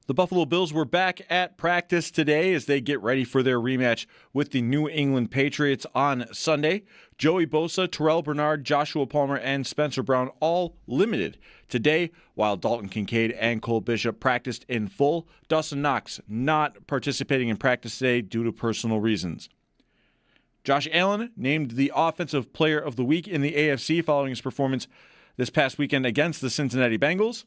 The Buffalo Bills were back at practice today as they get ready for their rematch with the New England Patriots on Sunday. Joey Bosa, Terrell Bernard, Joshua Palmer, and Spencer Brown all limited today, while Dalton Kincaid and Cole Bishop practiced in full. Dawson Knox not participating in practice today due to personal reasons. Josh Allen named the Offensive Player of the Week in the AFC following his performance this past weekend against the Cincinnati Bengals.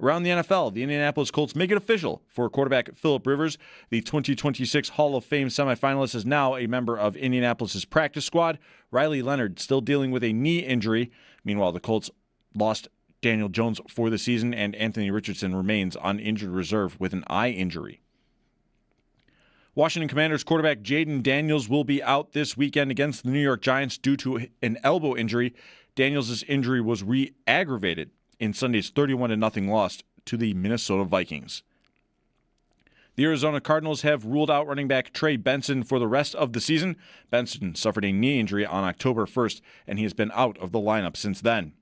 Around the NFL, the Indianapolis Colts make it official for quarterback Phillip Rivers. The 2026 Hall of Fame semifinalist is now a member of Indianapolis' practice squad. Riley Leonard still dealing with a knee injury. Meanwhile, the Colts lost Daniel Jones for the season, and Anthony Richardson remains on injured reserve with an eye injury. Washington Commanders quarterback Jaden Daniels will be out this weekend against the New York Giants due to an elbow injury. Daniels' injury was re-aggravated in Sunday's 31-0 loss to the Minnesota Vikings. The Arizona Cardinals have ruled out running back Trey Benson for the rest of the season. Benson suffered a knee injury on October 1st, and he has been out of the lineup since then.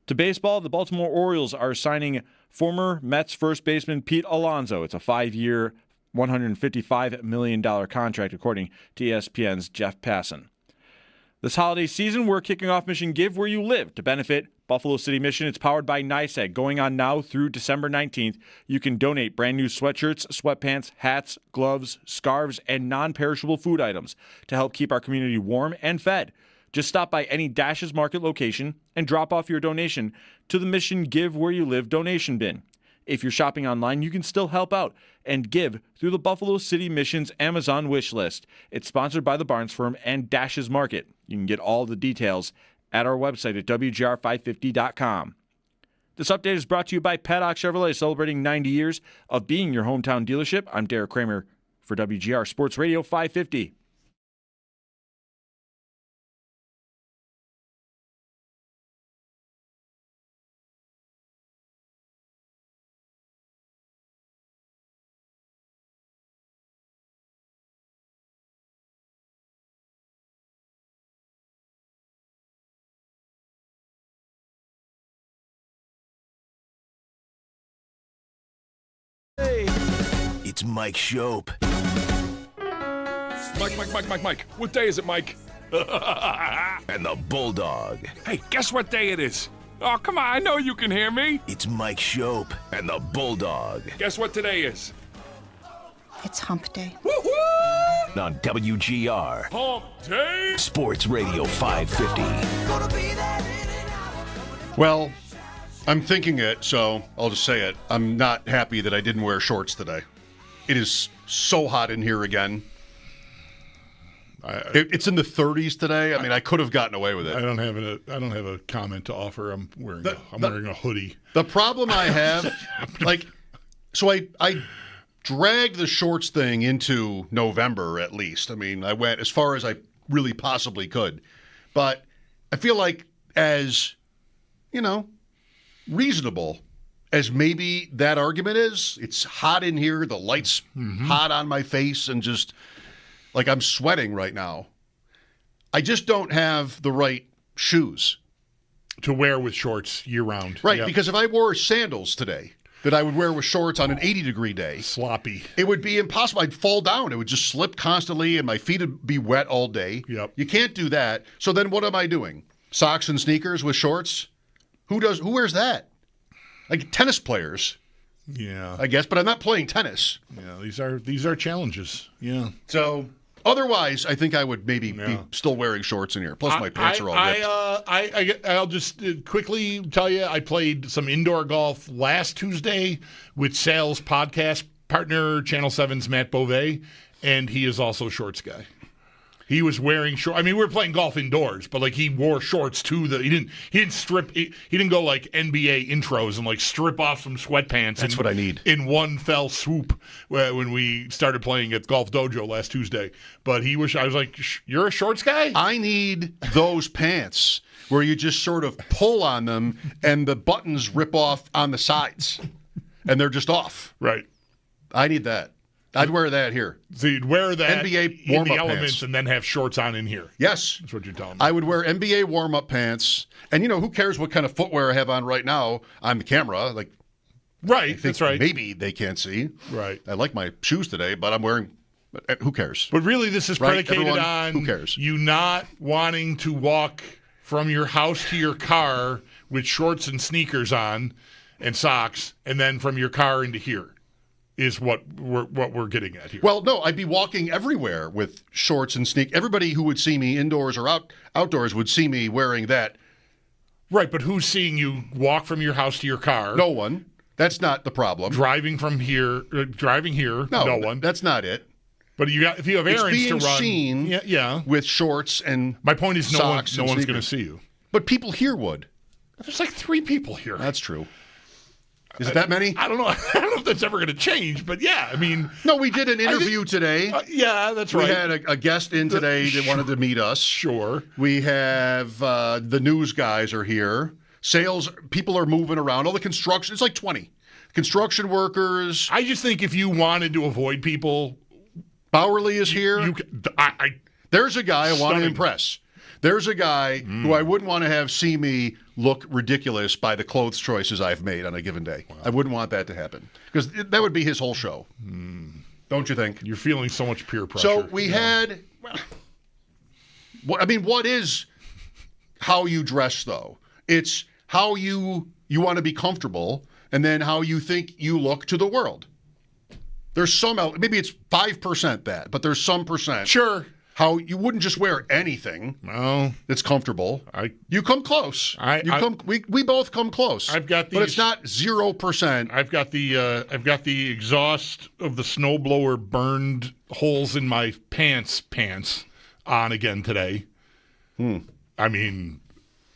To baseball, the Baltimore Orioles are signing former Mets first baseman Pete Alonso. It's a 5-year, $155 million contract, according to ESPN's Jeff Passan. This holiday season, we're kicking off Mission Give Where You Live to benefit Buffalo City Mission. It's powered by NYSEG. Going on now through December 19th, you can donate brand new sweatshirts, sweatpants, hats, gloves, scarves, and non-perishable food items to help keep our community warm and fed. Just stop by any Dash's Market location and drop off your donation to the Mission Give Where You Live donation bin. If you're shopping online, you can still help out and give through the Buffalo City Mission's Amazon wish list. It's sponsored by the Barnes Firm and Dash's Market. You can get all the details at our website at WGR550.com. This update is brought to you by Paddock Chevrolet, celebrating 90 years of being your hometown dealership. I'm Derek Kramer for WGR Sports Radio 550. It's Mike Schopp. Mike. What day is it, Mike? And the Bulldog. Hey, guess what day it is? Oh, come on, I know you can hear me. It's Mike Schopp and the Bulldog. Guess what today is? It's hump day. Woo-hoo! On WGR. Hump day! Sports Radio 550. Well, I'm thinking it, so I'll just say it. I'm not happy that I didn't wear shorts today. It is so hot in here again. It's in the 30s today. I mean, I could have gotten away with it. I don't have a comment to offer. I'm wearing a hoodie. The problem I have, I dragged the shorts thing into November at least. I mean, I went as far as I really possibly could. But I feel like as, reasonable as maybe that argument is, it's hot in here, the light's hot on my face, and just like I'm sweating right now. I just don't have the right shoes to wear with shorts year-round. Right, because if I wore sandals today that I would wear with shorts on an 80-degree day, sloppy, it would be impossible. I'd fall down. It would just slip constantly, and my feet would be wet all day. Yep. You can't do that. So then what am I doing? Socks and sneakers with shorts? Who wears that? Like tennis players. Yeah. I guess, but I'm not playing tennis. Yeah, these are challenges. Yeah. So otherwise, I think I would maybe be still wearing shorts in here. Plus, my pants are all ripped. I'll just quickly tell you, I played some indoor golf last Tuesday with Sal's podcast partner, Channel 7's Matt Beauvais, and he is also a shorts guy. He was wearing shorts. I mean, we were playing golf indoors, but he wore shorts too. He didn't strip. He didn't go like NBA intros and strip off some sweatpants. That's what I need in one fell swoop when we started playing at Golf Dojo last Tuesday. But I was like, "You're a shorts guy." I need those pants where you just sort of pull on them and the buttons rip off on the sides, and they're just off. Right. I need that. I'd wear that here. So you'd wear that NBA in warm-up the elements pants. and then have shorts on in here. Yes. That's what you're telling me. I would wear NBA warm-up pants. And, who cares what kind of footwear I have on right now on the camera? Right, I think that's right. maybe they can't see. Right. I like my shoes today, but I'm wearing. Who cares? But really, this is Right, predicated everyone, on who cares? you not wanting to walk from your house to your car with shorts and sneakers on and socks, and then from your car into here is what we're getting at here. Well, no, I'd be walking everywhere with shorts and sneak. Everybody who would see me indoors or outdoors would see me wearing that. Right, but who's seeing you walk from your house to your car? No one. That's not the problem. Driving here, no one. That's not it. But if you have It's errands to being run, seen yeah. with shorts and My point is, no socks and one's going to sneakers. see you. But people here would. There's like 3 people here. That's true. Is it that many? I don't know. I don't know if that's ever going to change, but yeah, I mean. No, we did an interview today. Yeah, that's We right. had a guest in today that wanted to meet us. Sure. We have the news guys are here. Sales people are moving around. All the construction. It's like 20 construction workers. I just think if you wanted to avoid people, Bowerly is here. There's a guy I want to Stunning. impress. There's a guy who I wouldn't want to have see me look ridiculous by the clothes choices I've made on a given day. Wow. I wouldn't want that to happen because that would be his whole show. Don't you think? You're feeling so much peer pressure. So we had. I mean, what is how you dress though? It's how you want to be comfortable, and then how you think you look to the world. There's some, maybe it's 5% that, but there's some percent. Sure. How you wouldn't just wear anything that's comfortable. You come close. We both come close. I've got these, but it's not 0%. I've got the exhaust of the snowblower burned holes in my pants on again today. I mean,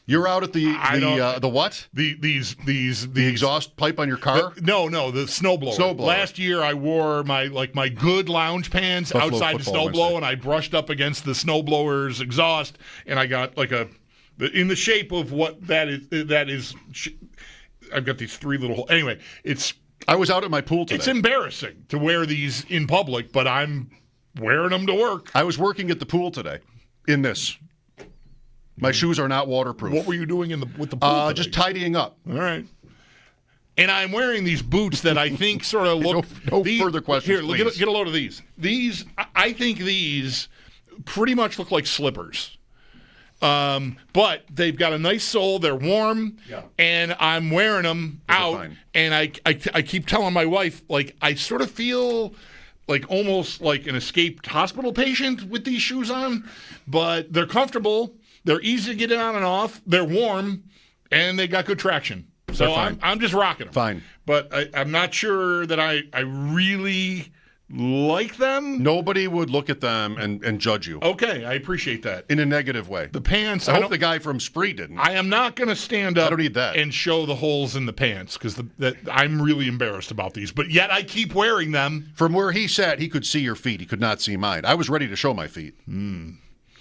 you're out at the what? The exhaust pipe on your car? No, the snowblower. Last year I wore my good lounge pants Buffalo outside the football snowblow, Wednesday. and I brushed up against the snowblower's exhaust, and I got in the shape of what that is. I've got these 3 little holes. Anyway, I was out at my pool today. It's embarrassing to wear these in public, but I'm wearing them to work. I was working at the pool today in this. My shoes are not waterproof. What were you doing with the pool today? Just tidying up. All right. And I'm wearing these boots that I think sort of look. No further questions, Here, please. get a load of these. I think these pretty much look like slippers. But they've got a nice sole. They're warm, and I'm wearing them out. Fine. And I keep telling my wife, I sort of feel like almost like an escaped hospital patient with these shoes on, but they're comfortable. They're easy to get on and off. They're warm, and they got good traction. So I'm just rocking them. Fine. But I'm not sure that I really like them. Nobody would look at them and judge you. Okay, I appreciate that. In a negative way. The pants. I hope the guy from Spree didn't. I am not going to stand up I don't need that. and show the holes in the pants because I'm really embarrassed about these. But yet I keep wearing them. From where he sat, he could see your feet. He could not see mine. I was ready to show my feet.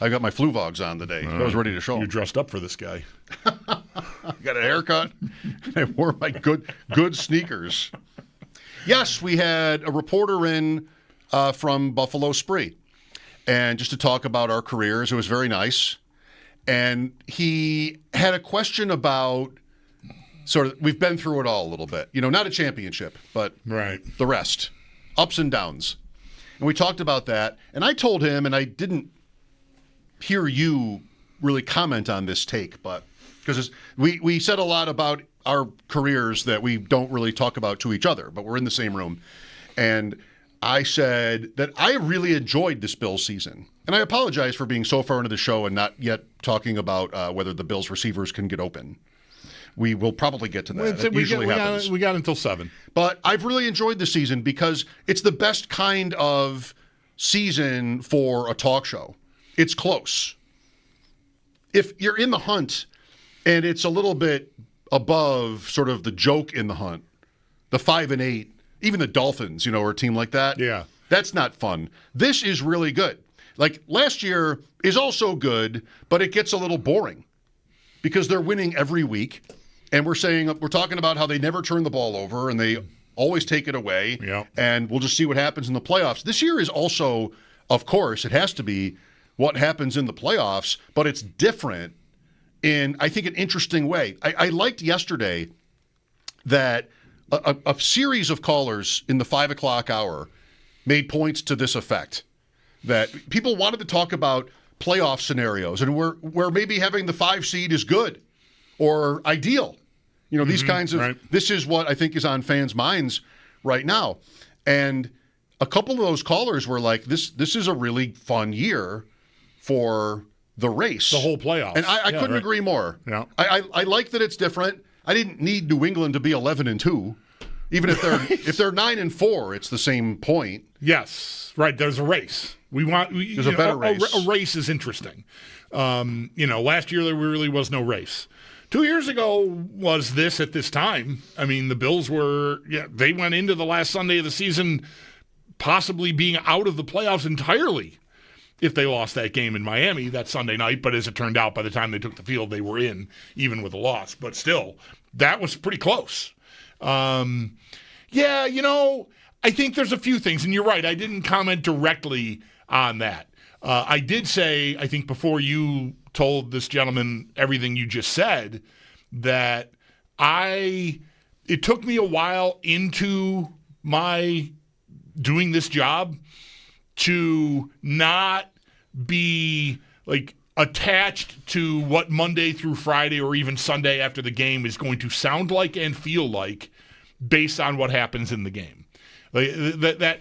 I got my Fluvogs on today. I was ready to show You're them. dressed up for this guy. Got a haircut. I wore my good sneakers. Yes, we had a reporter in from Buffalo Spree, and just to talk about our careers. It was very nice. And he had a question about sort of, we've been through it all a little bit. Not a championship, but the rest. Ups and downs. And we talked about that. And I told him, and I didn't hear you really comment on this take, but because we said a lot about our careers that we don't really talk about to each other, but we're in the same room. And I said that I really enjoyed this Bills season. And I apologize for being so far into the show and not yet talking about whether the Bills receivers can get open. We will probably get to that. It usually happens. We got until 7. But I've really enjoyed the season because it's the best kind of season for a talk show. It's close. If you're in the hunt and it's a little bit above sort of the joke in the hunt, the 5-8, even the Dolphins, are a team like that. Yeah. That's not fun. This is really good. Like last year is also good, but it gets a little boring because they're winning every week. And we're talking about how they never turn the ball over and they always take it away. Yeah. And we'll just see what happens in the playoffs. This year is also, of course, it has to be what happens in the playoffs, but it's different in, I think, an interesting way. I liked yesterday that a series of callers in the 5 o'clock hour made points to this effect, that people wanted to talk about playoff scenarios and where maybe having the 5 seed is good or ideal. You know, these kinds of, right. This is what I think is on fans' minds right now. And a couple of those callers were like, this is a really fun year for the race. The whole playoffs. And I couldn't agree more. Yeah. I like that it's different. I didn't need New England to be 11-2. Even if they're if they're 9-4, it's the same point. Yes, right. There's a race. There's a better race. A race is interesting. Last year there really was no race. 2 years ago was this at this time. I mean, the Bills they went into the last Sunday of the season possibly being out of the playoffs entirely if they lost that game in Miami that Sunday night. But as it turned out, by the time they took the field, they were in, even with a loss. But still, that was pretty close. I think there's a few things, and you're right, I didn't comment directly on that. I did say, I think before you told this gentleman everything you just said, that it took me a while into my doing this job to not be like attached to what Monday through Friday or even Sunday after the game is going to sound like and feel like based on what happens in the game. Like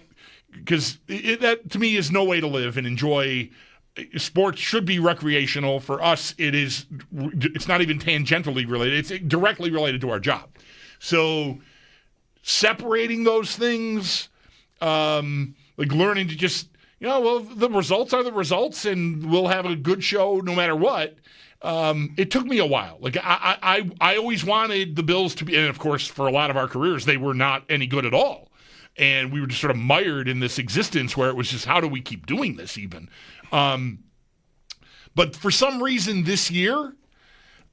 because that to me is no way to live and enjoy. Sports should be recreational. For us, it's not even tangentially related. It's directly related to our job. So separating those things, like learning to just, the results are the results and we'll have a good show no matter what. It took me a while. Like I always wanted the Bills to be, and of course for a lot of our careers, they were not any good at all. And we were just sort of mired in this existence where it was just, how do we keep doing this even? But for some reason this year,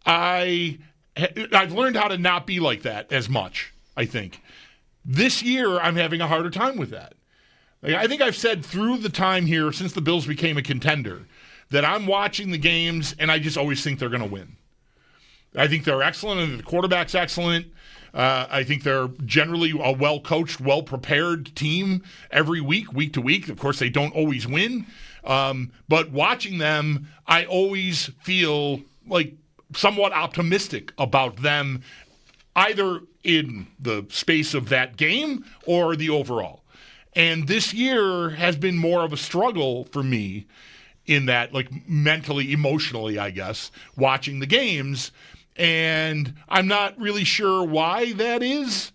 I've learned how to not be like that as much, I think. This year, I'm having a harder time with that. Like, I think I've said through the time here, since the Bills became a contender, that I'm watching the games and I just always think they're going to win. I think they're excellent and the quarterback's excellent. I think they're generally a well-coached, well-prepared team every week to week. Of course, they don't always win. But watching them, I always feel like somewhat optimistic about them, either in the space of that game or the overall. And this year has been more of a struggle for me in that, like mentally, emotionally, I guess, watching the games. And I'm not really sure why that is,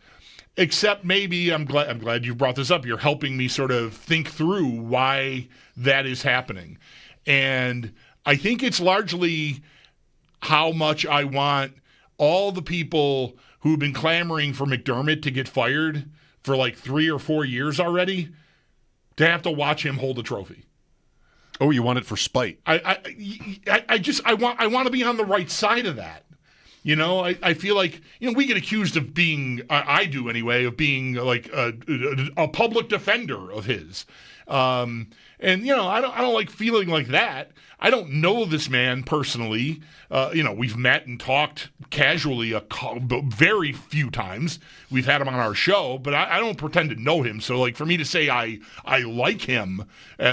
except maybe I'm glad you brought this up. You're helping me sort of think through why that is happening. And I think it's largely how much I want all the people who've been clamoring for McDermott to get fired for like 3 or 4 years already to have to watch him hold a trophy. Oh, you want it for spite? I want to be on the right side of that. I feel like, we get accused of being, I do anyway, of being like a public defender of his. And I don't like feeling like that. I don't know this man personally. We've met and talked casually very few times. We've had him on our show, but I don't pretend to know him. So, like, for me to say I like him,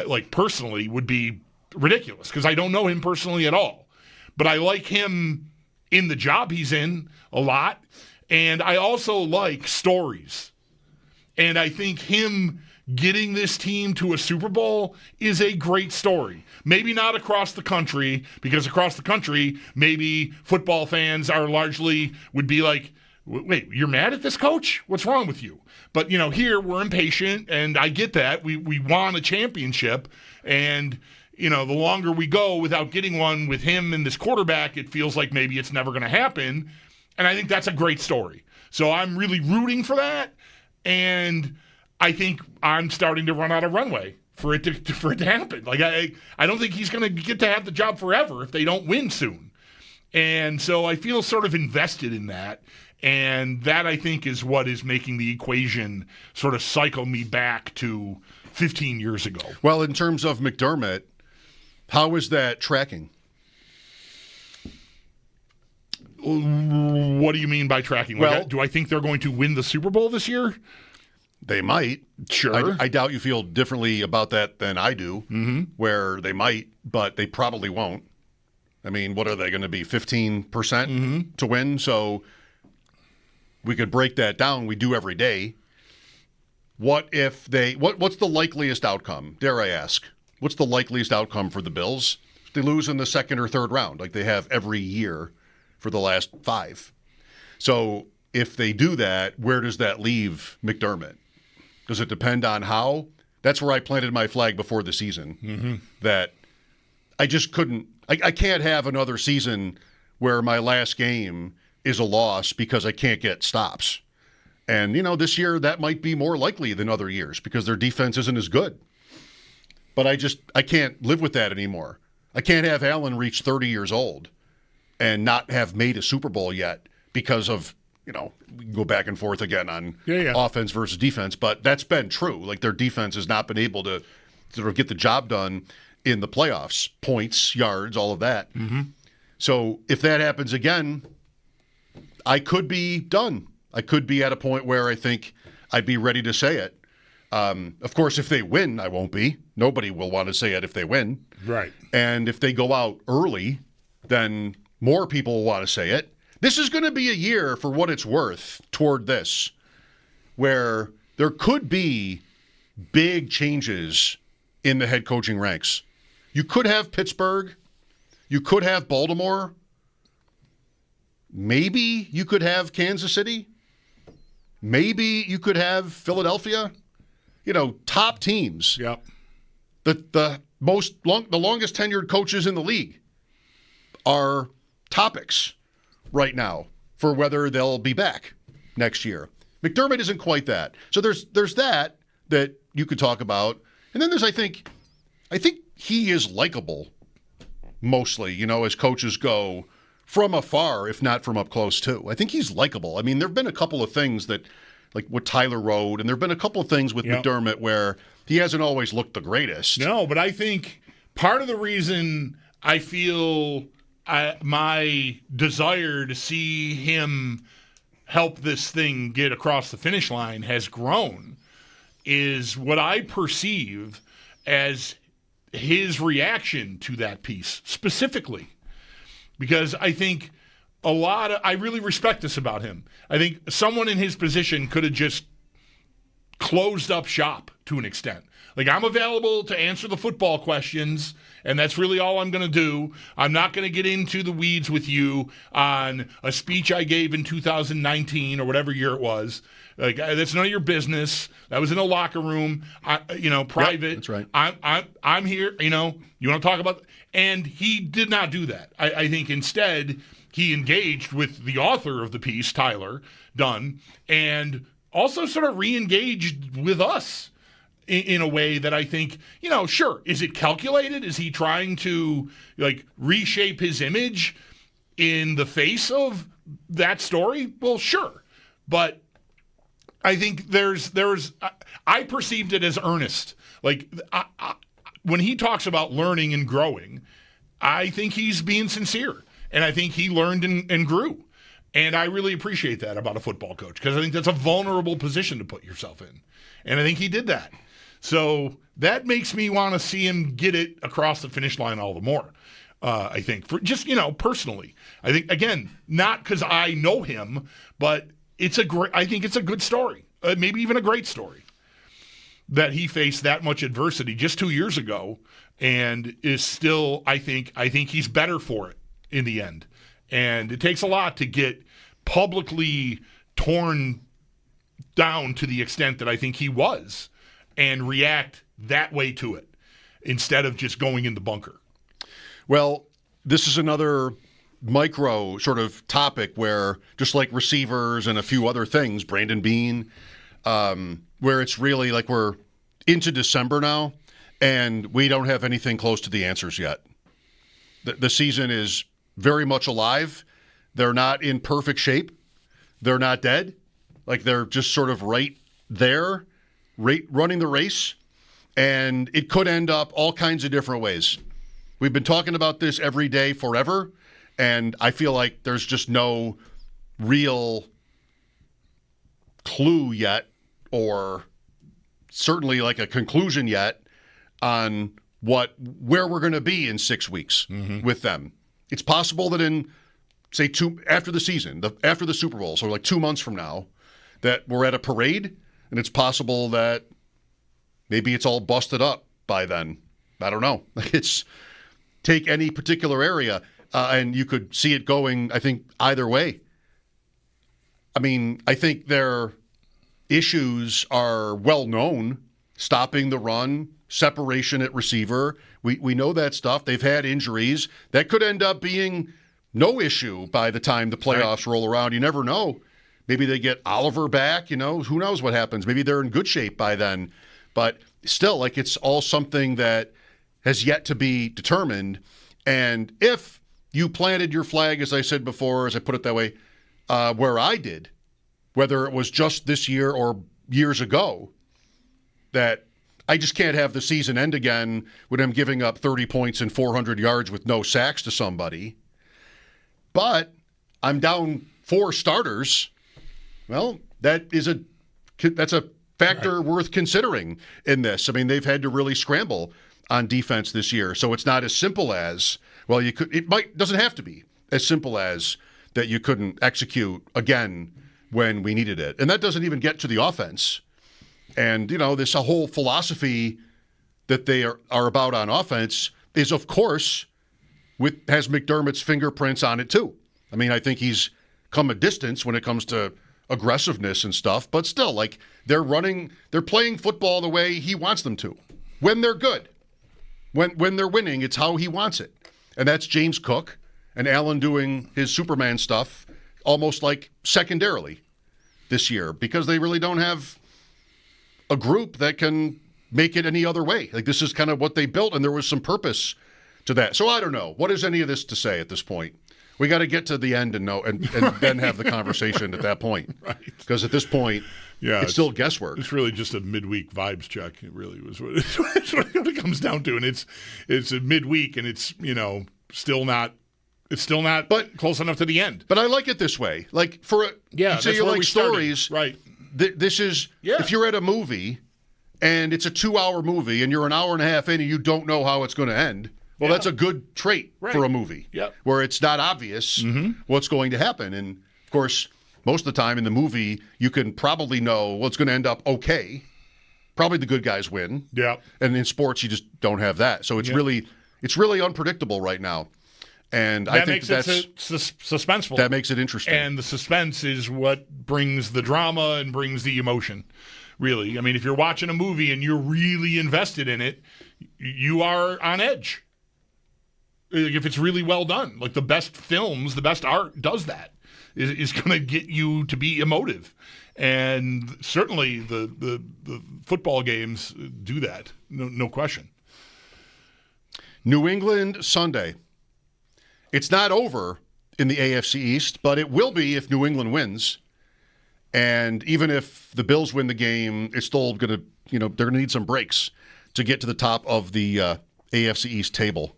like, personally would be ridiculous because I don't know him personally at all. But I like him in the job he's in a lot. And I also like stories. And I think him getting this team to a Super Bowl is a great story. Maybe not across the country, because across the country, maybe football fans would be like, wait, you're mad at this coach? What's wrong with you? But, here we're impatient, and I get that. We won a championship, and, the longer we go without getting one with him and this quarterback, it feels like maybe it's never going to happen. And I think that's a great story. So I'm really rooting for that, and I think I'm starting to run out of runway for it to happen. Like I don't think he's going to get to have the job forever if they don't win soon. And so I feel sort of invested in that. And that, I think, is what is making the equation sort of cycle me back to 15 years ago. Well, in terms of McDermott, how is that tracking? What do you mean by tracking? Like, Well- do I think they're going to win the Super Bowl this year? They might. Sure. I doubt you feel differently about that than I do, where they might, but they probably won't. I mean, what are they going to be, 15% to win? So we could break that down. We do every day. What if they – what's the likeliest outcome, dare I ask? What's the likeliest outcome for the Bills? They lose in the second or third round like they have every year for the last 5. So if they do that, where does that leave McDermott? Does it depend on how? That's where I planted my flag before the season, that I just couldn't – I can't have another season where my last game is a loss because I can't get stops. And, this year that might be more likely than other years because their defense isn't as good. But I can't live with that anymore. I can't have Allen reach 30 years old and not have made a Super Bowl yet because of – we can go back and forth again on offense versus defense, but that's been true. Like their defense has not been able to sort of get the job done in the playoffs, points, yards, all of that. So if that happens again, I could be done. I could be at a point where I think I'd be ready to say it. Of course, if they win, I won't be. Nobody will want to say it if they win. Right. And if they go out early, then more people will want to say it. This is going to be a year, for what it's worth, toward this, where there could be big changes in the head coaching ranks. You could have Pittsburgh. You could have Baltimore. Maybe you could have Kansas City. Maybe you could have Philadelphia. Top teams. Yep. The longest tenured coaches in the league are topics right now for whether they'll be back next year. McDermott isn't quite that. So there's that you could talk about. And then there's, I think he is likable mostly, as coaches go from afar, if not from up close too. I think he's likable. I mean, there've been a couple of things that, like with Tyler Road, and there've been a couple of things with McDermott where he hasn't always looked the greatest. No, but I think part of the reason I feel my desire to see him help this thing get across the finish line has grown is what I perceive as his reaction to that piece specifically. Because I think I really respect this about him. I think someone in his position could have just closed up shop to an extent. Like, I'm available to answer the football questions, and that's really all I'm going to do. I'm not going to get into the weeds with you on a speech I gave in 2019 or whatever year it was. Like, that's none of your business. That was in a locker room, private. Yep, that's right. I'm here. You want to talk about? And he did not do that. I think instead he engaged with the author of the piece, Tyler Dunn, and also sort of re-engaged with us in a way that I think, sure, is it calculated? Is he trying to reshape his image in the face of that story? Well, sure. But I think I perceived it as earnest. When he talks about learning and growing, I think he's being sincere. And I think he learned and grew. And I really appreciate that about a football coach because I think that's a vulnerable position to put yourself in. And I think he did that. So that makes me want to see him get it across the finish line all the more. I think for just, personally, I think, again, not because I know him, but I think it's a good story, maybe even a great story that he faced that much adversity just 2 years ago and is still, I think he's better for it in the end. And it takes a lot to get publicly torn down to the extent that I think he was and react that way to it instead of just going in the bunker. Well, this is another micro sort of topic where, just like receivers and a few other things, Brandon Beane, where it's really like we're into December now and we don't have anything close to the answers yet. The season is very much alive. They're not in perfect shape. They're not dead. Like they're just sort of right there, running the race. And it could end up all kinds of different ways. We've been talking about this every day forever. And I feel like there's just no real clue yet, or certainly like a conclusion yet on where we're going to be in 6 weeks with them. It's possible that in, say, after the season, after the Super Bowl, so like 2 months from now, that we're at a parade, and it's possible that maybe it's all busted up by then. I don't know. It's take any particular area, and you could see it going, I think, either way. I mean, I think their issues are well known. Stopping the run, separation at receiver. We know that stuff. They've had injuries. That could end up being no issue by the time the playoffs roll around. You never know. Maybe they get Oliver back, who knows what happens. Maybe they're in good shape by then. But still, like, it's all something that has yet to be determined. And if you planted your flag, as I said before, as I put it that way, where I did, whether it was just this year or years ago, that I just can't have the season end again with him giving up 30 points and 400 yards with no sacks to somebody. But I'm down 4 starters. Well, that's a factor worth considering in this. I mean, they've had to really scramble on defense this year. So it's not as simple as, well, doesn't have to be as simple as that you couldn't execute again when we needed it. And that doesn't even get to the offense. And, this whole philosophy that they are about on offense is, of course, has McDermott's fingerprints on it, too. I mean, I think he's come a distance when it comes to aggressiveness and stuff, but still, like, they're playing football the way he wants them to. When they're good. When they're winning, it's how he wants it. And that's James Cook and Allen doing his Superman stuff almost like secondarily this year, because they really don't have a group that can make it any other way. Like, this is kind of what they built, and there was some purpose to that. So I don't know. What is any of this to say at this point? We got to get to the end and know, and then have the conversation at that point. Right. Because at this point, it's still guesswork. It's really just a midweek vibes check. It really was what it comes down to. And it's a midweek, and it's, still not but close enough to the end. But I like it this way. Like, say you like stories. Right. This is, if you're at a movie and it's a 2-hour movie and you're an hour and a half in and you don't know how it's going to end, well, that's a good trait for a movie, where it's not obvious what's going to happen. And, of course, most of the time in the movie, you can probably know, well, it's going to end up okay. Probably the good guys win. Yeah. And in sports, you just don't have that. So it's really unpredictable right now. And I think that's suspenseful. That makes it interesting. And the suspense is what brings the drama and brings the emotion, really. I mean, if you're watching a movie and you're really invested in it, you are on edge. If it's really well done. Like, the best films, the best art does that. Is going to get you to be emotive. And certainly the football games do that. No question. New England Sunday. It's not over in the AFC East, but it will be if New England wins. And even if the Bills win the game, it's still going to, they're going to need some breaks to get to the top of the AFC East table.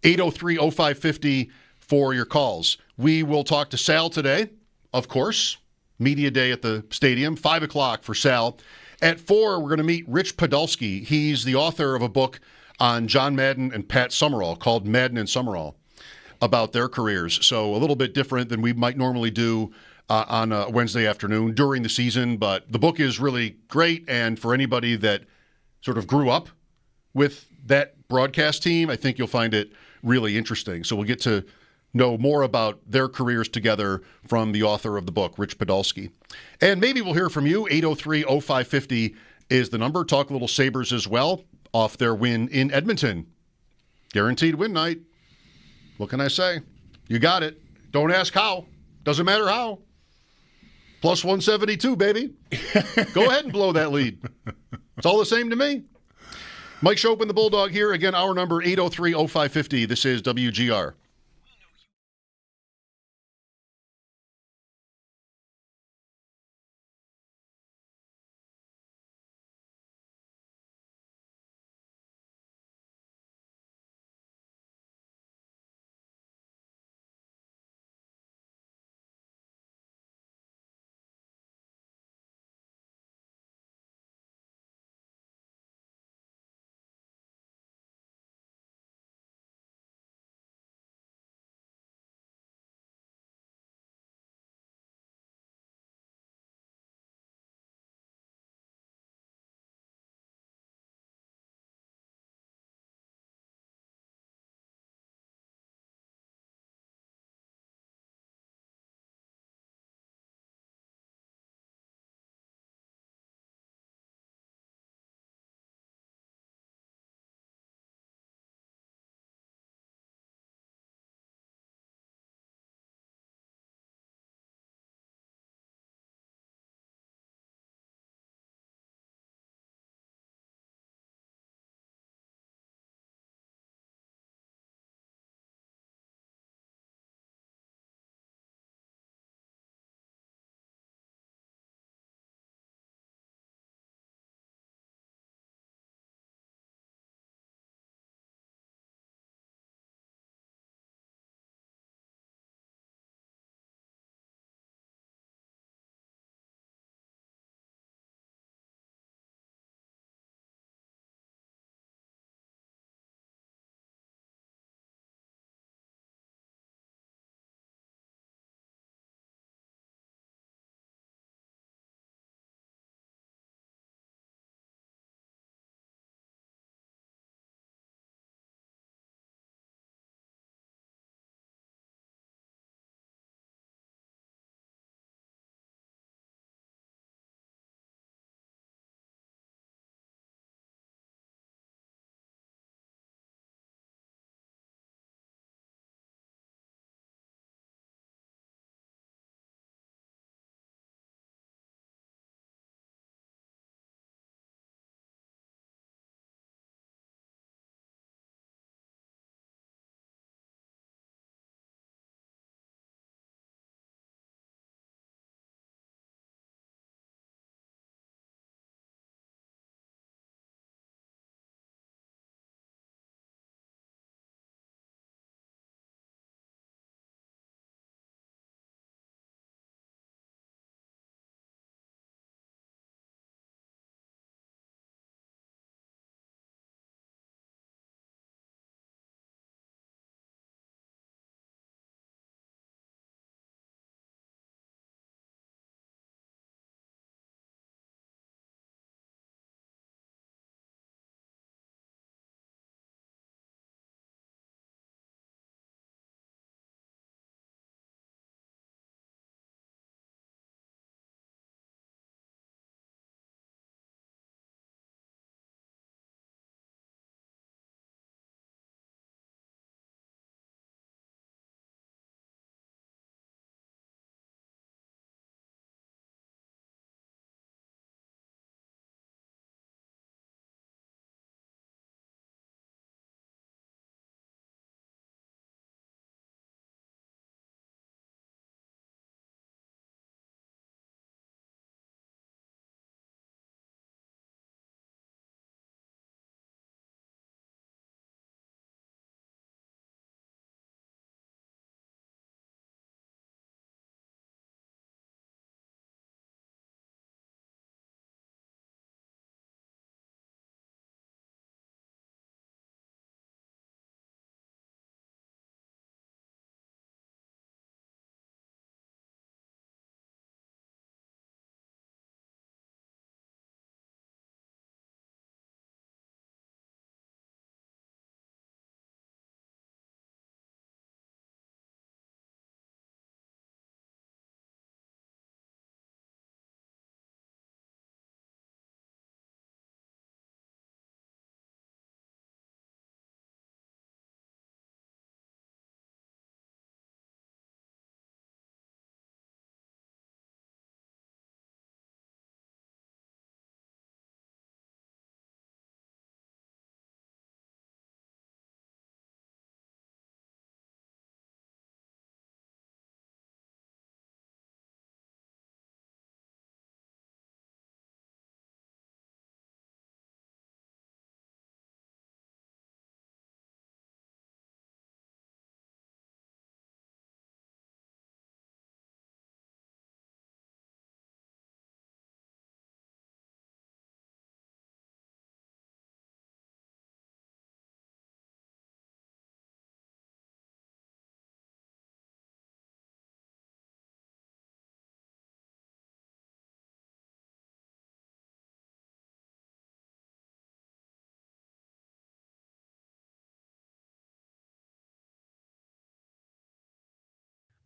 803-0550 for your calls. We will talk to Sal today, of course. Media Day at the stadium, 5 o'clock for Sal. At 4, we're going to meet Rich Podilski. He's the author of a book on John Madden and Pat Summerall called Madden and Summerall, about their careers. So a little bit different than we might normally do on a Wednesday afternoon during the season. But the book is really great. And for anybody that sort of grew up with that broadcast team, I think you'll find it really interesting. So we'll get to know more about their careers together from the author of the book, Rich Podilski. And maybe we'll hear from you. 803-0550 is the number. Talk a little Sabres as well off their win in Edmonton. Guaranteed win night. What can I say? You got it. Don't ask how. Doesn't matter how. Plus 172, baby. Go ahead and blow that lead. It's all the same to me. Mike Schopp and the Bulldog here. Again, our number 803-0550. This is WGR.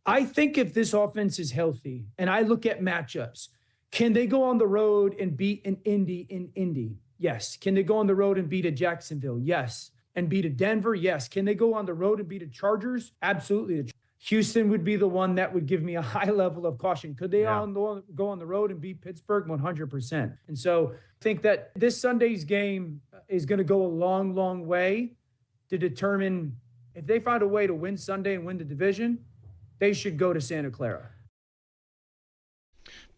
I think if this offense is healthy, and I look at matchups, can they go on the road and beat an Indy in Indy? Yes. Can they go on the road and beat a Jacksonville? Yes. And beat a Denver? Yes. Can they go on the road and beat a Chargers? Absolutely. Houston would be the one that would give me a high level of caution. Could they go on the road and beat Pittsburgh? 100%. And so I think that this Sunday's game is going to go a long, long way to determine if they find a way to win Sunday and win the division, they should go to Santa Clara.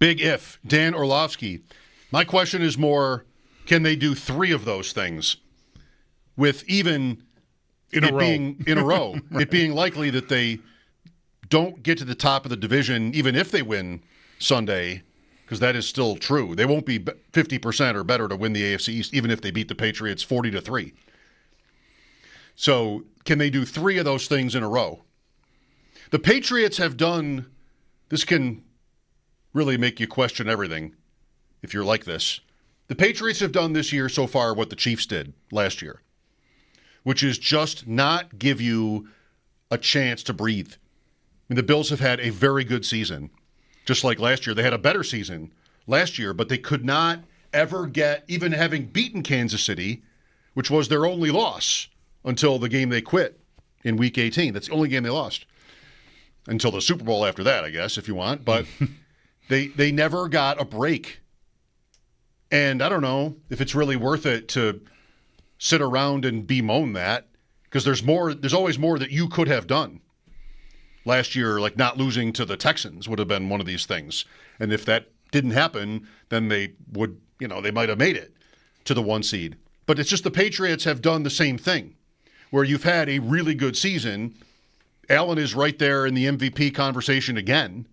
Big if. Dan Orlovsky. My question is more, can they do 3 of those things with even in a row? Being in a row? Right. It being likely that they don't get to the top of the division even if they win Sunday, because that is still true. They won't be 50% or better to win the AFC East even if they beat the Patriots 40-3. So can they do 3 of those things in a row? The Patriots have done, this can really make you question everything if you're like this. The Patriots have done this year so far what the Chiefs did last year, which is just not give you a chance to breathe. I mean, the Bills have had a very good season, just like last year. They had a better season last year, but they could not ever get, even having beaten Kansas City, which was their only loss until the game they quit in Week 18. That's the only game they lost. Until the Super Bowl after that, I guess, if you want. But they never got a break. And I don't know if it's really worth it to sit around and bemoan that, because there's always more that you could have done. Last year, like not losing to the Texans would have been one of these things. And if that didn't happen, then they would, they might have made it to the 1 seed. But it's just the Patriots have done the same thing, where you've had a really good season. Allen is right there in the MVP conversation again,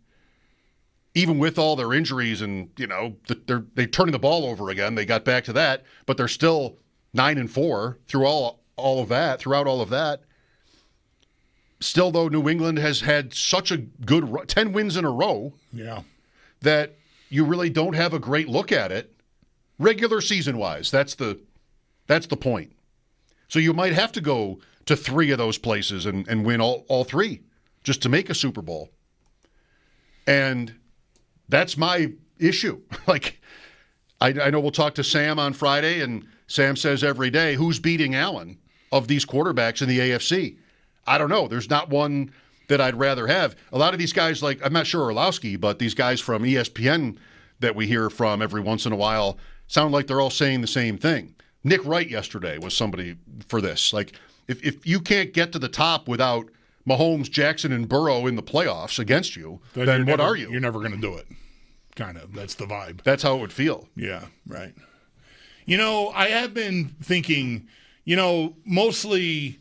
even with all their injuries and, they're turning the ball over again. They got back to that, but they're still 9-4 throughout all of that. Still, though, New England has had such a good 10 wins in a row that you really don't have a great look at it regular season-wise. That's the point. So you might have to go to 3 of those places and win all 3 just to make a Super Bowl. And that's my issue. Like, I know we'll talk to Sam on Friday, and Sam says every day, who's beating Allen of these quarterbacks in the AFC? I don't know. There's not one that I'd rather have. A lot of these guys, like, I'm not sure Orlowski, but these guys from ESPN that we hear from every once in a while sound like they're all saying the same thing. Nick Wright yesterday was somebody for this. Like, if you can't get to the top without Mahomes, Jackson, and Burrow in the playoffs against you, then what are you? You're never going to do it. Kind of. That's the vibe. That's how it would feel. Yeah, right. I have been thinking, mostly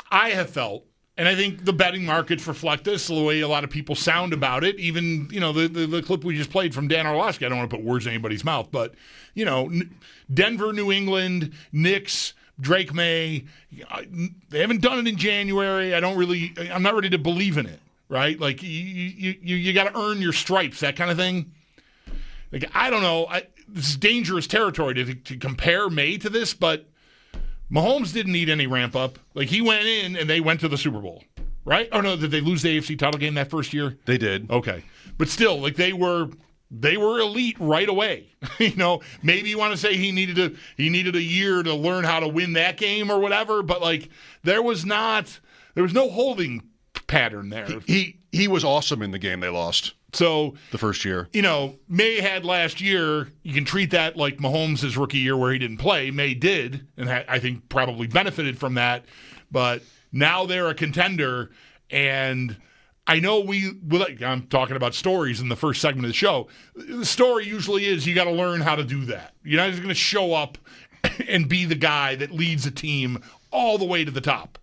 I have felt, and I think the betting markets reflect this, the way a lot of people sound about it. Even, the clip we just played from Dan Orlowski, I don't want to put words in anybody's mouth, but, Denver, New England, Knicks, Drake May, they haven't done it in January. I'm not ready to believe in it, right? Like, you got to earn your stripes, that kind of thing. Like, I don't know. This is dangerous territory to compare May to this, but Mahomes didn't need any ramp up. Like, he went in and they went to the Super Bowl, right? Or no, did they lose the AFC title game that first year? They did. Okay. But still, like, they were elite right away. Maybe you want to say he needed a year to learn how to win that game or whatever, but like there was no holding pattern there. He was awesome in the game they lost. So the first year. May had last year, you can treat that like Mahomes' rookie year where he didn't play. May did, and I think probably benefited from that. But now they're a contender, and I know I'm talking about stories in the first segment of the show. The story usually is you got to learn how to do that. You're not just going to show up and be the guy that leads a team all the way to the top.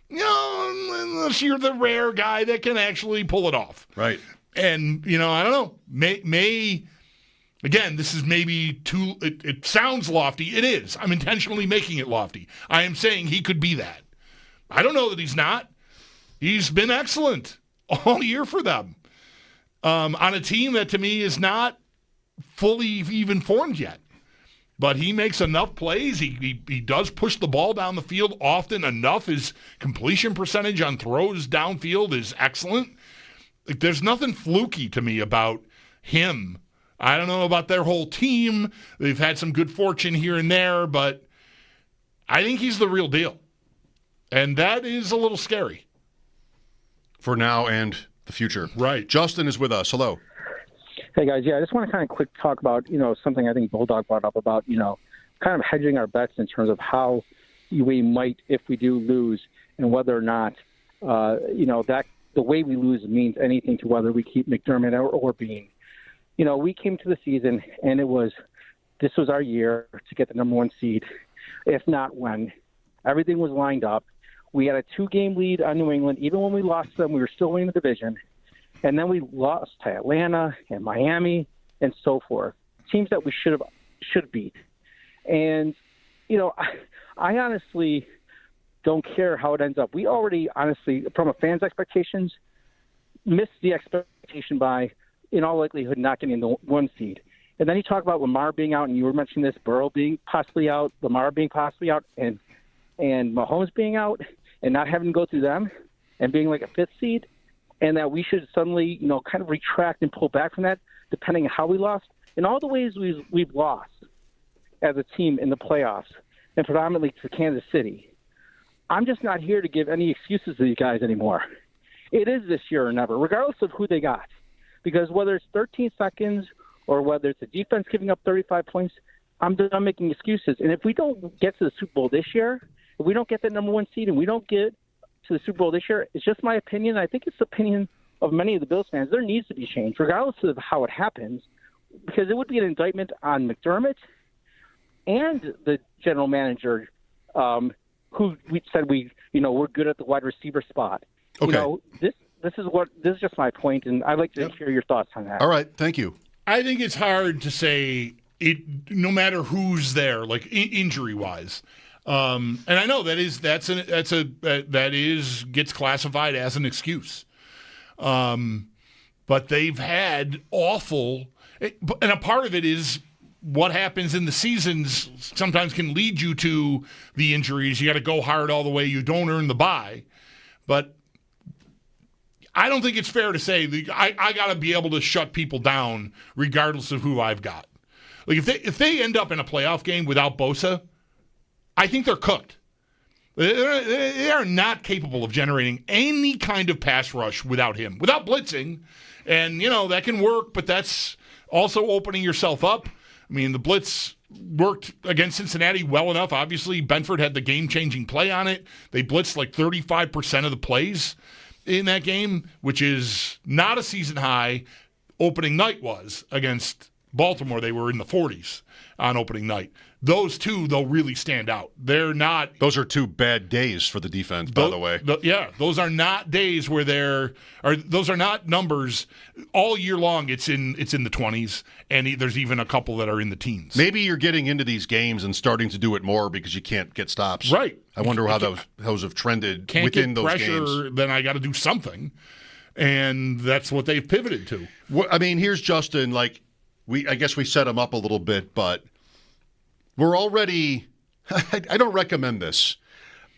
Unless you're the rare guy that can actually pull it off. Right. And, I don't know. May again, this is maybe too, it sounds lofty. It is. I'm intentionally making it lofty. I am saying he could be that. I don't know that he's not. He's been excellent all year for them on a team that to me is not fully even formed yet. But he makes enough plays. He does push the ball down the field often enough. His completion percentage on throws downfield is excellent. Like, there's nothing fluky to me about him. I don't know about their whole team. They've had some good fortune here and there, but I think he's the real deal. And that is a little scary. For now and the future. Right. Justin is with us. Hello. Hey, guys. Yeah, I just want to kind of quick talk about, something I think Bulldog brought up about, kind of hedging our bets in terms of how we might, if we do lose, and whether or not, that the way we lose means anything to whether we keep McDermott or Bean. We came to the season, and this was our year to get the number 1 seed, if not when. Everything was lined up. We had a 2-game lead on New England. Even when we lost them, we were still winning the division. And then we lost to Atlanta and Miami and so forth, teams that we should beat. And, I honestly don't care how it ends up. We already, honestly, from a fan's expectations, missed the expectation by, in all likelihood, not getting the 1 seed. And then you talk about Lamar being out, and you were mentioning this, Burrow being possibly out, Lamar being possibly out, and Mahomes being out, and not having to go through them, and being like a 5th seed, and that we should suddenly, kind of retract and pull back from that, depending on how we lost. In all the ways we've lost as a team in the playoffs, and predominantly to Kansas City, I'm just not here to give any excuses to these guys anymore. It is this year or never, regardless of who they got. Because whether it's 13 seconds or whether it's a defense giving up 35 points, I'm done making excuses. And if we don't get to the Super Bowl this year, if we don't get that number 1 seed and we don't get to the Super Bowl this year, it's just my opinion. I think it's the opinion of many of the Bills fans. There needs to be change, regardless of how it happens, because it would be an indictment on McDermott and the general manager, who we said we're good at the wide receiver spot. Okay. This is just my point, and I'd like to hear your thoughts on that. All right. Thank you. I think it's hard to say it, no matter who's there, like injury wise. And I know gets classified as an excuse. But they've had awful, and a part of it is what happens in the seasons sometimes can lead you to the injuries. You got to go hard all the way. You don't earn the bye. But I don't think it's fair to say I got to be able to shut people down regardless of who I've got. Like if they end up in a playoff game without Bosa, I think they're cooked. They are not capable of generating any kind of pass rush without him, without blitzing. And, that can work, but that's also opening yourself up. I mean, the blitz worked against Cincinnati well enough. Obviously, Benford had the game-changing play on it. They blitzed like 35% of the plays in that game, which is not a season high. Opening night was against Baltimore. They were in the 40s on opening night. Those two, they'll really stand out. They're not. Those are 2 bad days for the defense, by the way. Those are not days where those are not numbers all year long. It's in the 20s, and there's even a couple that are in the teens. Maybe you're getting into these games and starting to do it more because you can't get stops. Right. I wonder how those have trended can't within get those pressure, games. Then I got to do something, and that's what they've pivoted to. Well, I mean, here's Justin. I guess we set him up a little bit, but we're already, I don't recommend this,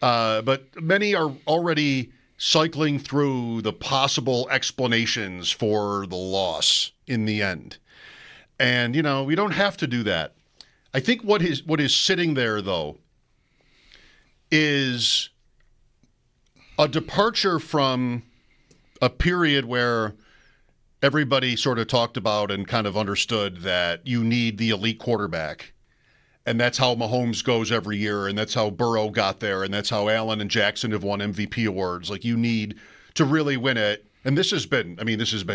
but many are already cycling through the possible explanations for the loss in the end. And, we don't have to do that. I think what is sitting there, though, is a departure from a period where everybody sort of talked about and kind of understood that you need the elite quarterback. And that's how Mahomes goes every year, and that's how Burrow got there, and that's how Allen and Jackson have won MVP awards. Like, you need to really win it. And this has been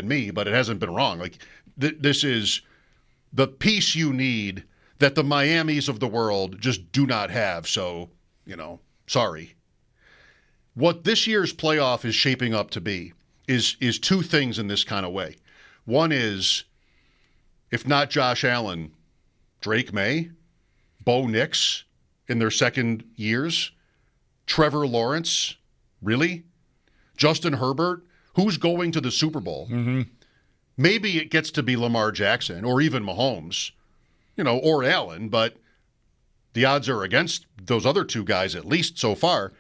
me, but it hasn't been wrong. Like, this is the piece you need that the Miamis of the world just do not have. So, sorry. What this year's playoff is shaping up to be is 2 things in this kind of way. One is, if not Josh Allen, Drake May, Bo Nix in their second years, Trevor Lawrence, really? Justin Herbert, who's going to the Super Bowl? Mm-hmm. Maybe it gets to be Lamar Jackson or even Mahomes, or Allen, but the odds are against those other 2 guys, at least so far.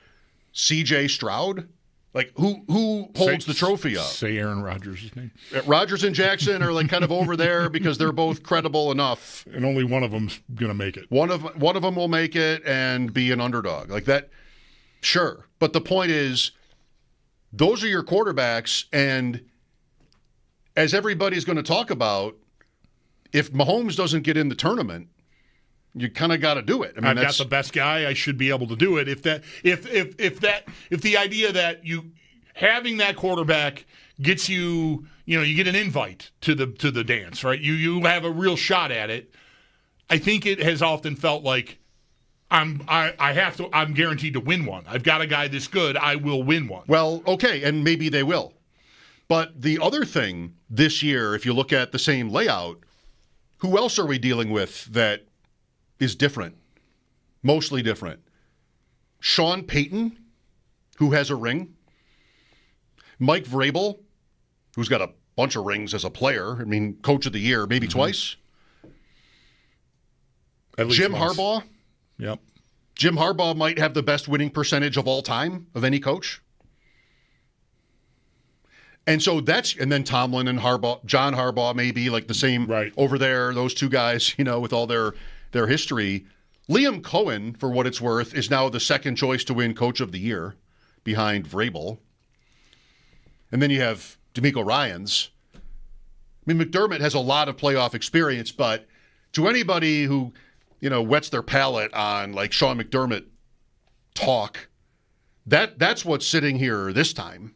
C.J. Stroud, Like, who holds the trophy up? Say Aaron Rodgers' name. Rodgers and Jackson are like kind of over there because they're both credible enough. And only one of them's going to make it. One of them will make it and be an underdog. Like that, sure. But the point is, those are your quarterbacks, and as everybody's going to talk about, if Mahomes doesn't get in the tournament, you kind of got to do it. I mean, I've got the best guy. I should be able to do it. If the idea that you having that quarterback gets you, you get an invite to the dance, right? You have a real shot at it. I think it has often felt like I'm guaranteed to win one. I've got a guy this good. I will win one. Well, okay, and maybe they will. But the other thing this year, if you look at the same layout, who else are we dealing with that is different, mostly different? Sean Payton, who has a ring. Mike Vrabel, who's got a bunch of rings as a player. I mean, coach of the year, maybe twice. At least Jim once. Harbaugh. Yep. Jim Harbaugh might have the best winning percentage of all time of any coach. And so and then Tomlin and Harbaugh, John Harbaugh may be like the same right over there, those two guys, with all their history. Liam Cohen, for what it's worth, is now the second choice to win Coach of the Year behind Vrabel. And then you have D'Amico Ryans. I mean, McDermott has a lot of playoff experience, but to anybody who, wets their palate on like Sean McDermott talk, that's what's sitting here this time,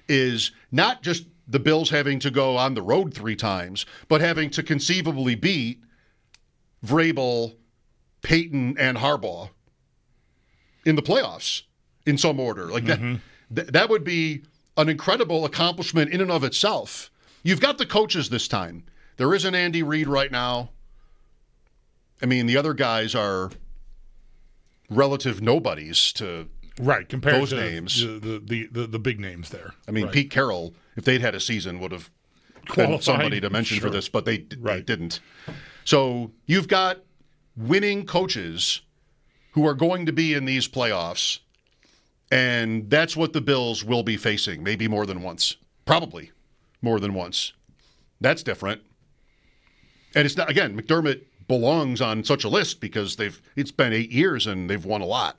is not just the Bills having to go on the road 3 times, but having to conceivably beat Vrabel, Peyton, and Harbaugh in the playoffs in some order. Like that would be an incredible accomplishment in and of itself. You've got the coaches this time. There isn't Andy Reid right now. I mean, the other guys are relative nobodies to compared those to names. The big names there. I mean, right. Pete Carroll, if they'd had a season, would have been somebody to mention for this, but they didn't. So you've got winning coaches who are going to be in these playoffs, and that's what the Bills will be facing, maybe more than once. Probably more than once. That's different. And it's not, again, McDermott belongs on such a list because it's been 8 years and they've won a lot.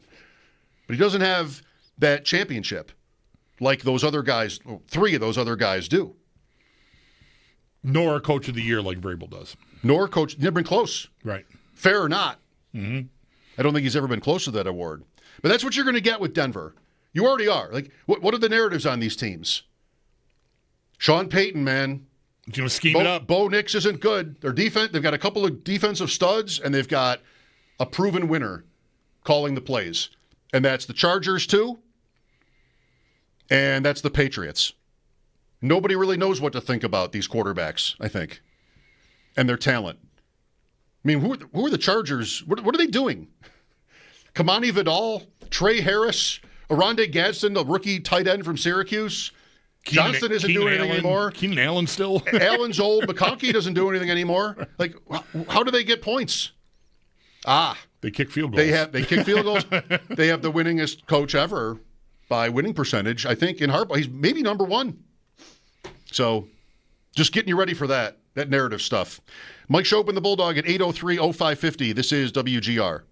But he doesn't have that championship like those other guys, 3 of those other guys do. Nor a coach of the year like Vrabel does. Never been close. Right. Fair or not. Mm-hmm. I don't think he's ever been close to that award. But that's what you're going to get with Denver. You already are. Like, what are the narratives on these teams? Sean Payton, man. You know, scheme it up. Bo Nix isn't good. Their defense, they've got a couple of defensive studs, and they've got a proven winner calling the plays. And that's the Chargers, too. And that's the Patriots. Nobody really knows what to think about these quarterbacks, I think, and their talent. I mean, who are the Chargers? What are they doing? Kamani Vidal, Trey Harris, Aronde Gadsden, the rookie tight end from Syracuse. Johnston isn't doing anything anymore. Keenan Allen still. Allen's old. McConkey doesn't do anything anymore. Like, how do they get points? They kick field goals. They kick field goals. They have the winningest coach ever by winning percentage, I think, in Harbaugh. He's maybe number 1. So just getting you ready for that narrative stuff. Mike Schopp and the Bulldog at 803-0550. This is WGR.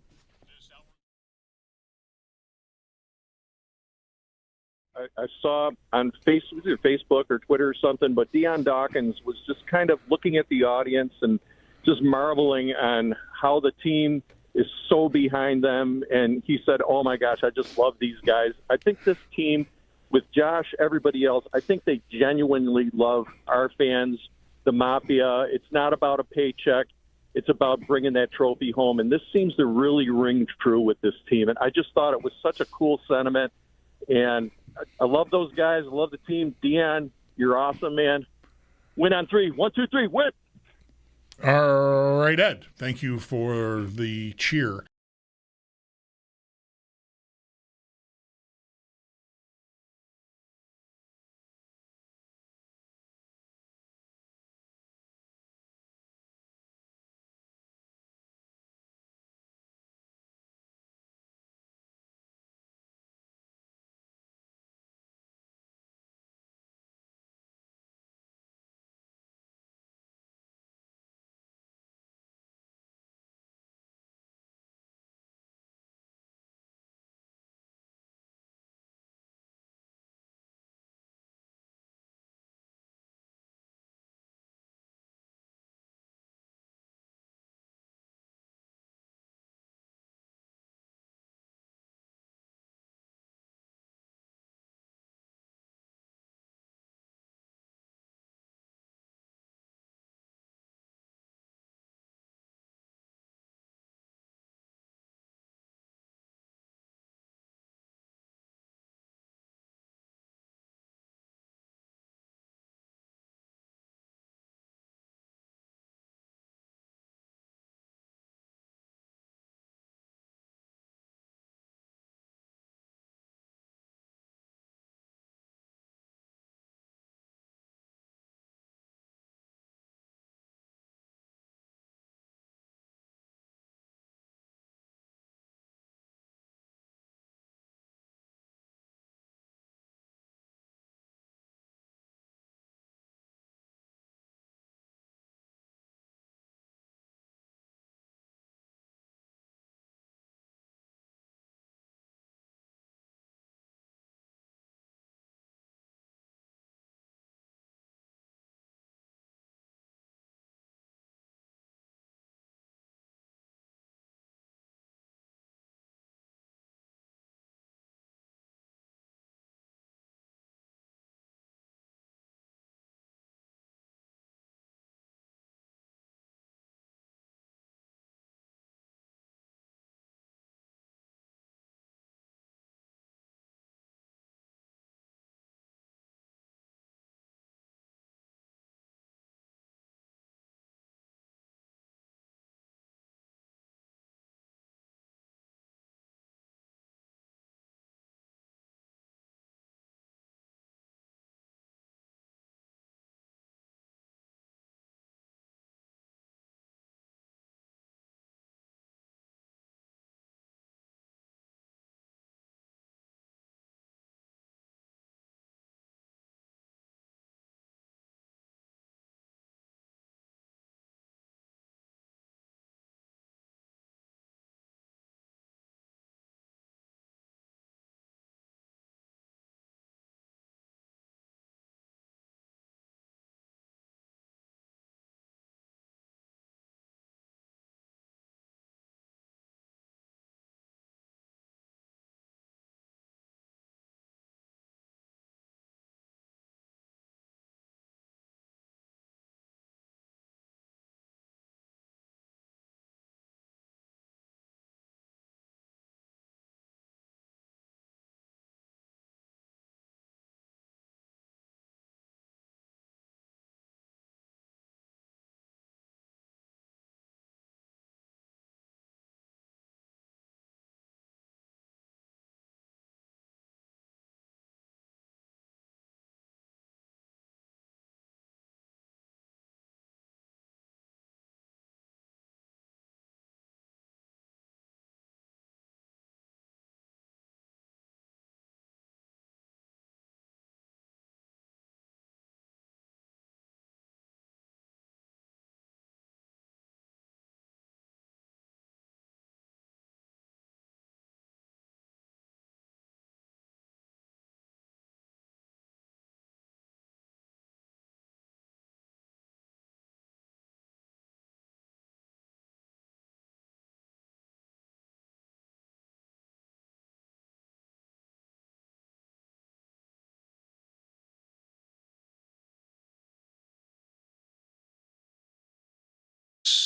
I saw on Facebook or Twitter or something, but Deion Dawkins was just kind of looking at the audience and just marveling on how the team is so behind them. And he said, oh, my gosh, I just love these guys. I think this team, with Josh, everybody else, I think they genuinely love our fans, the Mafia. It's not about a paycheck. It's about bringing that trophy home. And this seems to really ring true with this team. And I just thought it was such a cool sentiment. And I love those guys. I love the team. Deion, you're awesome, man. Win on 3. 1, 2, 3, win. All right, Ed. Thank you for the cheer.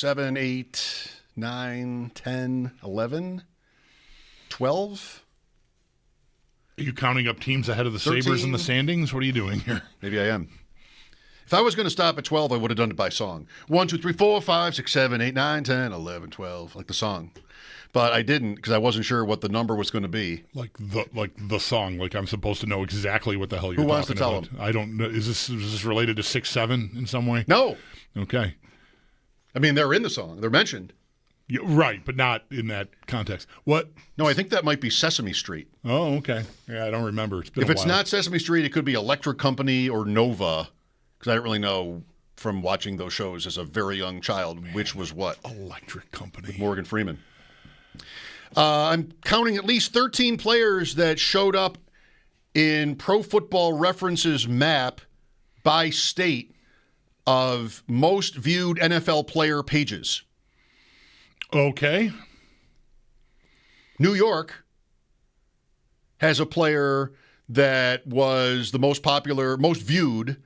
7, 8, 9, 10, 11, 12. Are you counting up teams ahead of the 13? Sabres in the standings? What are you doing here? Maybe I am. If I was going to stop at 12, I would have done it by song. 1, 2, 3, 4, 5, 6, 7, 8, 9, 10, 11, 12, like the song. But I didn't because I wasn't sure what the number was going to be. Like the song. Like I'm supposed to know exactly what the hell you're Who wants to talking tell about. him? I don't know. Is this related to 6, 7 in some way? No. Okay. I mean, they're in the song. They're mentioned. Yeah, right, but not in that context. What? No, I think that might be Sesame Street. Oh, okay. Yeah, I don't remember. It's been If a it's while. not Sesame Street, it could be Electric Company or Nova, because I don't really know from watching those shows as a very young child which was what. Electric Company. Morgan Freeman. I'm counting at least 13 players that showed up in Pro Football Reference's map by state of most viewed NFL player pages. Okay. New York has a player that was the most popular, most viewed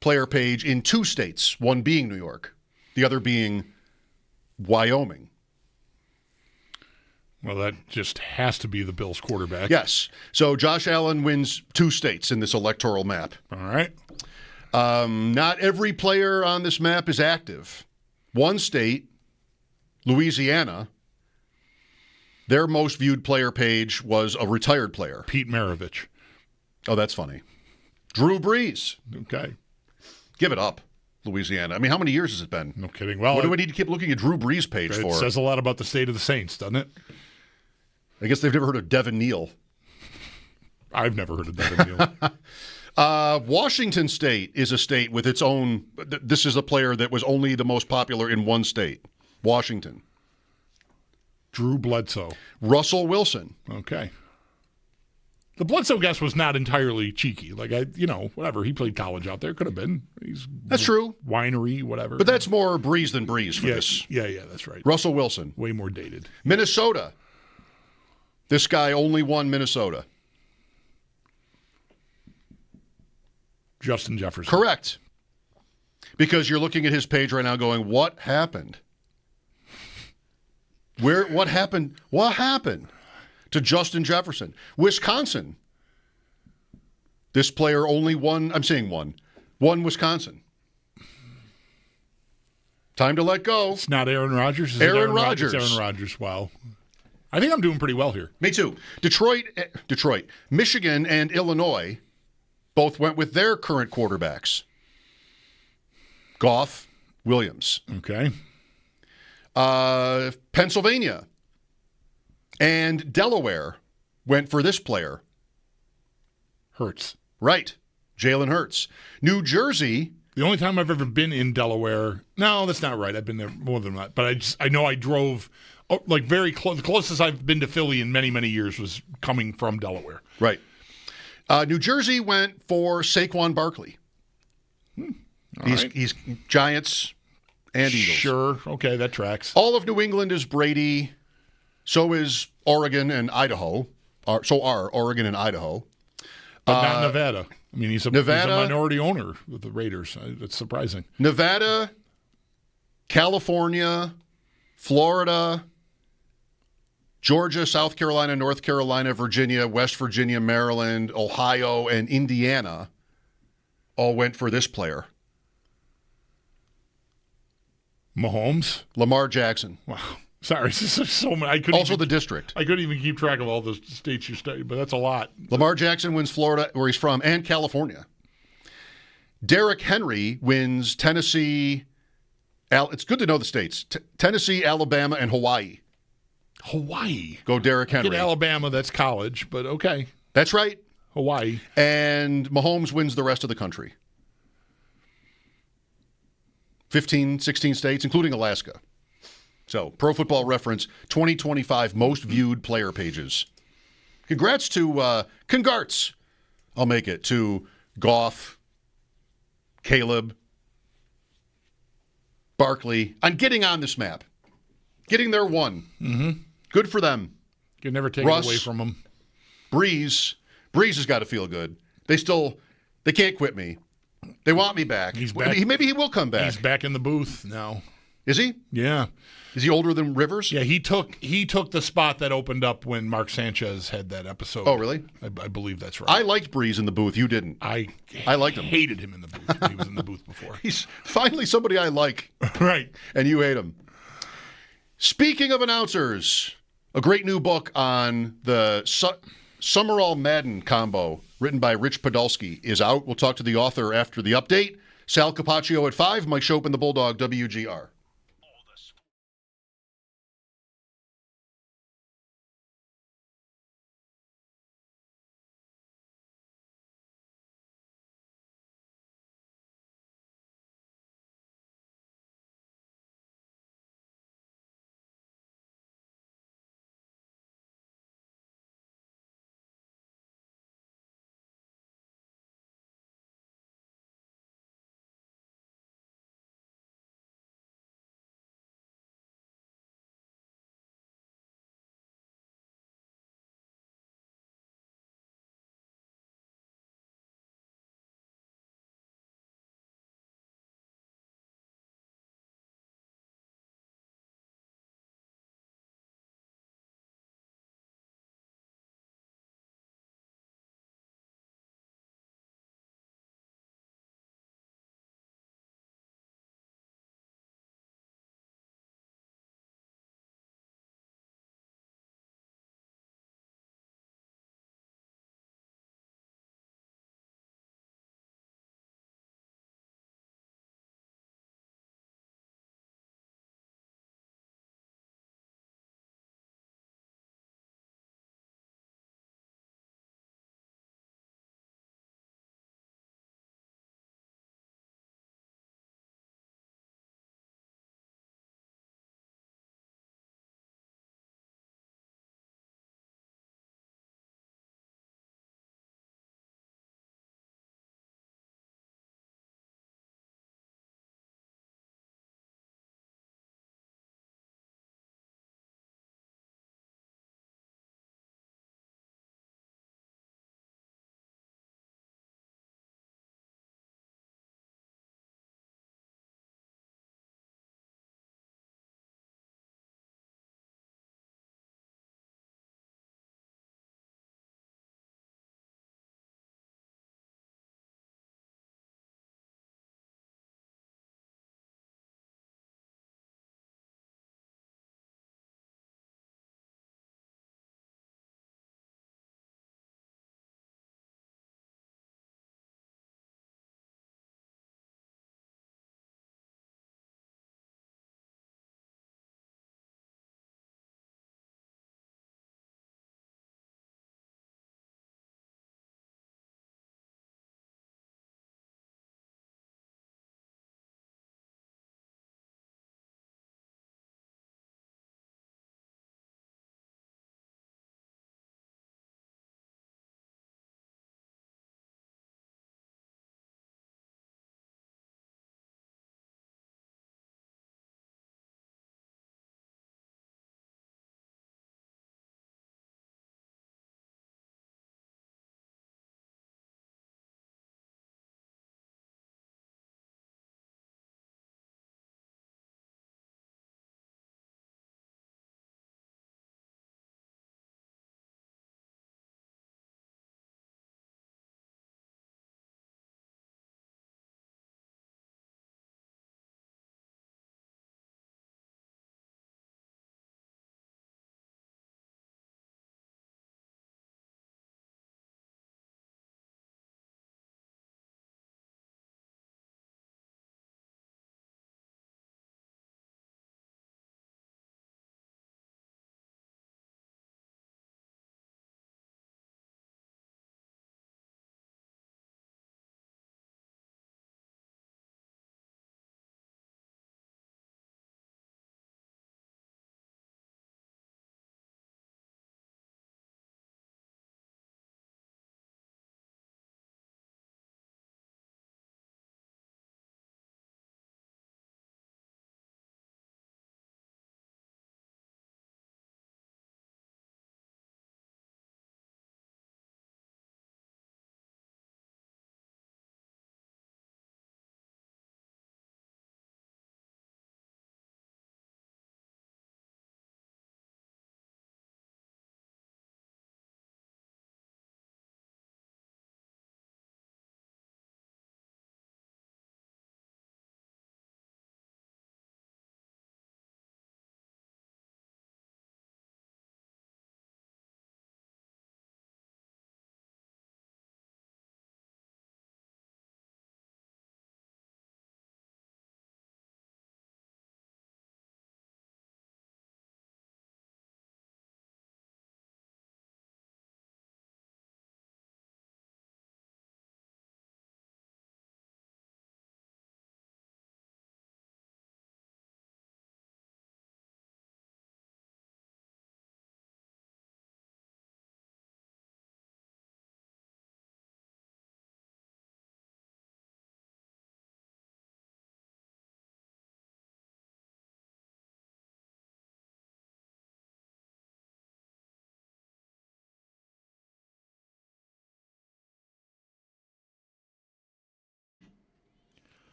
player page in 2 states, one being New York, the other being Wyoming. Well, that just has to be the Bills quarterback. Yes. So Josh Allen wins 2 states in this electoral map. All right. Not every player on this map is active. One state, Louisiana, their most viewed player page was a retired player. Pete Maravich. Oh, that's funny. Drew Brees. Okay. Give it up, Louisiana. I mean, how many years has it been? No kidding. Well, What do we need to keep looking at Drew Brees' page it for? says a lot about the state of the Saints, doesn't it? I guess they've never heard of Devin Neal. I've never heard of that. Washington State is a state with its own. This is a player that was only the most popular in one state, Washington. Drew Bledsoe. Russell Wilson. Okay. The Bledsoe guess was not entirely cheeky. Like, whatever. He played college out there. Could have been. That's true. Winery, whatever. But that's more Breeze than Breeze for this. Yeah, that's right. Russell Wilson. Way more dated. Minnesota. This guy only won Minnesota. Justin Jefferson. Correct. Because you're looking at his page right now going, what happened? What happened? What happened to Justin Jefferson? Wisconsin. This player only won, I'm saying won Wisconsin. Time to let go. It's not Aaron Rodgers. Is Aaron it Rodgers. It's Aaron Rodgers. Wow. I think I'm doing pretty well here. Me too. Detroit, Michigan, and Illinois both went with their current quarterbacks. Goff, Williams. Okay. Pennsylvania and Delaware went for this player. Hurts. Right. Jalen Hurts. New Jersey. The only time I've ever been in Delaware. No, that's not right. I've been there more than that. But I know I drove very close. The closest I've been to Philly in many, many years was coming from Delaware. Right. New Jersey went for Saquon Barkley. He's Giants and Eagles. Sure. Okay, that tracks. All of New England is Brady. So is Oregon and Idaho. So are Oregon and Idaho. But not Nevada. I mean, he's a minority owner with the Raiders. It's surprising. Nevada, California, Florida, Georgia, South Carolina, North Carolina, Virginia, West Virginia, Maryland, Ohio, and Indiana all went for this player. Mahomes? Lamar Jackson. Wow. Sorry, this is so many. The district. I couldn't even keep track of all the states you studied, but that's a lot. Lamar Jackson wins Florida, where he's from, and California. Derrick Henry wins Tennessee. It's good to know the states. Tennessee, Alabama, and Hawaii. Hawaii. Go Derrick Henry. In Alabama, that's college, but okay. That's right. Hawaii. And Mahomes wins the rest of the country. 15, 16 states, including Alaska. So, Pro Football Reference, 2025 most viewed player pages. Congrats to, congrats, I'll make it, to Goff, Caleb, Barkley, on getting on this map. Getting their one. Mm-hmm. Good for them. You can never take Russ, it away from them. Breeze has got to feel good. They can't quit me. They want me back. He's back. Maybe he will come back. He's back in the booth now. Is he? Yeah. Is he older than Rivers? Yeah, he took the spot that opened up when Mark Sanchez had that episode. Oh, really? I believe that's right. I liked Breeze in the booth. You didn't. I liked him. Hated him in the booth when he was in the booth before. He's finally somebody I like. Right. And you hate him. Speaking of announcers, a great new book on the Summerall Madden combo written by Rich Podilski is out. We'll talk to the author after the update. Sal Capaccio at 5, Mike Schopp and the Bulldog, WGR.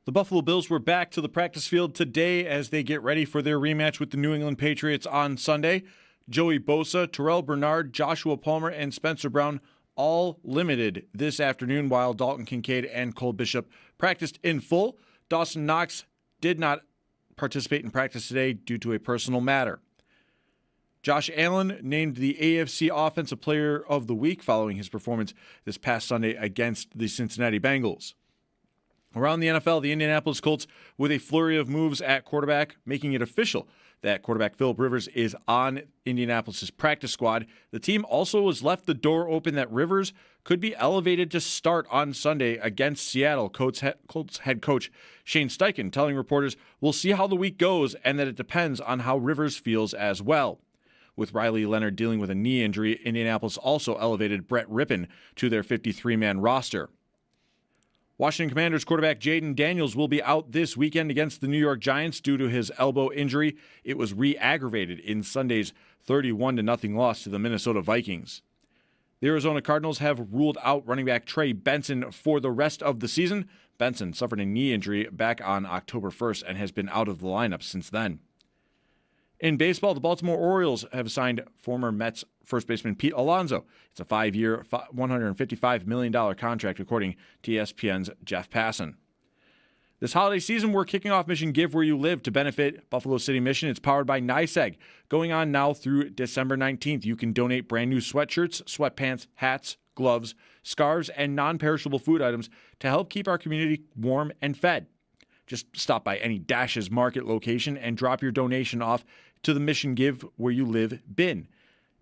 The Buffalo Bills were back to the practice field today as they get ready for their rematch with the New England Patriots on Sunday. Joey Bosa, Terrell Bernard, Joshua Palmer, and Spencer Brown all limited this afternoon, while Dalton Kincaid and Cole Bishop practiced in full. Dawson Knox did not participate in practice today due to a personal matter. Josh Allen named the AFC Offensive Player of the Week following his performance this past Sunday against the Cincinnati Bengals. Around the NFL, the Indianapolis Colts with a flurry of moves at quarterback, making it official that quarterback Phillip Rivers is on Indianapolis' practice squad. The team also has left the door open that Rivers could be elevated to start on Sunday against Seattle. Colts head coach Shane Steichen telling reporters, "We'll see how the week goes and that it depends on how Rivers feels as well." With Riley Leonard dealing with a knee injury, Indianapolis also elevated Brett Rippon to their 53-man roster. Washington Commanders quarterback Jaden Daniels will be out this weekend against the New York Giants due to his elbow injury. It was re-aggravated in Sunday's 31-0 loss to the Minnesota Vikings. The Arizona Cardinals have ruled out running back Trey Benson for the rest of the season. Benson suffered a knee injury back on October 1st and has been out of the lineup since then. In baseball, the Baltimore Orioles have signed former Mets first baseman Pete Alonso. It's a 5-year, $155 million contract, according to ESPN's Jeff Passan. This holiday season, we're kicking off Mission Give Where You Live to benefit Buffalo City Mission. It's powered by NYSEG. Going on now through December 19th, you can donate brand new sweatshirts, sweatpants, hats, gloves, scarves, and non-perishable food items to help keep our community warm and fed. Just stop by any Dash's Market location and drop your donation off to the Mission Give Where You Live bin.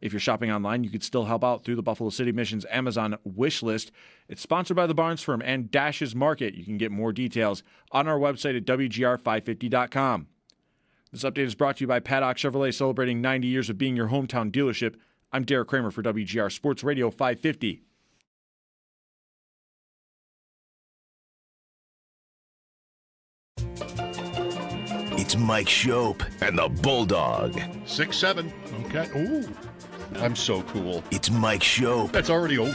If you're shopping online, you could still help out through the Buffalo City Mission's Amazon wish list. It's sponsored by the Barnes Firm and Dash's Market. You can get more details on our website at WGR550.com. This update is brought to you by Paddock Chevrolet, celebrating 90 years of being your hometown dealership. I'm Derek Kramer for WGR Sports Radio 550. It's Mike Schopp and the Bulldog. 6'7". Okay. Ooh. I'm so cool. It's Mike Schopp That's already over.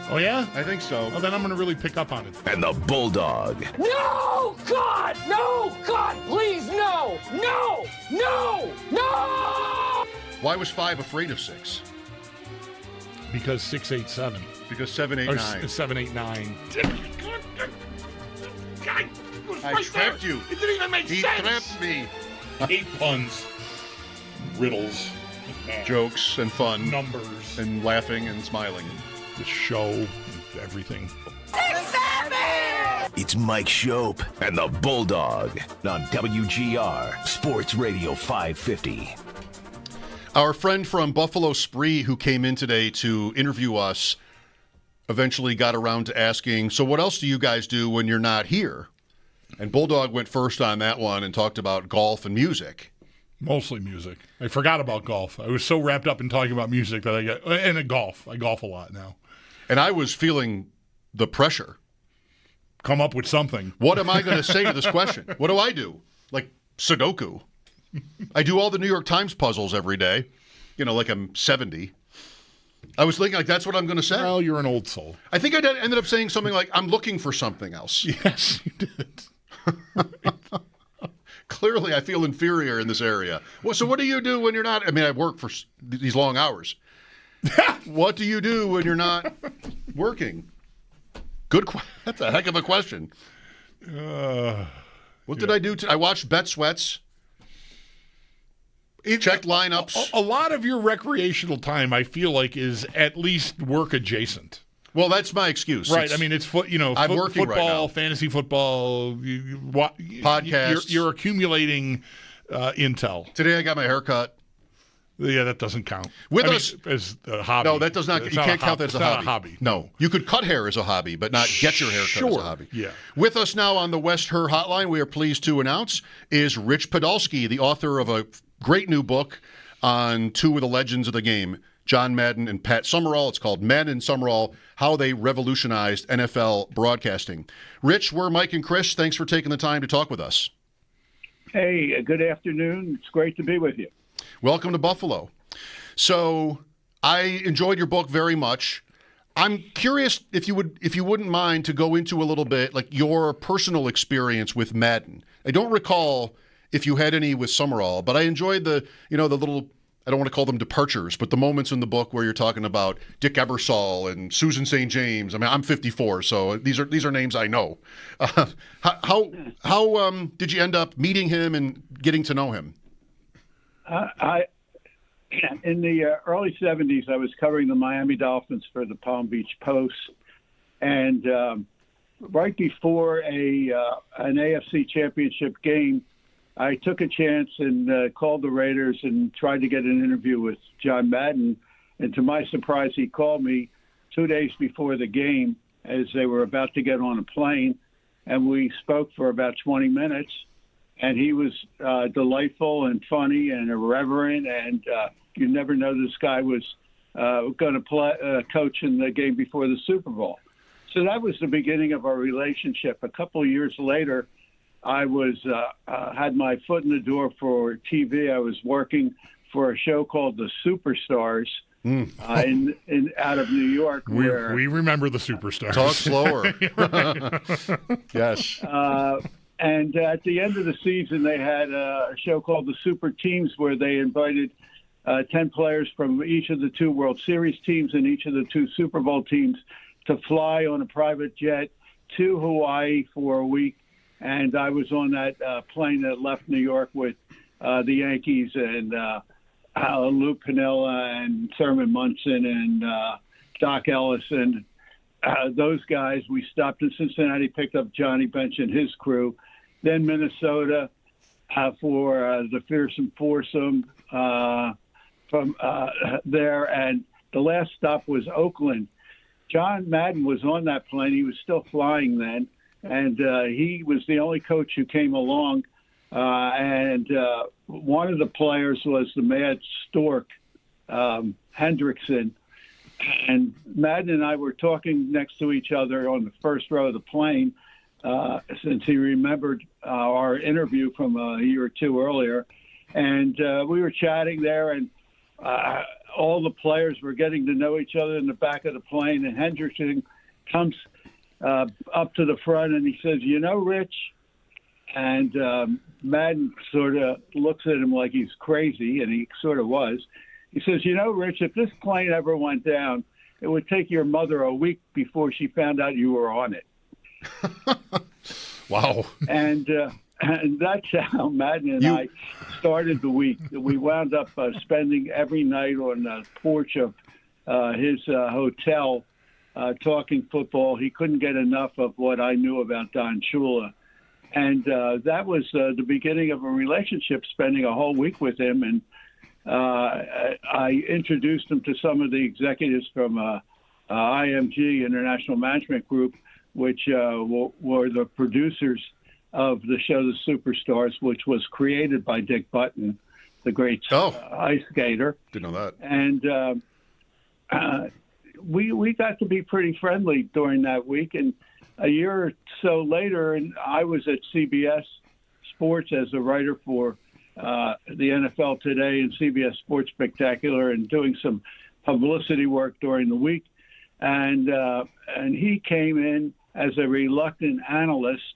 Oh, yeah? I think so. Well, then I'm going to really pick up on it. and the Bulldog. No, God! No, God, please, no! No! No! No! Why was 5 afraid of 6? Because 6'8", Because 7, 8, or 9. 7, 8, 9. I trapped you. It didn't even make He sense. trapped me. Hate puns, riddles, Jokes and fun. numbers, And laughing and smiling. the show, and everything. It's Mike Schopp and the Bulldog on WGR Sports Radio 550. Our friend from Buffalo Spree who came in today to interview us eventually got around to asking, so what else do you guys do when you're not here? And Bulldog went first on that one and talked about golf and music. Mostly music. I forgot about golf. I was so wrapped up in talking about music that I golf. I golf a lot now. And I was feeling the pressure. Come up with something. What am I going to say to this question? What do I do? Like Sudoku. I do all the New York Times puzzles every day. You know, like I'm 70. I was thinking, like, that's what I'm going to say. Well, you're an old soul. I think I ended up saying something like, I'm looking for something else. Yes, you did. Clearly, I feel inferior in this area. Well, so what do you do when you're not? I mean, I work for these long hours. What do you do when you're not working? That's a heck of a question. What did I do? I watched Bet Sweats. Checked lineups. A lot of your recreational time, I feel like, is at least work adjacent. Well, that's my excuse. Right. I mean, it's I'm working football, right now. Fantasy football, Podcasts. You're accumulating intel. Today I got my hair cut. Yeah, that doesn't count. As a hobby. No, that does not. It's You can't count that as a hobby. Not a hobby. No, you could cut hair as a hobby, but not get your hair cut as a hobby. Yeah. With us now on the West Her Hotline, we are pleased to announce is Rich Podilski, the author of a great new book on two of the legends of the game, John Madden and Pat Summerall. It's called Madden and Summerall, How They Revolutionized NFL Broadcasting. Rich, we're Mike and Chris. Thanks for taking the time to talk with us. Hey, good afternoon. It's great to be with you. Welcome to Buffalo. So I enjoyed your book very much. I'm curious if you wouldn't mind to go into a little bit like your personal experience with Madden. I don't recall if you had any with Summerall, but I enjoyed the little, I don't want to call them departures, but the moments in the book where you're talking about Dick Ebersol and Susan St. James. I mean, I'm 54, so these are names I know. How did you end up meeting him and getting to know him? In the early 70s, I was covering the Miami Dolphins for the Palm Beach Post, and right before an AFC Championship game, I took a chance and called the Raiders and tried to get an interview with John Madden. And to my surprise, he called me 2 days before the game as they were about to get on a plane, and we spoke for about 20 minutes. And he was delightful and funny and irreverent, and you never know this guy was going to play coach in the game before the Super Bowl. So that was the beginning of our relationship. A couple of years later, I was had my foot in the door for TV. I was working for a show called The Superstars in out of New York. Where we remember The Superstars. Talk slower. Yes. And at the end of the season, they had a show called The Super Teams where they invited 10 players from each of the 2 World Series teams and each of the 2 Super Bowl teams to fly on a private jet to Hawaii for a week. And I was on that plane that left New York with the Yankees and Lou Piniella and Thurman Munson and Doc Ellis and those guys. We stopped in Cincinnati, picked up Johnny Bench and his crew. Then Minnesota for the Fearsome Foursome from there. And the last stop was Oakland. John Madden was on that plane. He was still flying then. And he was the only coach who came along. And one of the players was the Mad Stork, Hendrickson. And Madden and I were talking next to each other on the first row of the plane since he remembered our interview from a year or two earlier. And we were chatting there, and all the players were getting to know each other in the back of the plane. And Hendrickson comes up to the front, and he says, "You know, Rich," and Madden sort of looks at him like he's crazy, and he sort of was. He says, "You know, Rich, if this plane ever went down, it would take your mother a week before she found out you were on it." Wow. And that's how Madden and I started the week. We wound up spending every night on the porch of his hotel talking football. He couldn't get enough of what I knew about Don Shula. And that was the beginning of a relationship, spending a whole week with him. And I introduced him to some of the executives from IMG, International Management Group, which were the producers of the show The Superstars, which was created by Dick Button, the great ice skater. Didn't know that. And we got to be pretty friendly during that week. And a year or so later, and I was at CBS Sports as a writer for the NFL Today and CBS Sports Spectacular, and doing some publicity work during the week. And he came in as a reluctant analyst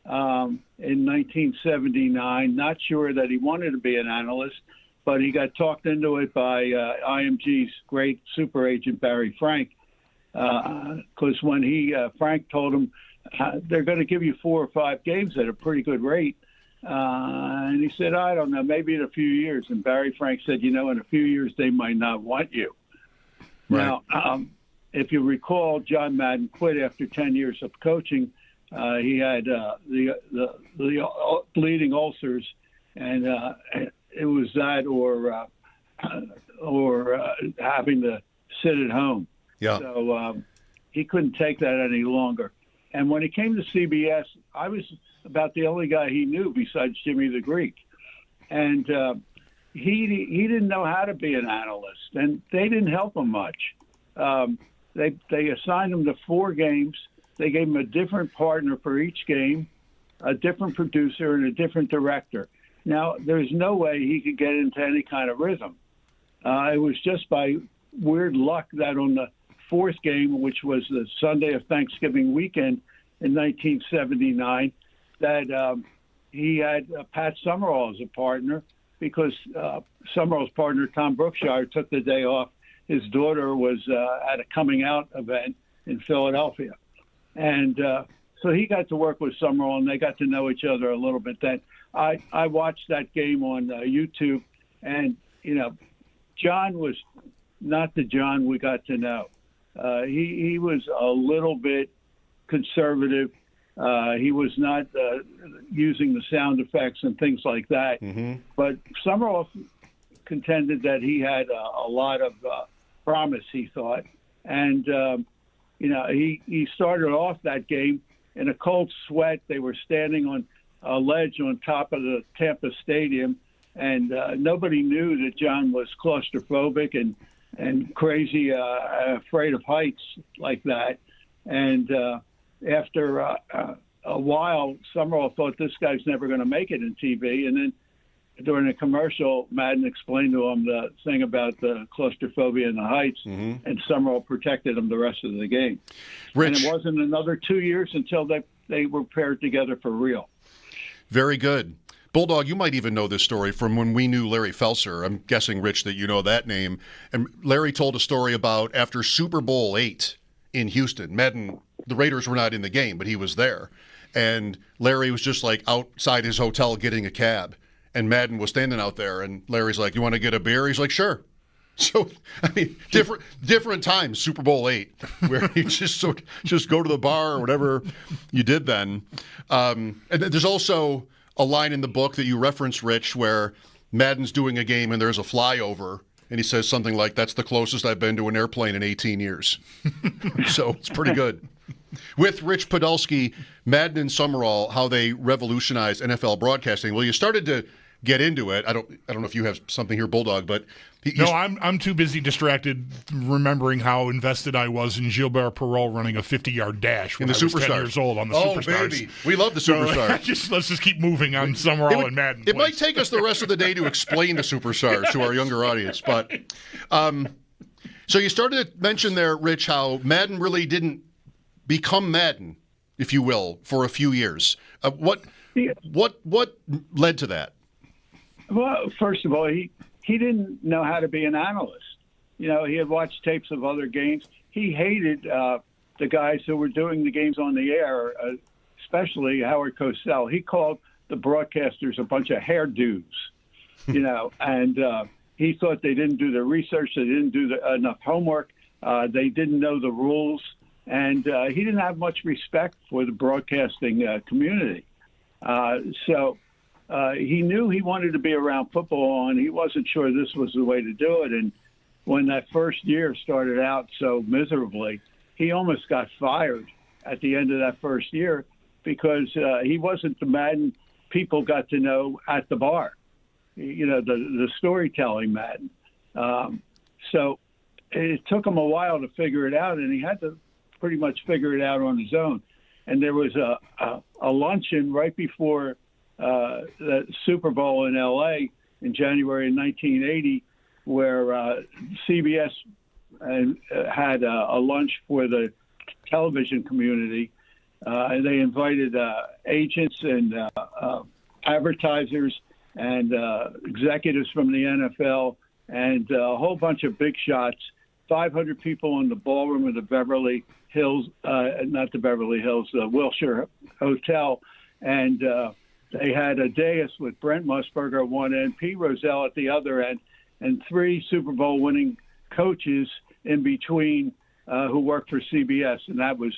in 1979, not sure that he wanted to be an analyst, but he got talked into it by IMG's great super agent, Barry Frank, because when Frank told him they're going to give you 4 or 5 games at a pretty good rate. And he said, "I don't know, maybe in a few years." And Barry Frank said, "You know, in a few years, they might not want you." Right. Now, if you recall, John Madden quit after 10 years of coaching. He had the bleeding ulcers, and it was that or having to sit at home. Yeah. So he couldn't take that any longer. And when he came to CBS, I was about the only guy he knew besides Jimmy the Greek. And he didn't know how to be an analyst, and they didn't help him much. They assigned him to 4 games. They gave him a different partner for each game, a different producer, and a different director. Now, there's no way he could get into any kind of rhythm. It was just by weird luck that on the fourth game, which was the Sunday of Thanksgiving weekend in 1979, that he had Pat Summerall as a partner because Summerall's partner, Tom Brookshire, took the day off. His daughter was at a coming out event in Philadelphia. And so he got to work with Summerall, and they got to know each other a little bit then. I watched that game on YouTube, and, John was not the John we got to know. He was a little bit conservative. He was not using the sound effects and things like that. Mm-hmm. But Summerall contended that he had a lot of promise, he thought. And, he started off that game in a cold sweat. They were standing on a ledge on top of the Tampa Stadium, and nobody knew that John was claustrophobic and crazy, afraid of heights like that. And after a while, Summerall thought this guy's never going to make it in TV. And then during a commercial, Madden explained to him the thing about the claustrophobia and the heights, mm-hmm. and Summerall protected him the rest of the game. Rich, and it wasn't another 2 years until they were paired together for real. Very good. Bulldog, you might even know this story from when we knew Larry Felser. I'm guessing, Rich, that you know that name. And Larry told a story about after Super Bowl VIII in Houston, Madden, the Raiders were not in the game, but he was there. And Larry was just like outside his hotel getting a cab. And Madden was standing out there, and Larry's like, "You want to get a beer?" He's like, "Sure." So, I mean, different times, Super Bowl VIII, where you just go to the bar or whatever you did then. And there's also a line in the book that you reference, Rich, where Madden's doing a game and there's a flyover, and he says something like, "That's the closest I've been to an airplane in 18 years." So it's pretty good. With Rich Podilski, Madden and Summerall, how they revolutionized NFL broadcasting. Well, you started to get into it. I don't know if you have something here, Bulldog, but I'm too busy distracted remembering how invested I was in Gilbert Perreault running a 50-yard dash when I was 10 years old on the Superstars. Baby. We love the Superstars. So, let's just keep moving on Summerall and Madden. It might take us the rest of the day to explain the Superstars to our younger audience, but so you started to mention there, Rich, how Madden really didn't become Madden, if you will, for a few years. What led to that? Well, first of all, he didn't know how to be an analyst. He had watched tapes of other games. He hated the guys who were doing the games on the air, especially Howard Cosell. He called the broadcasters a bunch of hairdos, and he thought they didn't do their research, they didn't do enough homework, they didn't know the rules, and he didn't have much respect for the broadcasting community. So he knew he wanted to be around football, and he wasn't sure this was the way to do it. And when that first year started out so miserably, he almost got fired at the end of that first year because he wasn't the Madden people got to know at the bar, the storytelling Madden. So it took him a while to figure it out, and he had to pretty much figure it out on his own. And there was a luncheon right before the Super Bowl in L.A. in January of 1980 where CBS had a lunch for the television community. And they invited agents and advertisers and executives from the NFL and a whole bunch of big shots, 500 people in the ballroom of the Beverly Hills, not the Beverly Hills, the Wilshire Hotel. And they had a dais with Brent Musburger at one end, Pete Rozelle at the other end, and 3 Super Bowl winning coaches in between who worked for CBS. And that was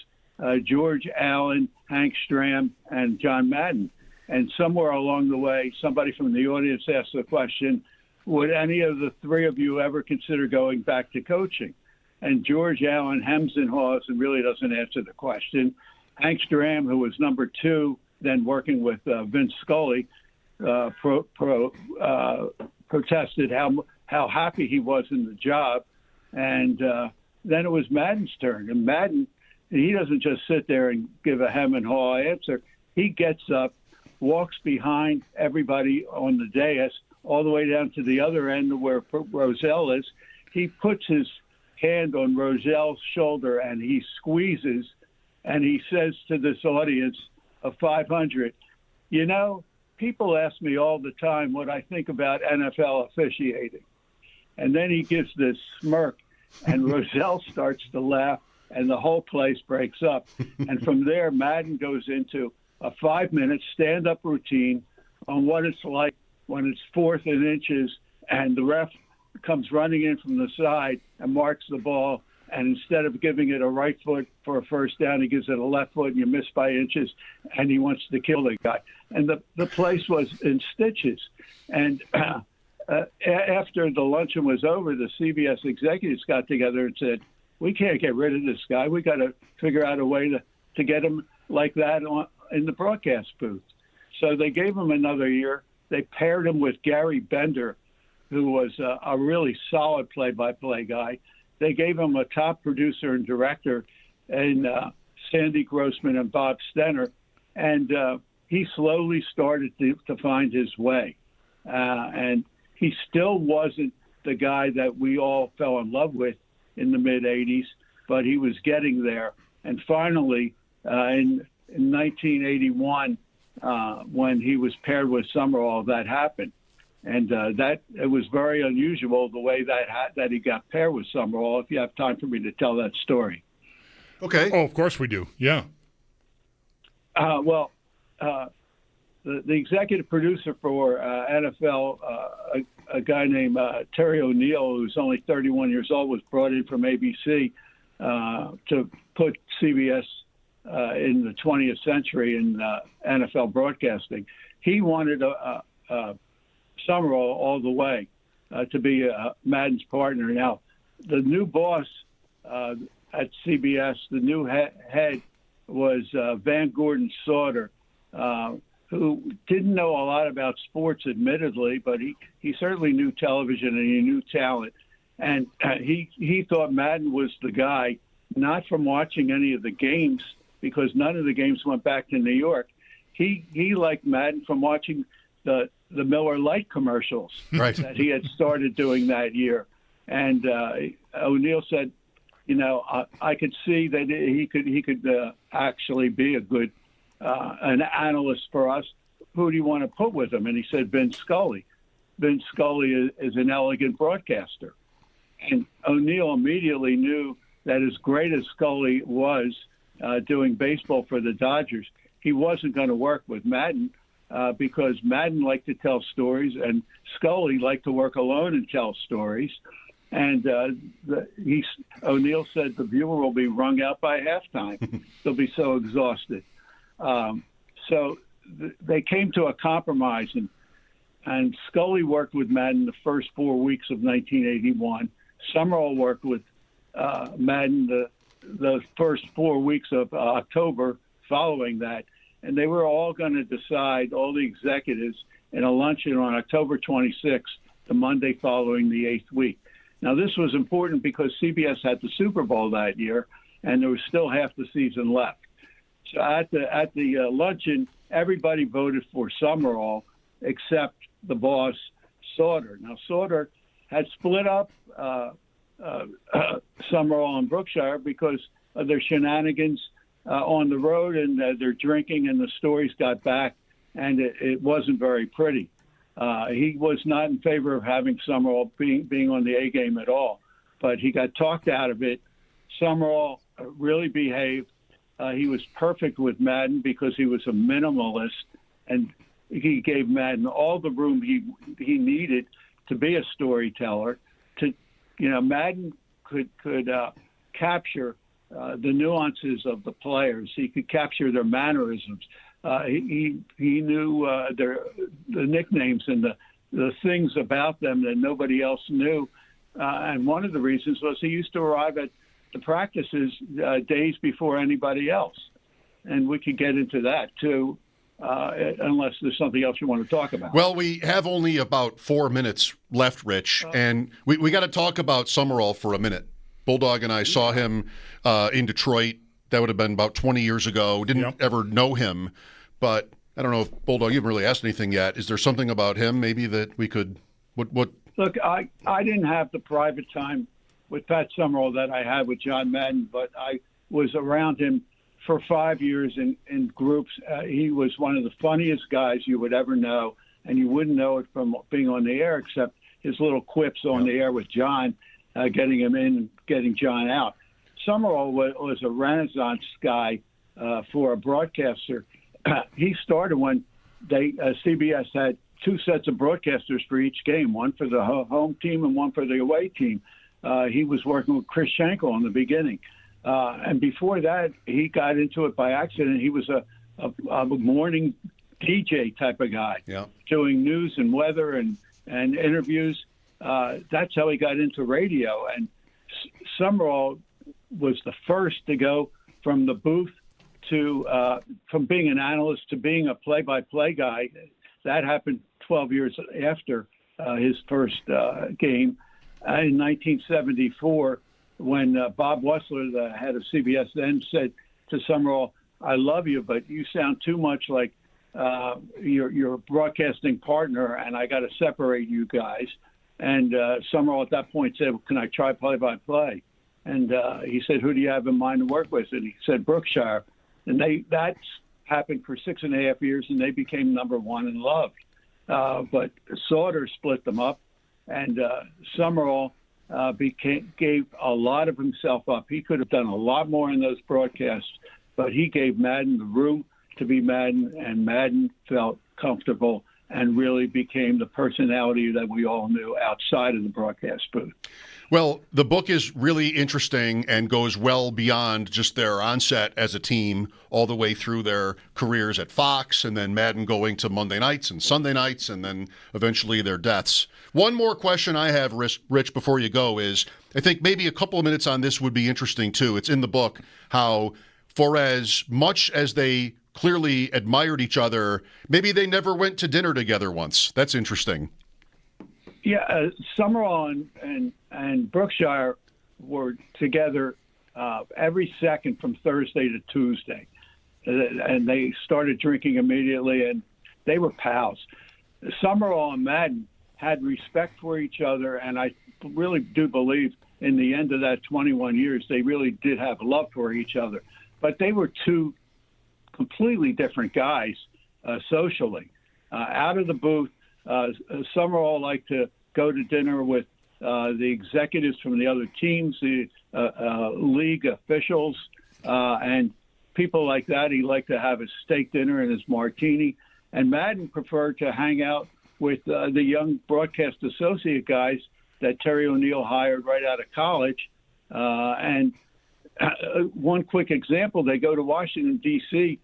George Allen, Hank Stram, and John Madden. And somewhere along the way, somebody from the audience asked the question, would any of the 3 of you ever consider going back to coaching? And George Allen hems and haws and really doesn't answer the question. Hank Stram, who was number 2, then working with Vince Scully, protested how happy he was in the job. And then it was Madden's turn. And Madden, he doesn't just sit there and give a hem and haw answer. He gets up, walks behind everybody on the dais, all the way down to the other end where Rozelle is. He puts his hand on Roselle's shoulder, and he squeezes, and he says to this audience of 500, you know, people ask me all the time what I think about NFL officiating. And then he gives this smirk, and Roselle starts to laugh, and the whole place breaks up. And from there, Madden goes into a 5-minute stand-up routine on what it's like when it's 4th and inches, and the ref comes running in from the side and marks the ball, and instead of giving it a right foot for a first down, he gives it a left foot, and you miss by inches, and he wants to kill the guy. And the place was in stitches. And after the luncheon was over, the CBS executives got together and said, we can't get rid of this guy. We got to figure out a way to get him like that in the broadcast booth. So they gave him another year. They paired him with Gary Bender, who was a really solid play-by-play guy. They gave him a top producer and director in Sandy Grossman and Bob Stenner, and he slowly started to find his way. And he still wasn't the guy that we all fell in love with in the mid-'80s, but he was getting there. And finally, in 1981, when he was paired with Summerall, that happened. And it was very unusual the way that he got paired with Summerall, if you have time for me to tell that story. Okay. Oh, of course we do. Yeah. The executive producer for NFL, a guy named Terry O'Neill, who's only 31 years old, was brought in from ABC to put CBS in the 20th century in NFL broadcasting. He wanted Summerall all the way to be Madden's partner. Now, the new boss at CBS, the new head, was Van Gordon Sauter, who didn't know a lot about sports, admittedly, but he certainly knew television and he knew talent. And he thought Madden was the guy, not from watching any of the games, because none of the games went back to New York. He liked Madden from watching the Miller Lite commercials that he had started doing that year. And O'Neill said, you know, I could see that he could actually be a good an analyst for us. Who do you want to put with him? And he said, Vin Scully. Vin Scully is an elegant broadcaster. And O'Neill immediately knew that as great as Scully was doing baseball for the Dodgers, he wasn't going to work with Madden because Madden liked to tell stories and Scully liked to work alone and tell stories. And O'Neill said the viewer will be wrung out by halftime. They'll be so exhausted. So they came to a compromise, and Scully worked with Madden the first 4 weeks of 1981. Summerall worked with Madden the first 4 weeks of October following that. And they were all going to decide, all the executives, in a luncheon on October 26th, the Monday following the 8th week. Now, this was important because CBS had the Super Bowl that year, and there was still half the season left. So at the luncheon, everybody voted for Summerall except the boss, Sauter. Now, Sauter had split up Summerall and Brookshire because of their shenanigans on the road and their drinking, and the stories got back, and it wasn't very pretty. He was not in favor of having Summerall being on the A game at all, but he got talked out of it. Summerall really behaved. He was perfect with Madden because he was a minimalist, and he gave Madden all the room he needed to be a storyteller. Madden could capture the nuances of the players. He could capture their mannerisms. He knew the nicknames and the things about them that nobody else knew. And one of the reasons was he used to arrive at the practices days before anybody else. And we could get into that, too, unless there's something else you want to talk about. Well, we have only about 4 minutes left, Rich, and we got to talk about Summerall for a minute. Bulldog and I saw him in Detroit. That would have been about 20 years ago. Didn't ever know him, but I don't know if, Bulldog, you haven't really asked anything yet. Is there something about him maybe that we could – what? Look, I didn't have the private time with Pat Summerall that I had with John Madden, but I was around him for 5 years in groups. He was one of the funniest guys you would ever know, and you wouldn't know it from being on the air, except his little quips on the air with John, getting him in and getting John out. Summerall was a renaissance guy for a broadcaster. He started when CBS had two sets of broadcasters for each game, one for the home team and one for the away team. He was working with Chris Schenkel in the beginning. And before that, he got into it by accident. He was a morning DJ type of guy, doing news and weather and interviews. That's how he got into radio. And Summerall was the first to go from the booth to from being an analyst to being a play-by-play guy. That happened 12 years after his first game in 1974, when Bob Wessler, the head of CBS, then said to Summerall, "I love you, but you sound too much like your broadcasting partner, and I got to separate you guys." And Summerall at that point said, "Can I try play-by-play?" And he said, "Who do you have in mind to work with?" And he said, "Brookshire." And that's happened for 6.5 years, and they became number one and loved. But Sauter split them up, and Summerall gave a lot of himself up. He could have done a lot more in those broadcasts, but he gave Madden the room to be Madden, and Madden felt comfortable and really became the personality that we all knew outside of the broadcast booth. Well, the book is really interesting and goes well beyond just their onset as a team all the way through their careers at Fox, and then Madden going to Monday nights and Sunday nights, and then eventually their deaths. One more question I have, Rich, before you go is, I think maybe a couple of minutes on this would be interesting too. It's in the book how for as much as they clearly admired each other, maybe they never went to dinner together once. That's interesting. Yeah, Summerall and Brookshire were together every second from Thursday to Tuesday. And they started drinking immediately, and they were pals. Summerall and Madden had respect for each other, and I really do believe in the end of that 21 years, they really did have love for each other. But they were two completely different guys socially. Out of the booth, Summerall liked to go to dinner with the executives from the other teams, the league officials, and people like that. He liked to have his steak dinner and his martini. And Madden preferred to hang out with the young broadcast associate guys that Terry O'Neill hired right out of college. And one quick example, they go to Washington, D.C.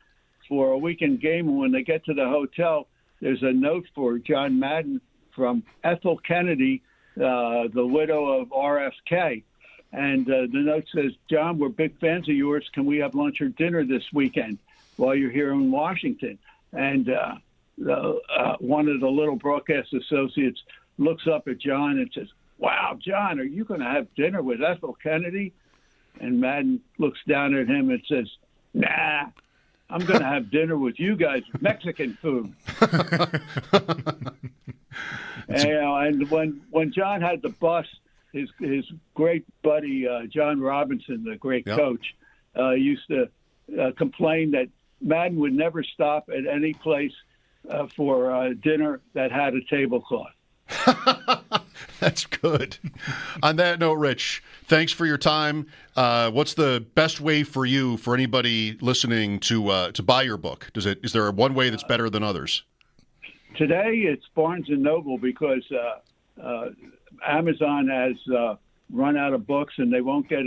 for a weekend game, and when they get to the hotel, there's a note for John Madden from Ethel Kennedy, the widow of RFK. And the note says, "John, we're big fans of yours. Can we have lunch or dinner this weekend while you're here in Washington?" And one of the little broadcast associates looks up at John and says, "Wow, John, are you going to have dinner with Ethel Kennedy?" And Madden looks down at him and says, "Nah, I'm going to have dinner with you guys, Mexican food." And when John had the bus, his great buddy John Robinson, the great coach, used to complain that Madden would never stop at any place for dinner that had a tablecloth. That's good. On that note, Rich, thanks for your time. What's the best way for you, for anybody listening, to buy your book? Is there one way that's better than others? Today it's Barnes & Noble because Amazon has run out of books and they won't get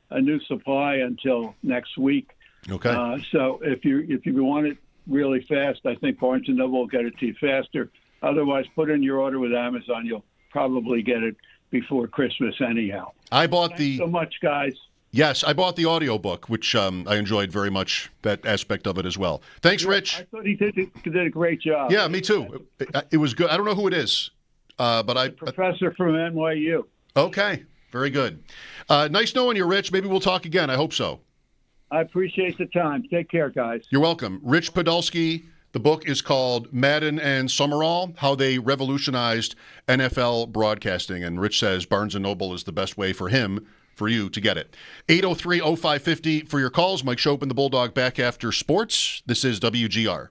a new supply until next week. Okay. So if you want it really fast, I think Barnes & Noble will get it to you faster. Otherwise, put in your order with Amazon. You'll probably get it before Christmas anyhow. Thanks so much, guys. Yes, I bought the audiobook, which I enjoyed very much, that aspect of it as well. Thanks, Rich. I thought he did a great job. Yeah, me too. It was good. I don't know who it is, but the professor from NYU. Okay, very good. Nice knowing you, Rich. Maybe we'll talk again. I hope so. I appreciate the time. Take care, guys. You're welcome. Rich Podilski, The book is called Madden and Summerall, How They Revolutionized NFL Broadcasting. And Rich says Barnes & Noble is the best way for you to get it. 803-0550 for your calls. Mike Schopp and the Bulldog back after sports. This is WGR.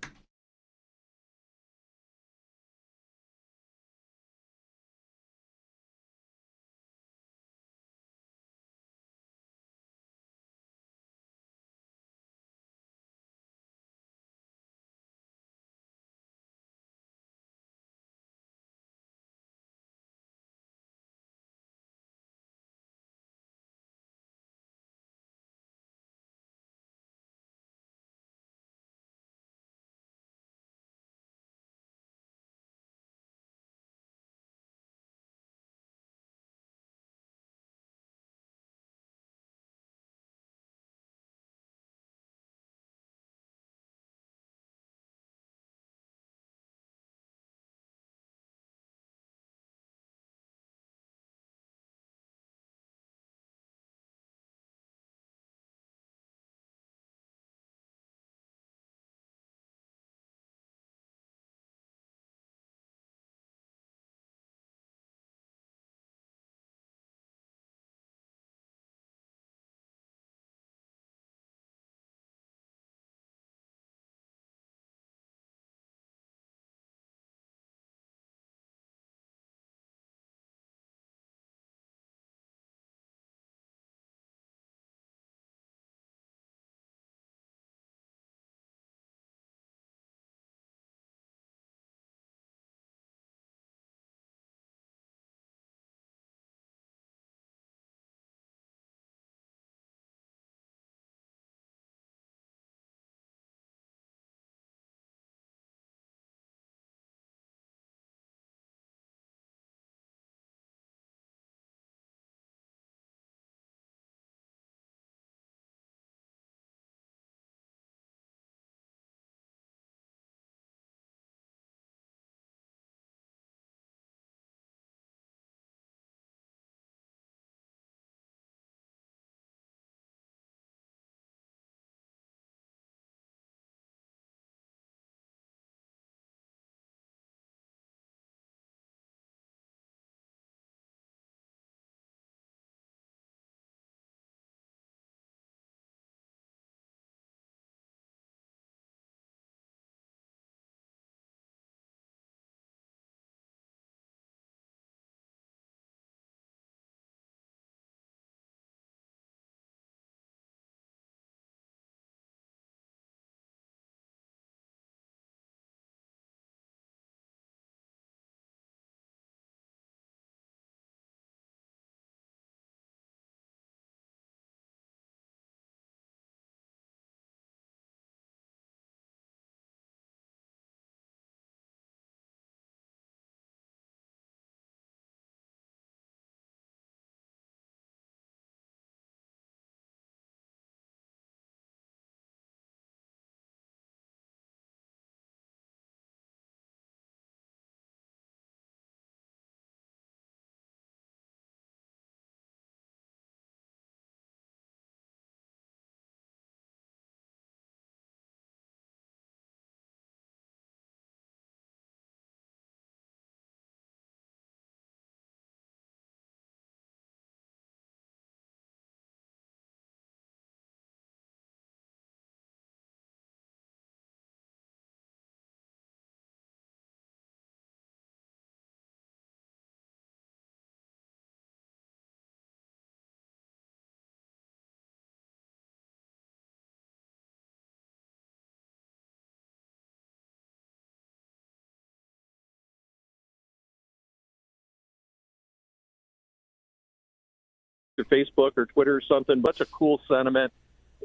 Facebook or Twitter or something. Bunch of cool sentiment.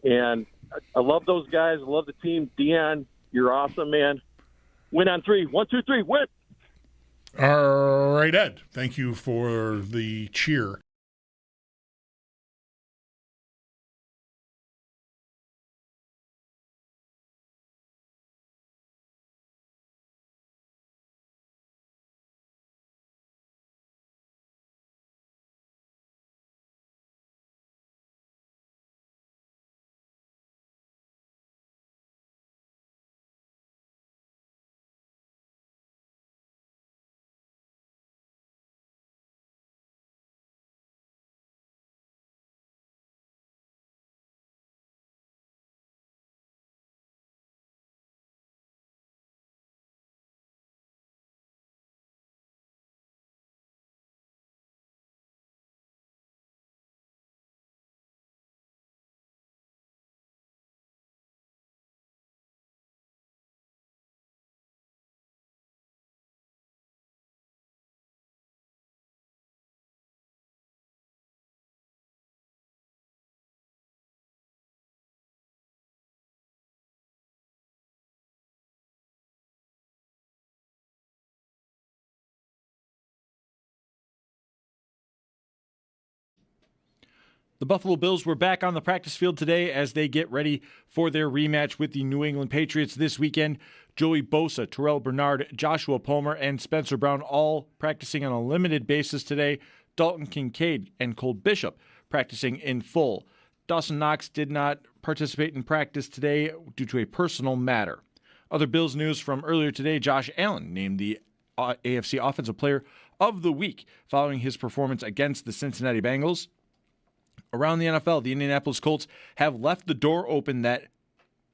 And I love those guys. I love the team. Dion, you're awesome, man. Win on 3. 1, 2, 3, win. All right, Ed. Thank you for the cheer. The Buffalo Bills were back on the practice field today as they get ready for their rematch with the New England Patriots this weekend. Joey Bosa, Terrell Bernard, Joshua Palmer, and Spencer Brown all practicing on a limited basis today. Dalton Kincaid and Cole Bishop practicing in full. Dawson Knox did not participate in practice today due to a personal matter. Other Bills news from earlier today, Josh Allen named the AFC Offensive Player of the Week following his performance against the Cincinnati Bengals. Around the NFL, the Indianapolis Colts have left the door open that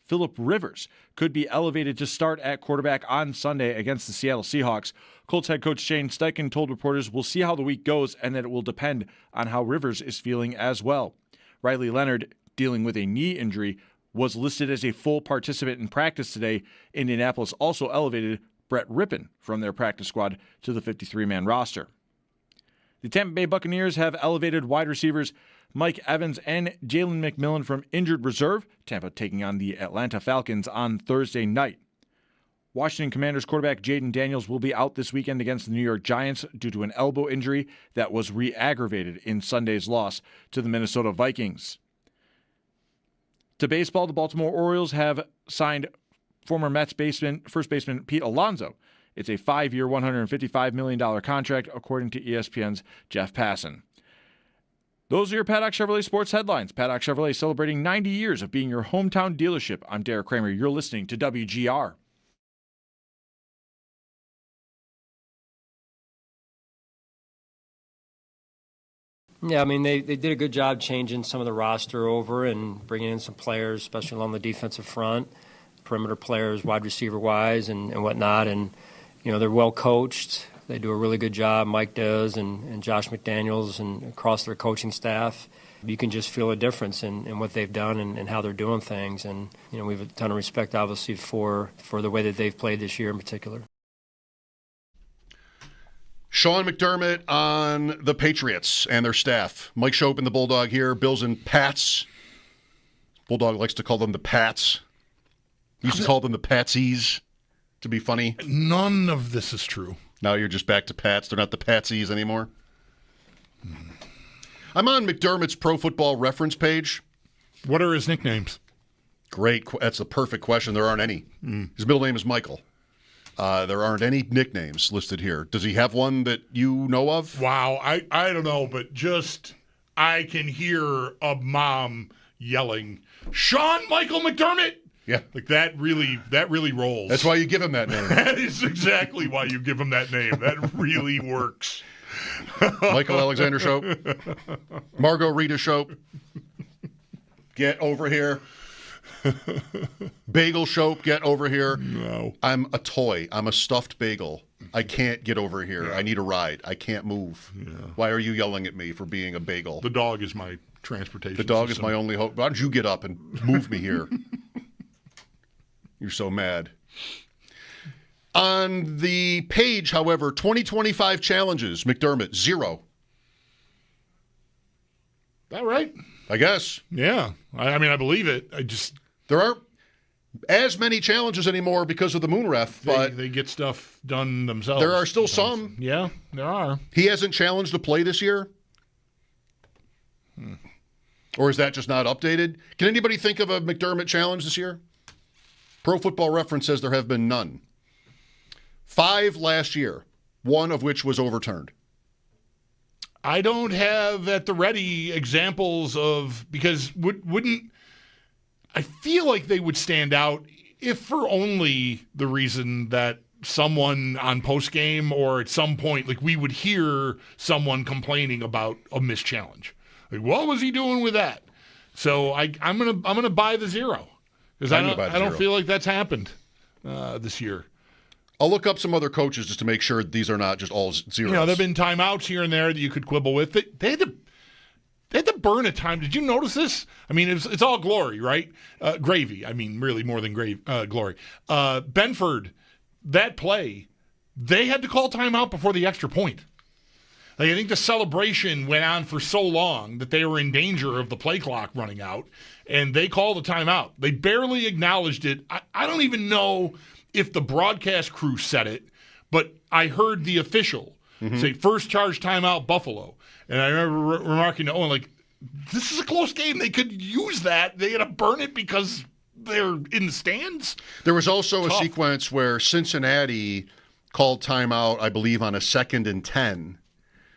Phillip Rivers could be elevated to start at quarterback on Sunday against the Seattle Seahawks. Colts head coach Shane Steichen told reporters, "We'll see how the week goes and that it will depend on how Rivers is feeling as well." Riley Leonard, dealing with a knee injury, was listed as a full participant in practice today. Indianapolis also elevated Brett Rippon from their practice squad to the 53-man roster. The Tampa Bay Buccaneers have elevated wide receivers Mike Evans and Jalen McMillan from injured reserve. Tampa taking on the Atlanta Falcons on Thursday night. Washington Commanders quarterback Jaden Daniels will be out this weekend against the New York Giants due to an elbow injury that was re-aggravated in Sunday's loss to the Minnesota Vikings. To baseball, the Baltimore Orioles have signed former Mets first baseman Pete Alonso. It's a 5-year, $155 million contract, according to ESPN's Jeff Passan. Those are your Paddock Chevrolet sports headlines. Paddock Chevrolet celebrating 90 years of being your hometown dealership. I'm Derek Kramer. You're listening to WGR. Yeah, I mean, they did a good job changing some of the roster over and bringing in some players, especially along the defensive front, perimeter players, wide receiver-wise and whatnot. And, they're well coached. They do a really good job, Mike does, and Josh McDaniels and across their coaching staff. You can just feel a difference in what they've done and how they're doing things. And, we have a ton of respect, obviously, for the way that they've played this year in particular. Sean McDermott on the Patriots and their staff. Mike Schopp and the Bulldog here. Bills and Pats. Bulldog likes to call them the Pats. He used to call them the Patsies to be funny. None of this is true. Now you're just back to Pats. They're not the Patsies anymore. I'm on McDermott's Pro Football Reference page. What are his nicknames? Great. That's a perfect question. There aren't any. His middle name is Michael. There aren't any nicknames listed here. Does he have one that you know of? Wow. I don't know, but just I can hear a mom yelling, Sean Michael McDermott. Yeah. Like that really rolls. That's why you give him that name. That is exactly why you give him that name. That really works. Michael Alexander Schopp. Margot Rita Schopp. Get over here. Bagel Schopp, get over here. No. I'm a toy. I'm a stuffed bagel. I can't get over here. Yeah. I need a ride. I can't move. Yeah. Why are you yelling at me for being a bagel? The dog is my transportation The dog system. is my only hope. Why don't you get up and move me here? You're so mad. On the page, however, 2025 challenges. McDermott, 0. That right? I guess. Yeah. I mean, I believe it. There aren't as many challenges anymore because of the moon ref, but they get stuff done themselves. there are still some. Yeah, there are. He hasn't challenged a play this year? Or is that just not updated? Can anybody think of a McDermott challenge this year? Pro Football Reference says there have been none. 5 last year, 1 of which was overturned. I don't have at the ready examples of, because wouldn't I feel like they would stand out if for only the reason that someone on postgame or at some point, like we would hear someone complaining about a missed challenge. Like, what was he doing with that? So I'm gonna buy the 0 because I don't feel like that's happened this year. I'll look up some other coaches just to make sure these are not just all zeros. There have been timeouts here and there that you could quibble with. They had to burn a time. Did you notice this? I mean, it's all glory, right? Gravy. I mean, really more than glory. Benford, that play, they had to call timeout before the extra point. Like, I think the celebration went on for so long that they were in danger of the play clock running out, and they called a timeout. They barely acknowledged it. I don't even know if the broadcast crew said it, but I heard the official say, first charge timeout, Buffalo. And I remember remarking to Owen, like, this is a close game. They could use that. They got to burn it because they're in the stands. There was also a sequence where Cincinnati called timeout, I believe, on a 2nd and 10,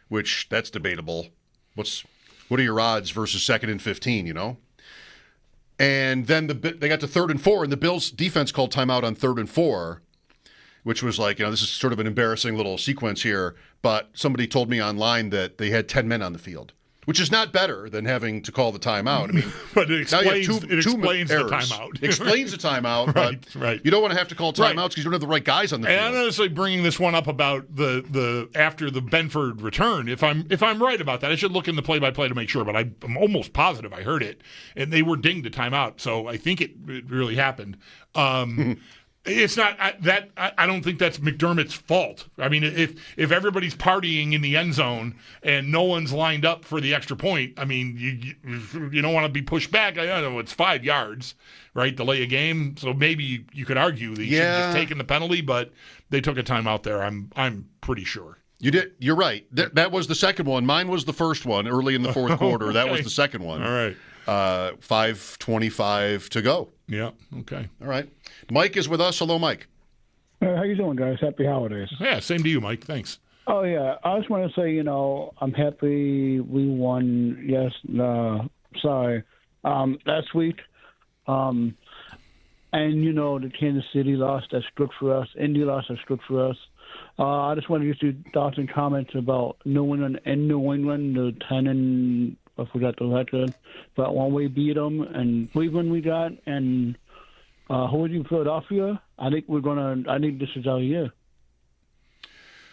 which that's debatable. What are your odds versus 2nd and 15, you know? And then they got to 3rd and 4, and the Bills defense called timeout on 3rd and 4, which was like, this is sort of an embarrassing little sequence here, but somebody told me online that they had 10 men on the field, which is not better than having to call the timeout. I mean, but it explains, two explains the errors. timeout. Explains the timeout, right. You don't want to have to call timeouts because you don't have the right guys on the field. And I'm not necessarily bringing this one up about the after the Benford return. If I'm right about that, I should look in the play-by-play to make sure, but I'm almost positive I heard it, and they were dinged a timeout, so I think it really happened. It's not that I don't think that's McDermott's fault. I mean, if everybody's partying in the end zone and no one's lined up for the extra point, I mean, you don't want to be pushed back. I don't know, it's 5 yards, right? Delay a game, so maybe you could argue that you should have just taken the penalty, but they took a timeout there. I'm pretty sure. You did. You're right. That was the second one. Mine was the first one early in the fourth quarter. Okay. That was the second one. All right. 5:25 to go. Yeah. Okay. All right. Mike is with us. Hello, Mike. How you doing, guys? Happy holidays. Yeah, same to you, Mike. Thanks. Oh, yeah. I just want to say, I'm happy we won. Yes. Last week. And, the Kansas City lost. That's good for us. Indy lost. That's good for us. I just want to get your thoughts and comments about New England the 10 and I forgot the record, but when we beat them and Cleveland we got, and who was in Philadelphia? I think this is our year.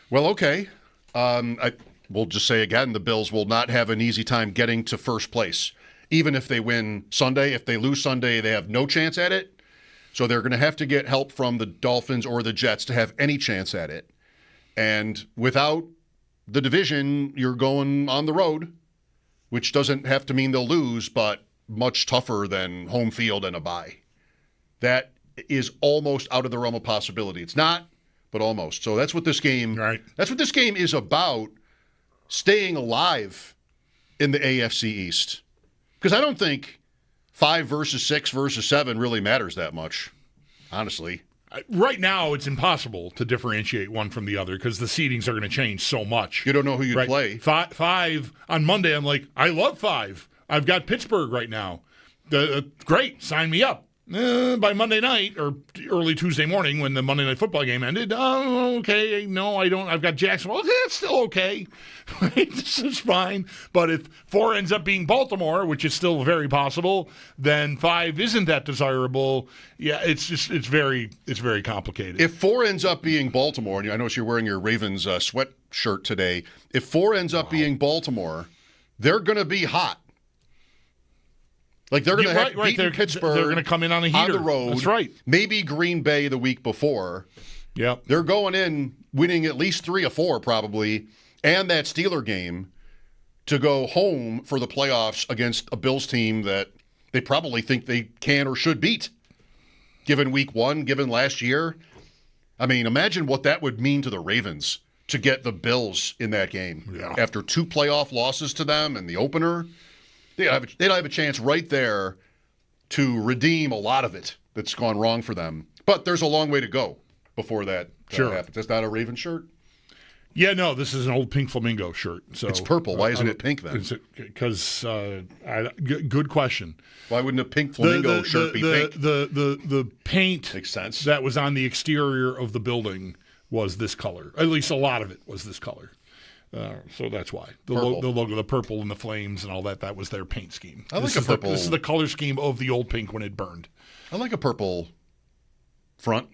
Well, okay. We'll just say again, the Bills will not have an easy time getting to first place. Even if they win Sunday, if they lose Sunday, they have no chance at it. So they're going to have to get help from the Dolphins or the Jets to have any chance at it. And without the division, you're going on the road, which doesn't have to mean they'll lose, but much tougher than home field and a bye. That is almost out of the realm of possibility. It's not, but almost. So that's what this game. Right. That's what this game is about. Staying alive in the AFC East, because I don't think 5 versus 6 versus 7 really matters that much, honestly. Right now, it's impossible to differentiate one from the other because the seedings are going to change so much. You don't know who you play. 5 on Monday, I'm like, I love 5. I've got Pittsburgh right now. Great, sign me up. By Monday night or early Tuesday morning when the Monday Night Football game ended, okay, no, I don't. I've got Jacksonville. Okay, it's still okay. This is fine. But if 4 ends up being Baltimore, which is still very possible, then 5 isn't that desirable. Yeah, it's very complicated. If 4 ends up being Baltimore, and I notice you're wearing your Ravens sweatshirt today. If 4 ends up being Baltimore, they're going to be hot. Like they're going to have beaten Pittsburgh. They're going to come in on a heater on the road. That's right. Maybe Green Bay the week before. Yeah, they're going in winning at least 3 or 4 probably, and that Steeler game to go home for the playoffs against a Bills team that they probably think they can or should beat. Given week 1, given last year, I mean, imagine what that would mean to the Ravens to get the Bills in that game after 2 playoff losses to them and the opener. They'd have a chance right there to redeem a lot of it that's gone wrong for them. But there's a long way to go before that happens. That's not a Raven shirt? Yeah, no, this is an old Pink Flamingo shirt. So it's purple. Why isn't it pink then? Because good question. Why wouldn't a Pink Flamingo shirt be pink? The paint makes sense. That was on the exterior of the building was this color. At least a lot of it was this color. So that's why. The logo, the purple and the flames and all that was their paint scheme. I like a purple. This is the color scheme of the old pink when it burned. I like a purple front.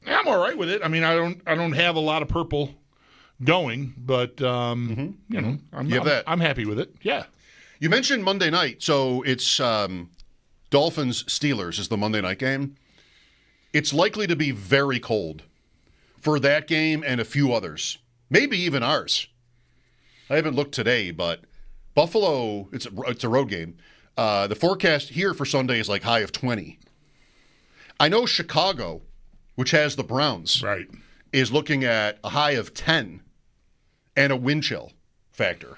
Yeah, I'm all right with it. I mean, I don't have a lot of purple going, but I'm happy with it. Yeah. You mentioned Monday night, so it's Dolphins Steelers is the Monday night game. It's likely to be very cold for that game and a few others. Maybe even ours. I haven't looked today, but Buffalo, it's a road game. The forecast here for Sunday is like high of 20. I know Chicago, which has the Browns, is looking at a high of 10 and a wind chill factor.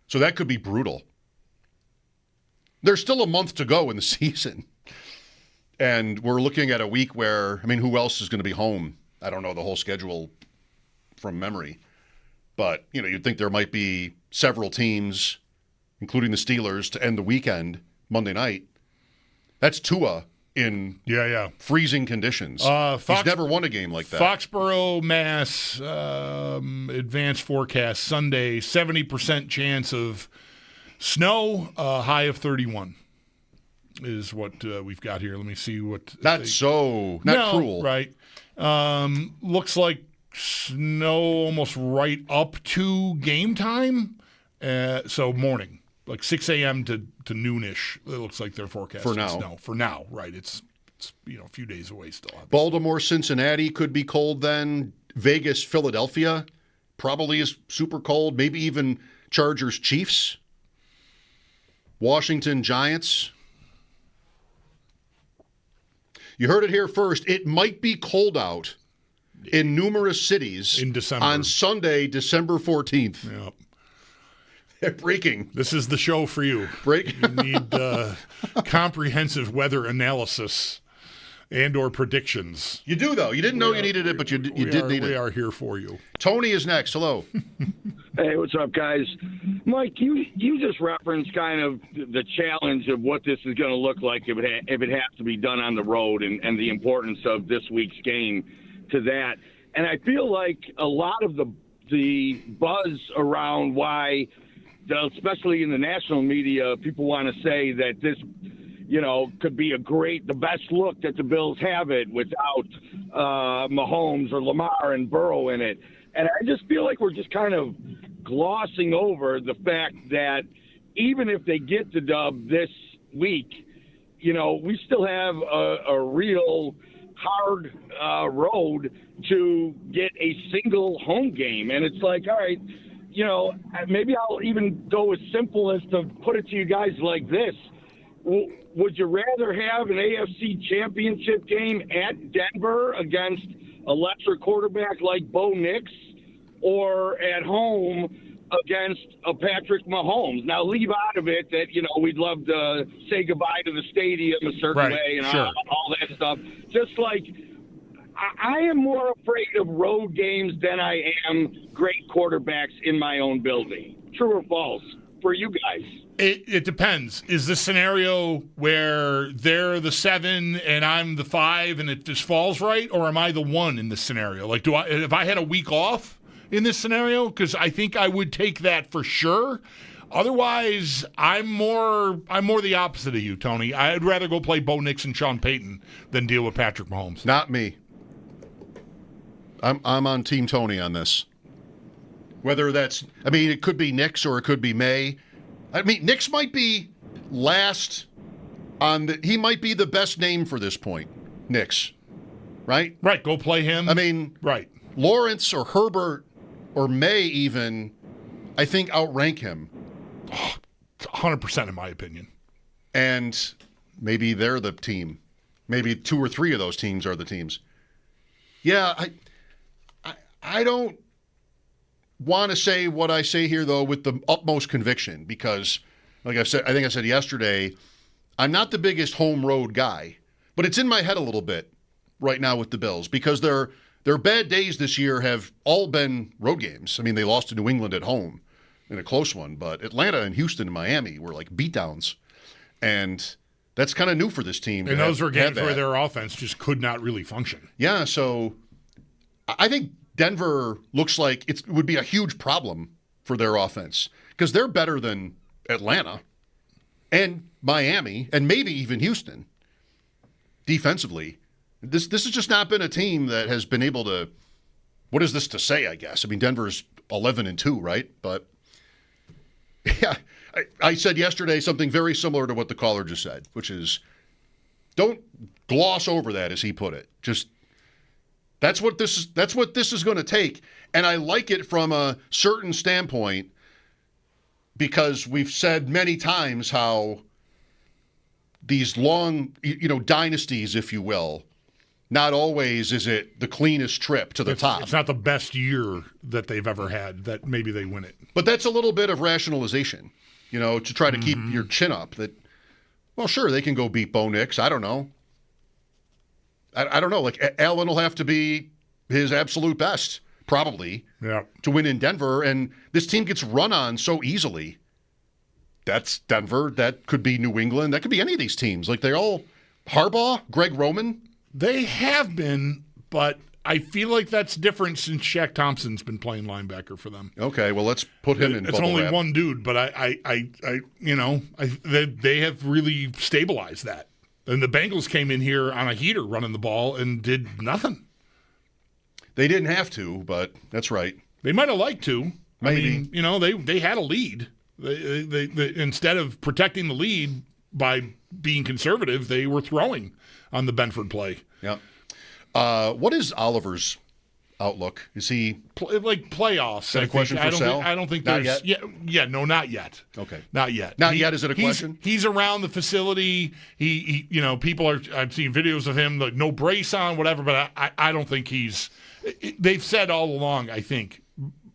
So that could be brutal. there's still a month to go in the season. And we're looking at a week where, I mean, who else is going to be home? I don't know the whole schedule from memory. But, you'd think there might be several teams, including the Steelers, to end the weekend, Monday night. That's Tua in freezing conditions. He's never won a game like that. Foxborough, Mass, advanced forecast, Sunday, 70% chance of snow, high of 31 is what we've got here. Let me see what. Not cruel. Right. Looks like snow almost right up to game time. So morning, like 6 a.m. to noonish. It looks like they're forecasting snow. For now, right. It's a few days away still. Obviously. Baltimore, Cincinnati could be cold then. Vegas, Philadelphia probably is super cold. Maybe even Chargers, Chiefs. Washington, Giants. You heard it here first. It might be cold out in numerous cities in December on Sunday, December 14th. Yep. They're breaking. This is the show for you. You need comprehensive weather analysis and/or predictions. You do, though. You didn't know you needed it, but you did need it. We are here for you. Tony is next. Hello. Hey, what's up, guys? Mike, you just referenced kind of the challenge of what this is going to look like if it has to be done on the road and the importance of this week's game to that. And I feel like a lot of the buzz around why, especially in the national media, people want to say that this, could be the best look that the Bills have it without Mahomes or Lamar and Burrow in it. And I just feel like we're just kind of glossing over the fact that even if they get the dub this week, we still have a real hard road to get a single home game. And it's like, all right, maybe I'll even go as simple as to put it to you guys like this. Would you rather have an AFC championship game at Denver against a lesser quarterback like Bo Nix, or at home against a Patrick Mahomes? Now, leave out of it that, we'd love to say goodbye to the stadium a certain way and all that stuff. Just like, I am more afraid of road games than I am great quarterbacks in my own building. True or false for you guys? It depends. Is this scenario where they're the 7 and I'm the 5 and it just falls right, or am I the 1 in this scenario? Like, if I had a week off in this scenario? Because I think I would take that for sure. Otherwise, I'm more the opposite of you, Tony. I'd rather go play Bo Nix and Sean Payton than deal with Patrick Mahomes. Not me. I'm on Team Tony on this. Whether that's, it could be Nix or it could be May. Nix might be last he might be the best name for this point. Nix. Right? Right. Go play him. Right. Lawrence or Herbert or May even, I think, outrank him. 100% in my opinion. And maybe they're the team. Maybe 2 or 3 of those teams are the teams. Yeah, I don't want to say what I say here, though, with the utmost conviction, because, like I think I said yesterday, I'm not the biggest home road guy, but it's in my head a little bit right now with the Bills, because their bad days this year have all been road games. They lost to New England at home in a close one, but Atlanta and Houston and Miami were like beatdowns, and that's kind of new for this team. And those were games where their offense just could not really function. Yeah, so I think Denver looks like it would be a huge problem for their offense, because they're better than Atlanta and Miami and maybe even Houston defensively. This has just not been a team that has been able to. What is this to say? I guess. Denver's 11-2, right? But yeah, I said yesterday something very similar to what the caller just said, which is, don't gloss over that, as he put it. Just. That's what this is going to take. And I like it from a certain standpoint, because we've said many times how these long, dynasties, if you will, not always is it the cleanest trip to the top. It's not the best year that they've ever had that maybe they win it. But that's a little bit of rationalization, to try to keep your chin up. That Well, sure, they can go beat Bo Nix. I don't know. I don't know. Like, Allen will have to be his absolute best, probably, to win in Denver. And this team gets run on so easily. That's Denver. That could be New England. That could be any of these teams. Like, they're all Harbaugh, Greg Roman. They have been, but I feel like that's different since Shaq Thompson's been playing linebacker for them. Okay, well, let's put him in. It's only one dude, but they have really stabilized that. And the Bengals came in here on a heater running the ball and did nothing. They didn't have to, but that's right. They might have liked to. Maybe. I mean, they had a lead. They instead of protecting the lead by being conservative, they were throwing on the Benford play. Yeah. What is Oliver's outlook? Is he like playoffs? Is that a question for Sal? I don't think Not there's. yet? No, not yet. Okay, not yet. Not yet. Is it a question? He's around the facility. He people are. I've seen videos of him, like no brace on, whatever. But I don't think he's. They've said all along, I think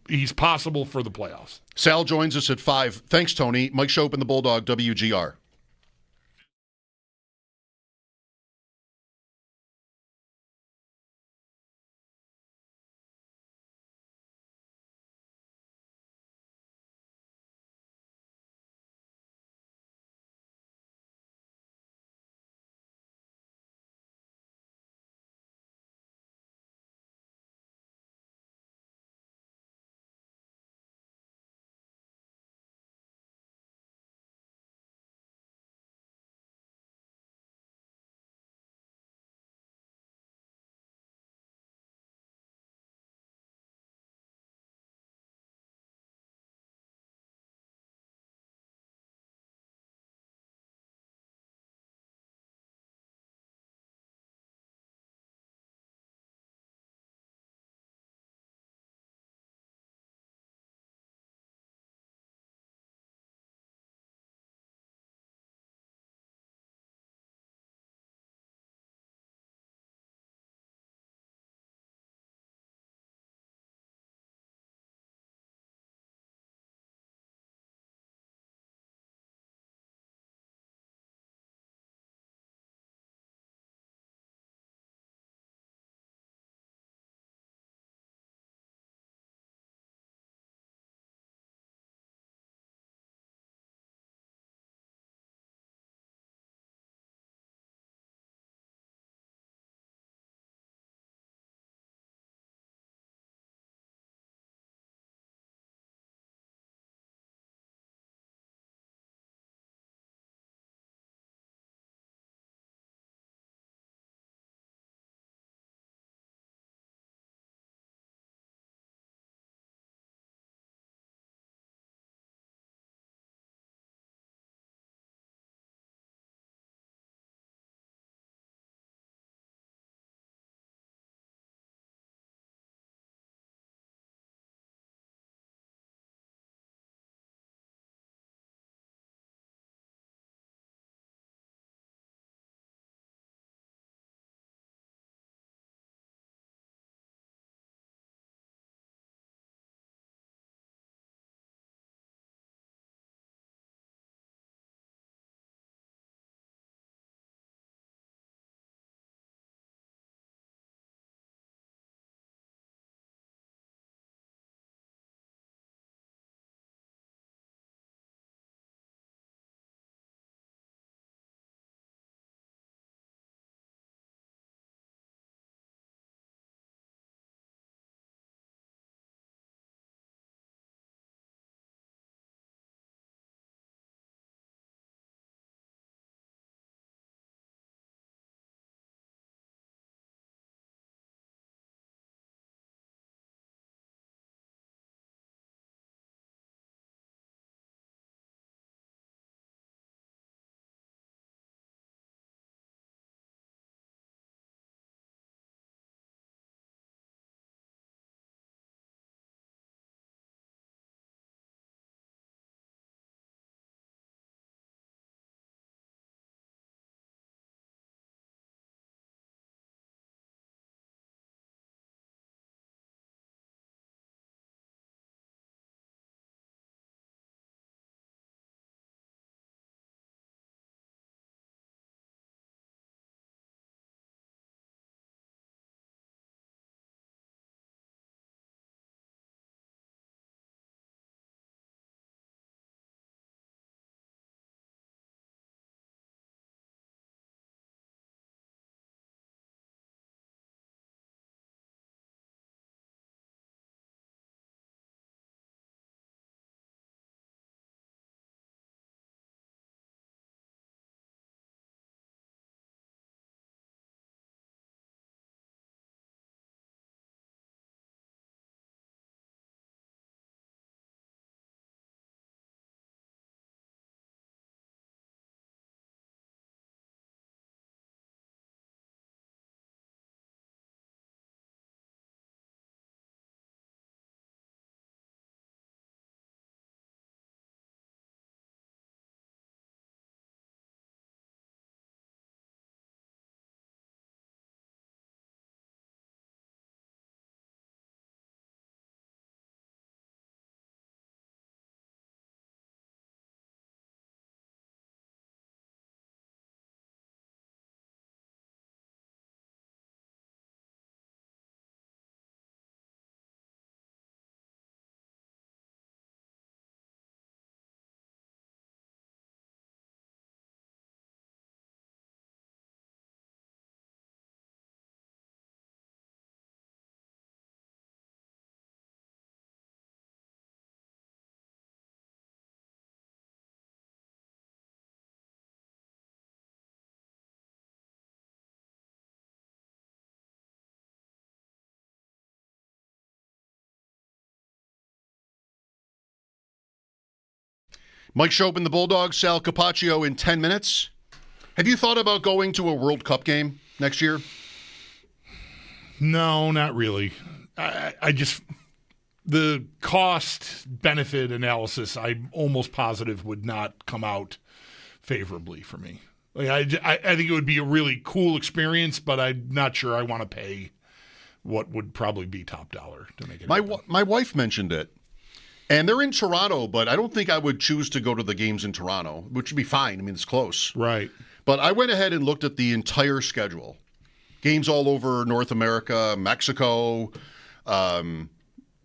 he's possible for the playoffs. Sal joins us at 5. Thanks, Tony. Mike Schopp and the Bulldog, WGR. Mike Schopp and the Bulldogs, Sal Capaccio in 10 minutes. Have you thought about going to a World Cup game next year? No, not really. I just the cost-benefit analysis, I'm almost positive would not come out favorably for me. Like, I think it would be a really cool experience, but I'm not sure I want to pay what would probably be top dollar to make it happen. My wife mentioned it, and they're in Toronto, but I don't think I would choose to go to the games in Toronto, which would be fine. I mean, it's close. Right. But I went ahead and looked at the entire schedule. Games all over North America, Mexico,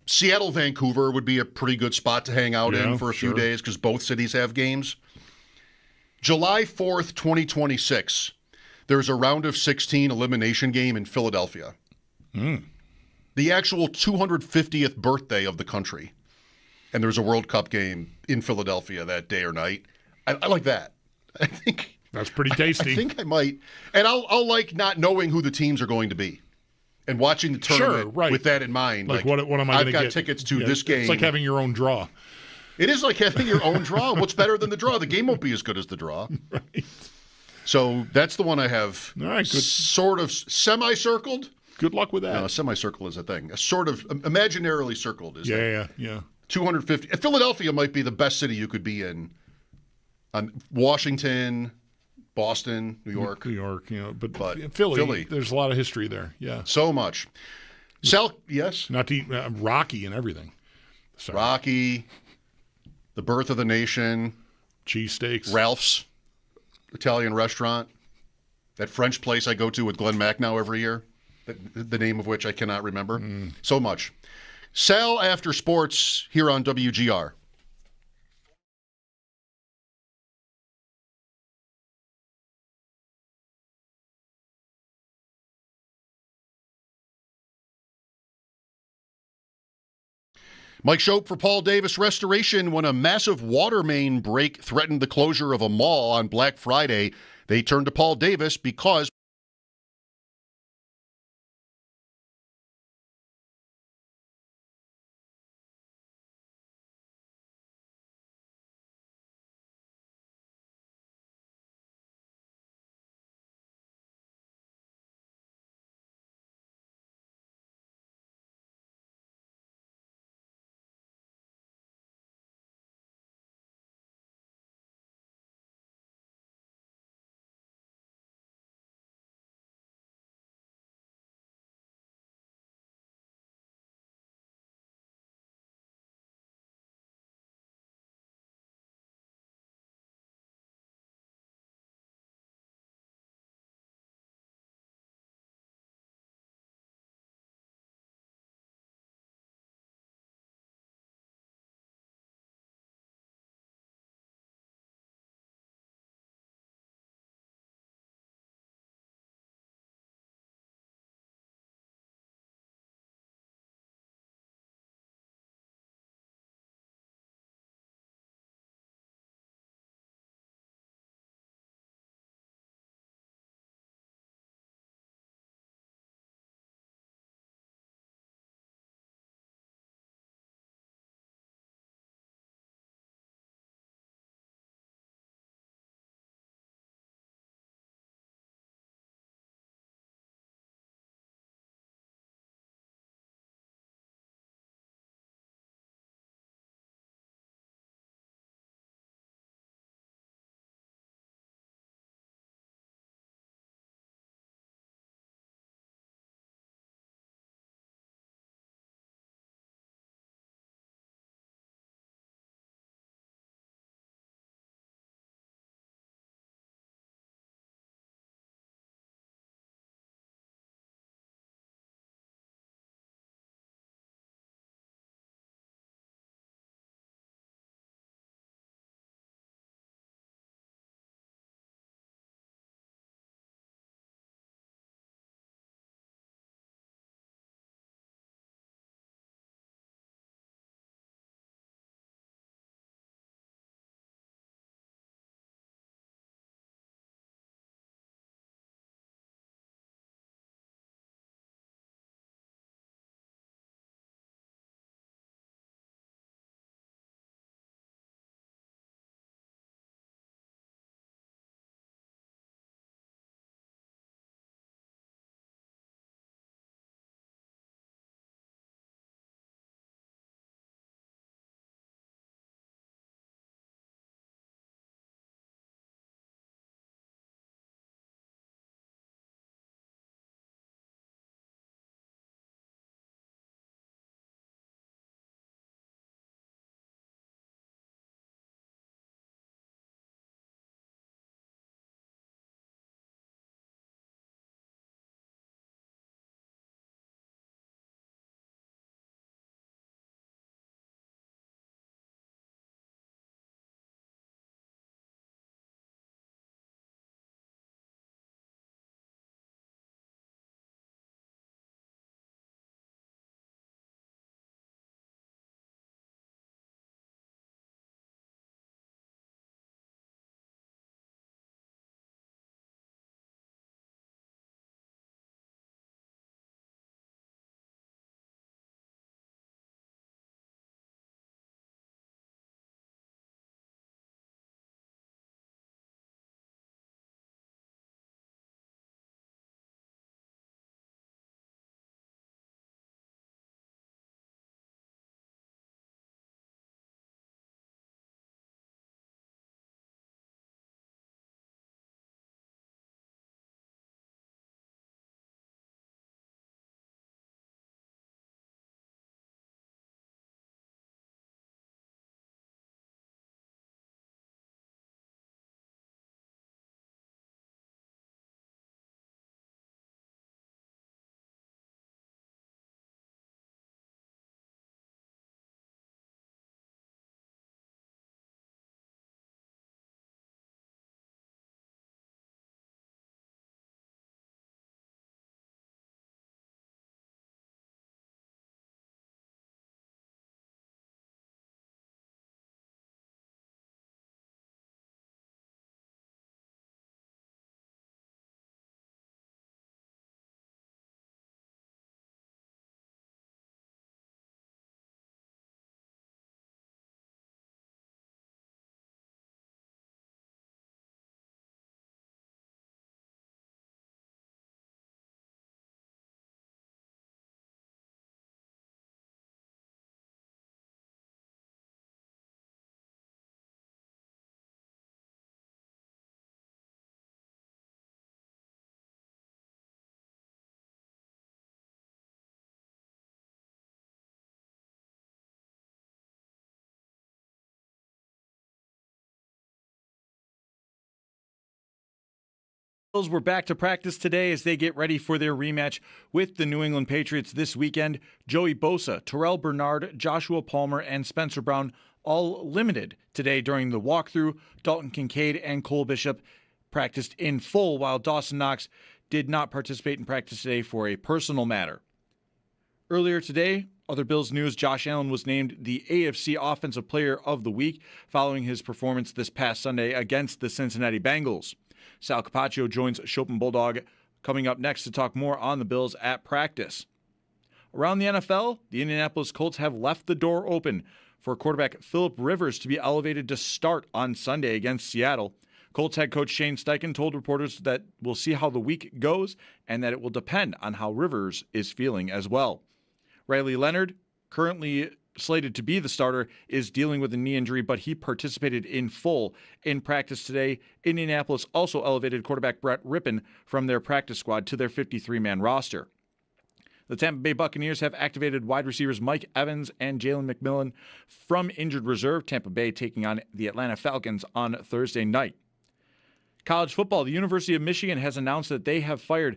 Seattle, Vancouver would be a pretty good spot to hang out in for a few days because both cities have games. July 4th, 2026, there's a round of 16 elimination game in Philadelphia. The actual 250th birthday of the country. And there's a World Cup game in Philadelphia that day or night. I like that. I think that's pretty tasty. I think I might. And I'll like not knowing who the teams are going to be and watching the tournament with that in mind. Like what am I going to get? I've got tickets to this game. It's like having your own draw. It is like having your own draw. What's better than the draw? The game won't be as good as the draw. Right. So that's the one I have good. Sort of semi-circled. Good luck with that. No, a semicircle is a thing. A sort of imaginarily circled is yeah. 250. Philadelphia might be the best city you could be in. Washington, Boston, New York. But Philly, there's a lot of history there. Yeah. So much. Yes? Not to Rocky and everything. Sorry. Rocky, the birth of the nation. Cheesesteaks. Ralph's Italian restaurant. That French place I go to with Glenn Macnow every year. The name of which I cannot remember. So much. Sal after sports here on WGR. Mike Schopp for Paul Davis Restoration. When a massive water main break threatened the closure of a mall on Black Friday, they turned to Paul Davis because Bills were back to practice today as they get ready for their rematch with the New England Patriots this weekend. Joey Bosa, Terrell Bernard, Joshua Palmer, and Spencer Brown all limited today during the walkthrough. Dalton Kincaid and Cole Bishop practiced in full, while Dawson Knox did not participate in practice today for a personal matter. Earlier today, other Bills news, Josh Allen was named the AFC Offensive Player of the Week following his performance this past Sunday against the Cincinnati Bengals. Sal Capaccio joins Schopp and Bulldog coming up next to talk more on the Bills at practice. Around the NFL, the Indianapolis Colts have left the door open for quarterback Phillip Rivers to be elevated to start on Sunday against Seattle. Colts head coach Shane Steichen told reporters that we'll see how the week goes and that it will depend on how Rivers is feeling as well. Riley Leonard, currently slated to be the starter, is dealing with a knee injury, but he participated in full in practice today. Indianapolis also elevated quarterback Brett Rippon from their practice squad to their 53-man roster. The Tampa Bay Buccaneers have activated wide receivers Mike Evans and Jalen McMillan from injured reserve. Tampa Bay taking on the Atlanta Falcons on Thursday night. College football, the University of Michigan has announced that they have fired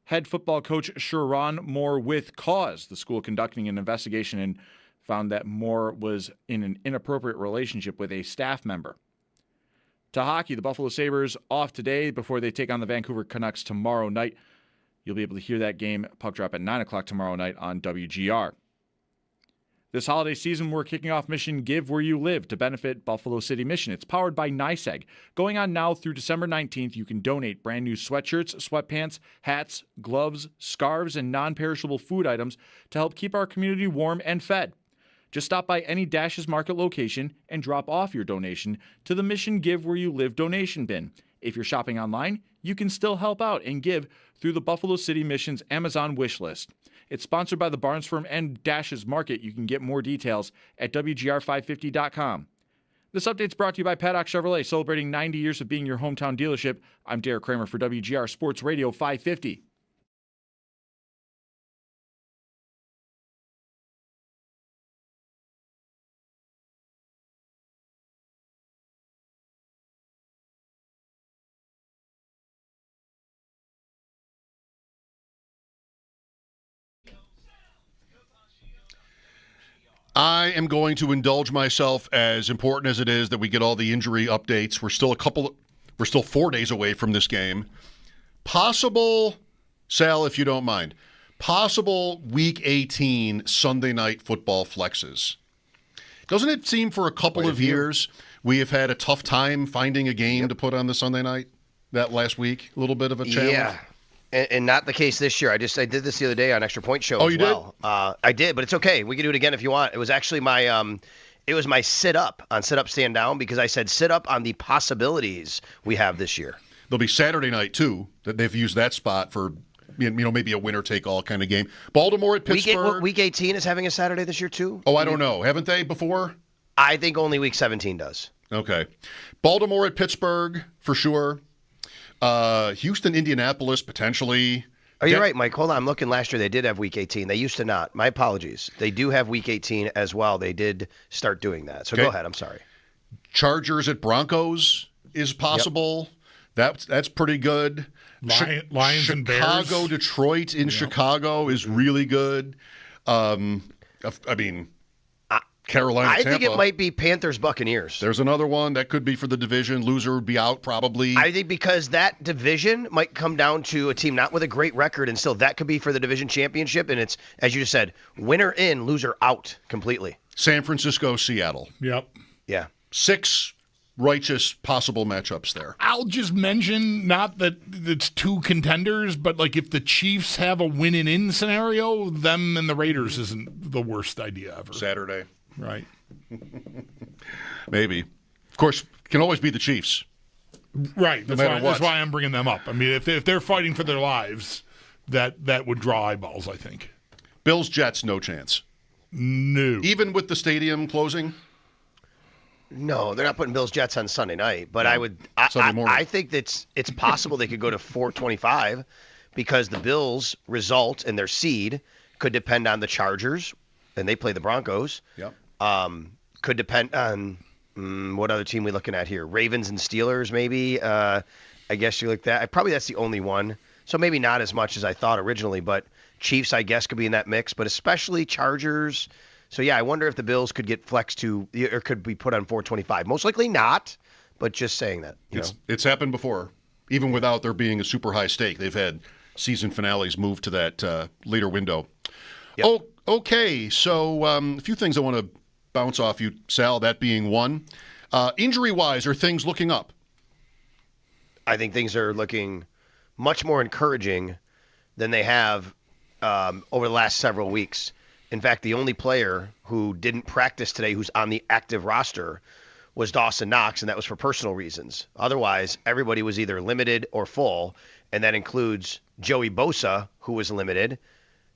head football coach Sherron Moore with cause. The school conducting an investigation and found that Moore was in an inappropriate relationship with a staff member. To hockey, the Buffalo Sabres off today before they take on the Vancouver Canucks tomorrow night. You'll be able to hear that game puck drop at 9 o'clock tomorrow night on WGR. This holiday season, we're kicking off Mission Give Where You Live to benefit Buffalo City Mission. It's powered by NYSEG. Going on now through December 19th, you can donate brand new sweatshirts, sweatpants, hats, gloves, scarves, and non-perishable food items to help keep our community warm and fed. Just stop by any Dash's Market location and drop off your donation to the Mission Give Where You Live donation bin. If you're shopping online, you can still help out and give through the Buffalo City Mission's Amazon wish list. It's sponsored by the Barnes Firm and Dash's Market. You can get more details at WGR550.com. This update's brought to you by Paddock Chevrolet, celebrating 90 years of being your hometown dealership. I'm Derek Kramer for WGR Sports Radio 550. I am going to indulge myself, as important as it is that we get all the injury updates. We're still 4 days away from this game. Possible, Sal, if you don't mind, possible Week 18 Sunday night football flexes. Doesn't it seem for a couple of years we have had a tough time finding a game to put on the Sunday night? That last week, a little bit of a challenge. Yeah. And not the case this year. I did this the other day on Extra Point Show as well. I did, but it's okay. We can do it again if you want. It was actually my sit up on Sit Up Stand Down, because I said sit up on the possibilities we have this year. There'll be Saturday night too. That they've used that spot for maybe a winner take all kind of game. Baltimore at Pittsburgh. Week 18 is having a Saturday this year too. Oh, I don't know. Haven't they before? I think only Week 17 does. Okay, Baltimore at Pittsburgh for sure. Houston, Indianapolis, potentially. Oh, you're right, Mike. Hold on. I'm looking. Last year they did have Week 18. They used to not. My apologies. They do have Week 18 as well. They did start doing that. So Go ahead. I'm sorry. Chargers at Broncos is possible. Yep. That's pretty good. Lions and Bears. Chicago, Detroit in Chicago is really good. Carolina, I Tampa. think it might be Panthers, Buccaneers. There's another one that could be for the division. Loser would be out probably. I think because that division might come down to a team not with a great record, and still that could be for the division championship. And it's, as you just said, winner in, loser out completely. San Francisco, Seattle. Yep. Yeah. 6 righteous possible matchups there. I'll just mention, not that it's 2 contenders, but like if the Chiefs have a win-in scenario, them and the Raiders isn't the worst idea ever. Saturday. Right. Maybe. Of course, can always be the Chiefs. Right. No That's why I'm bringing them up. I mean, if they're fighting for their lives, that would draw eyeballs, I think. Bills, Jets, no chance. No. Even with the stadium closing? No, they're not putting Bills Jets on Sunday night. But No. I think that it's possible they could go to 425 because the Bills' result and their seed could depend on the Chargers, and they play the Broncos. Yep. Could depend on what other team we looking at here? Ravens and Steelers, maybe. I guess you look at. Probably that's the only one. So maybe not as much as I thought originally, but Chiefs, I guess, could be in that mix, but especially Chargers. So, yeah, I wonder if the Bills could get flexed to or could be put on 425. Most likely not, but just saying that. It's happened before, even without there being a super high stake. They've had season finales move to that later window. Yep. Oh, okay, so a few things I want to bounce off you, Sal, that being one. Injury-wise, are things looking up? I think things are looking much more encouraging than they have over the last several weeks. In fact, the only player who didn't practice today who's on the active roster was Dawson Knox, and that was for personal reasons. Otherwise, everybody was either limited or full, and that includes Joey Bosa, who was limited,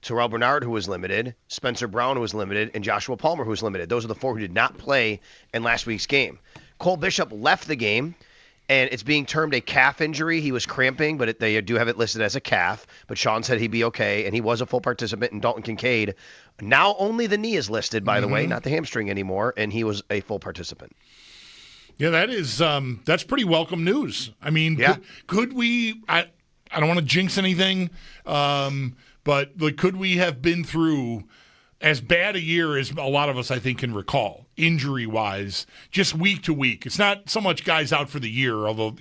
Terrell Bernard, who was limited, Spencer Brown, who was limited, and Joshua Palmer, who was limited. Those are the four who did not play in last week's game. Cole Bishop left the game, and it's being termed a calf injury. He was cramping, but they do have it listed as a calf. But Sean said he'd be okay, and he was a full participant. And Dalton Kincaid, now only the knee is listed, by the way, not the hamstring anymore, and he was a full participant. Yeah, that's pretty welcome news. I mean, yeah. could we? I don't want to jinx anything, but could we have been through as bad a year as a lot of us, I think, can recall, injury-wise, just week to week? It's not so much guys out for the year, although,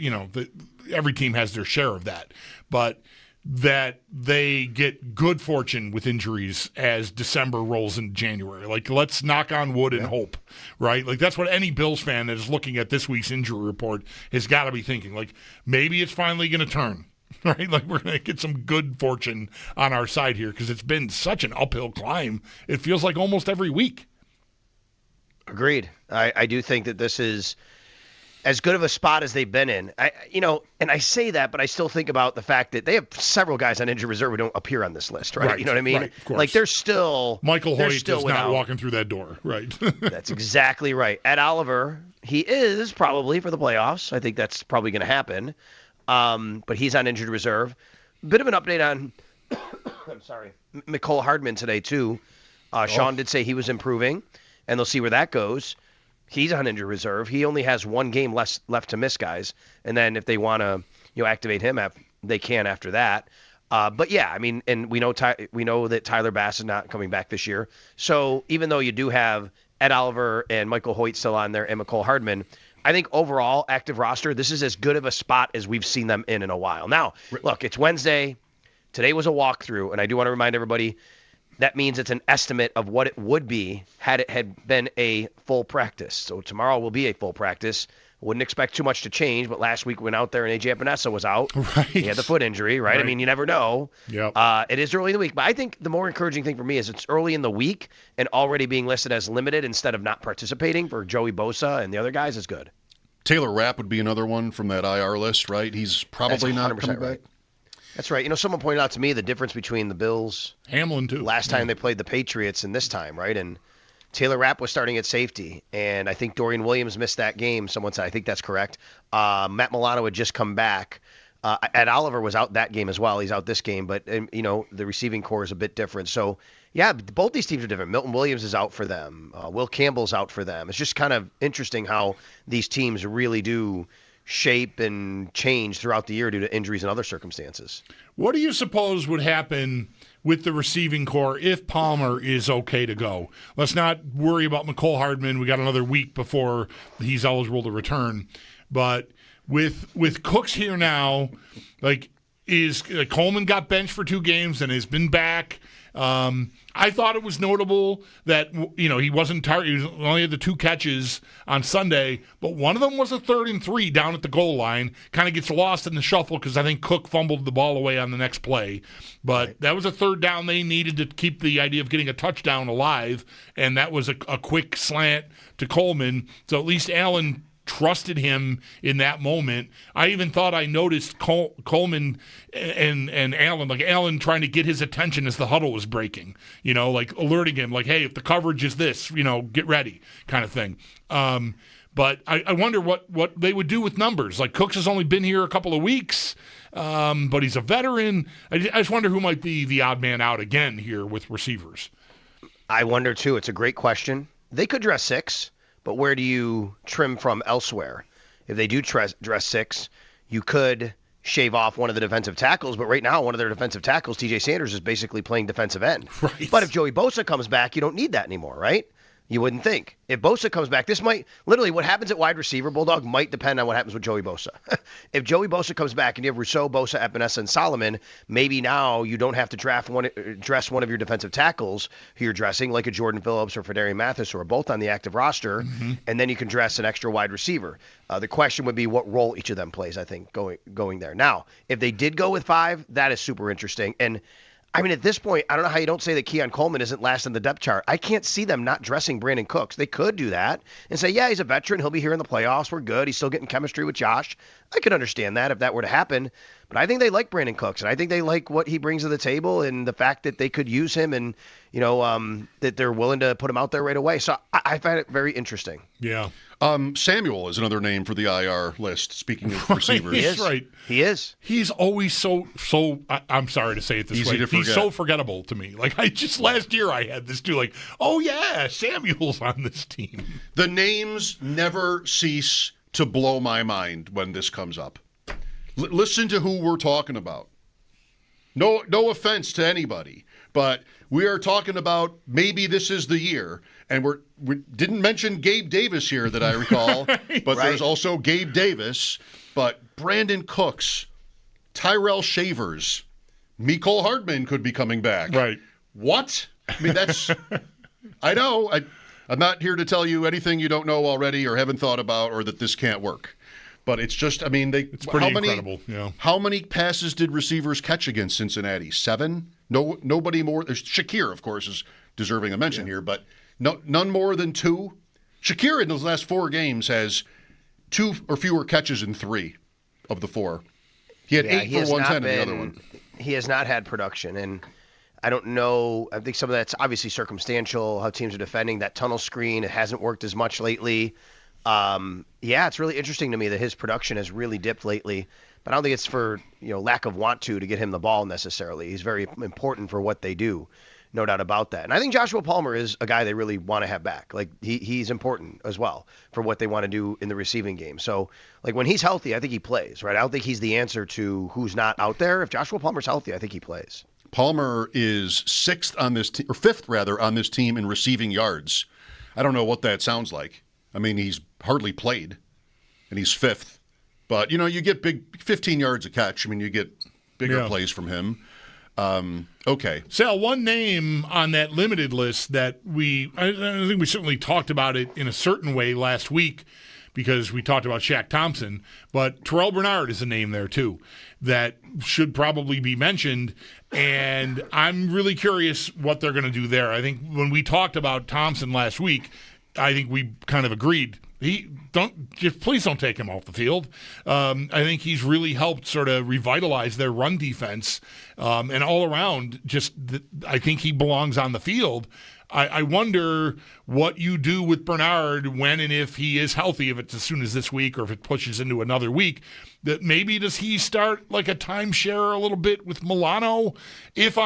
every team has their share of that, but that they get good fortune with injuries as December rolls into January. Let's knock on wood and hope, right? That's what any Bills fan that is looking at this week's injury report has got to be thinking. Maybe it's finally going to turn. Right, we're going to get some good fortune on our side here because it's been such an uphill climb. It feels like almost every week. Agreed. I do think that this is as good of a spot as they've been in. And I say that, but I still think about the fact that they have several guys on injured reserve who don't appear on this list, right? You know what I mean? Right, of course. They're still Michael Hoyt is still not walking through that door, right? That's exactly right. Ed Oliver, he is probably for the playoffs. I think that's probably going to happen. But he's on injured reserve. Bit of an update on, I'm sorry, Mecole Hardman today, too. Sean did say he was improving, and they'll see where that goes. He's on injured reserve. He only has one game left to miss, guys. And then if they want to activate him, they can after that. But, yeah, I mean, and we know that Tyler Bass is not coming back this year. So even though you do have Ed Oliver and Michael Hoyt still on there and Mecole Hardman, I think overall, active roster, this is as good of a spot as we've seen them in a while. Now, look, it's Wednesday. Today was a walkthrough, and I do want to remind everybody that means it's an estimate of what it would be had it had been a full practice. So tomorrow will be a full practice. Wouldn't expect too much to change, but last week we went out there and AJ Epinesa was out. Right. He had the foot injury, right? I mean, you never know. Yep. It is early in the week, but I think the more encouraging thing for me is it's early in the week and already being listed as limited instead of not participating for Joey Bosa and the other guys is good. Taylor Rapp would be another one from that IR list, right? He's probably not coming back. That's right. Someone pointed out to me the difference between the Bills, Hamlin too, last time they played the Patriots and this time, right? And Taylor Rapp was starting at safety, and I think Dorian Williams missed that game. Someone said, I think that's correct. Matt Milano had just come back. Ed Oliver was out that game as well. He's out this game, but the receiving core is a bit different. So, yeah, both these teams are different. Milton Williams is out for them. Will Campbell's out for them. It's just kind of interesting how these teams really do shape and change throughout the year due to injuries and other circumstances. What do you suppose would happen with the receiving core if Palmer is okay to go? Let's not worry about Mecole Hardman. We got another week before he's eligible to return. But with Cooks here now, Coleman got benched for 2 games and has been back. I thought it was notable that, he wasn't tired. He only had the 2 catches on Sunday, but one of them was a 3rd and 3 down at the goal line. Kind of gets lost in the shuffle because I think Cook fumbled the ball away on the next play. But that was a 3rd down they needed to keep the idea of getting a touchdown alive, and that was a quick slant to Coleman. So at least Allen trusted him in that moment. I even thought I noticed Coleman and Allen, Allen trying to get his attention as the huddle was breaking, alerting him, hey, if the coverage is this, get ready kind of thing. But I wonder what they would do with numbers. Cooks has only been here a couple of weeks, but he's a veteran. I just wonder who might be the odd man out again here with receivers. I wonder, too. It's a great question. They could dress 6. But where do you trim from elsewhere? If they do dress 6, you could shave off one of the defensive tackles, but right now one of their defensive tackles, TJ Sanders, is basically playing defensive end. Right. But if Joey Bosa comes back, you don't need that anymore, right? You wouldn't think. If Bosa comes back, this might literally what happens at wide receiver, Bulldog, might depend on what happens with Joey Bosa. If Joey Bosa comes back and you have Rousseau, Bosa, Epinesa, and Solomon, maybe now you don't have to dress one of your defensive tackles who you're dressing, like a Jordan Phillips or Fedarian Mathis, who are both on the active roster, and then you can dress an extra wide receiver. The question would be what role each of them plays, I think, going there. Now, if they did go with 5, that is super interesting. And I mean, at this point, I don't know how you don't say that Keon Coleman isn't last in the depth chart. I can't see them not dressing Brandon Cooks. They could do that and say, yeah, he's a veteran. He'll be here in the playoffs. We're good. He's still getting chemistry with Josh. I could understand that if that were to happen. But I think they like Brandon Cooks, and I think they like what he brings to the table and the fact that they could use him and, that they're willing to put him out there right away. So I find it very interesting. Yeah. Samuel is another name for the IR list, speaking of receivers. He is. Right. He is. He's always so I'm sorry to say it this Easy way. to forget. He's so forgettable to me. Like, last year I had this too, like, oh yeah, Samuel's on this team. The names never cease to blow my mind when this comes up. Listen to who we're talking about. No offense to anybody, but we are talking about maybe this is the year, and we didn't mention Gabe Davis here that I recall, but there's also Gabe Davis, but Brandon Cooks, Tyrell Shavers, Mecole Hardman could be coming back. Right. What? I mean, that's I know. I'm not here to tell you anything you don't know already or haven't thought about or that this can't work. But it's just, I mean, it's pretty incredible. Yeah. How many passes did receivers catch against Cincinnati? 7? Nobody more. There's Shakir, of course, is deserving a mention here, but none more than 2. Shakir in those last 4 games has 2 or fewer catches in 3 of the 4. He had 8 for 110 in the other one. He has not had production, and I don't know. I think some of that's obviously circumstantial, how teams are defending. That tunnel screen, it hasn't worked as much lately. It's really interesting to me that his production has really dipped lately, but I don't think it's for lack of want to get him the ball necessarily. He's very important for what they do, no doubt about that. And I think Joshua Palmer is a guy they really want to have back. Like he's important as well for what they want to do in the receiving game. So like when he's healthy, I think he plays, right? I don't think he's the answer to who's not out there. If Joshua Palmer's healthy, I think he plays. Palmer is 6th on this or 5th rather on this team in receiving yards. I don't know what that sounds like. I mean, he's hardly played, and he's 5th. But, you get big 15 yards a catch. I mean, you get bigger plays from him. Okay. Sal, one name on that limited list that I think we certainly talked about it in a certain way last week because we talked about Shaq Thompson, but Terrell Bernard is a name there too that should probably be mentioned, and I'm really curious what they're going to do there. I think when we talked about Thompson last week, I think we kind of agreed. Please don't take him off the field. I think he's really helped sort of revitalize their run defense, and all around. I think he belongs on the field. I wonder what you do with Bernard when and if he is healthy. If it's as soon as this week, or if it pushes into another week. That maybe does he start like a timeshare a little bit with Milano? If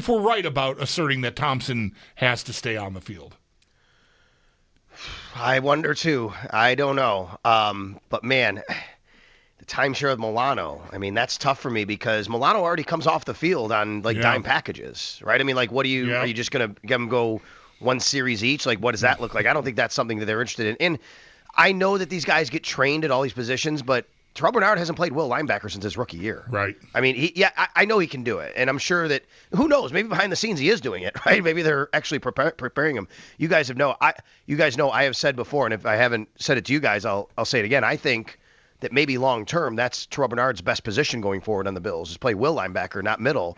we're right about asserting that Thompson has to stay on the field. I wonder too. I don't know. But man, the timeshare with Milano, I mean, that's tough for me because Milano already comes off the field on dime packages, right? I mean, like, are you just going to get them go one series each? Like, what does that look like? I don't think that's something that they're interested in. And I know that these guys get trained at all these positions, but Terrell Bernard hasn't played will linebacker since his rookie year. Right. I mean, I know he can do it, and I'm sure that who knows? Maybe behind the scenes he is doing it. Right? Maybe they're actually preparing him. You guys know I have said before, and if I haven't said it to you guys, I'll say it again. I think that maybe long term that's Terrell Bernard's best position going forward on the Bills is play will linebacker, not middle.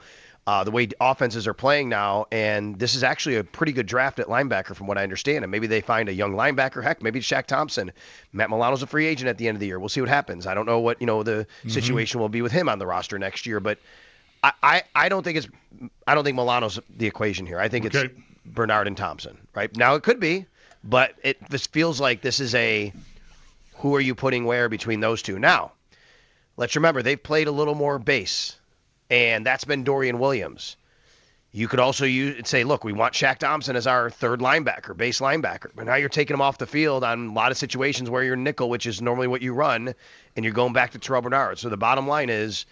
The way offenses are playing now, and this is actually a pretty good draft at linebacker from what I understand, and maybe they find a young linebacker. Heck, maybe it's Shaq Thompson. Matt Milano's a free agent at the end of the year. We'll see what happens. I don't know what the situation will be with him on the roster next year, but I don't think Milano's the equation here. I think it's Bernard and Thompson. Right now, it could be, but this feels like this is a who are you putting where between those two. Now, let's remember they've played a little more base. And that's been Dorian Williams. You could also say, look, we want Shaq Thompson as our third linebacker, base linebacker. But now you're taking him off the field on a lot of situations where you're nickel, which is normally what you run, and you're going back to Terrell Bernard. So the bottom line is,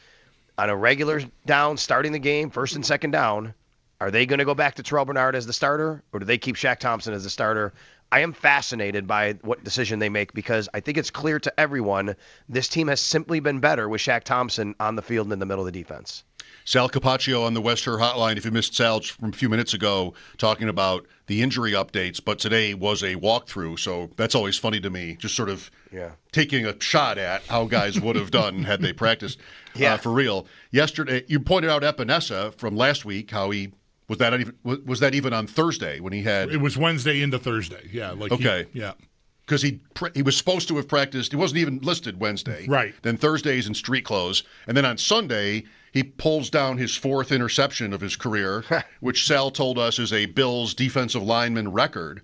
on a regular down, starting the game, first and second down, are they going to go back to Terrell Bernard as the starter, or do they keep Shaq Thompson as the starter? I am fascinated by what decision they make because I think it's clear to everyone this team has simply been better with Shaq Thompson on the field and in the middle of the defense. Sal Capaccio on the West Her Hotline, if you missed Sal from a few minutes ago, talking about the injury updates, but today was a walkthrough, so that's always funny to me, just sort of taking a shot at how guys would have done had they practiced for real. Yesterday, you pointed out Epinesa from last week, how he was that even on Thursday when he had... It was Wednesday into Thursday, okay. Because he was supposed to have practiced. He wasn't even listed Wednesday. Right. Then Thursday's in street clothes. And then on Sunday, he pulls down his 4th interception of his career, which Sal told us is a Bills defensive lineman record.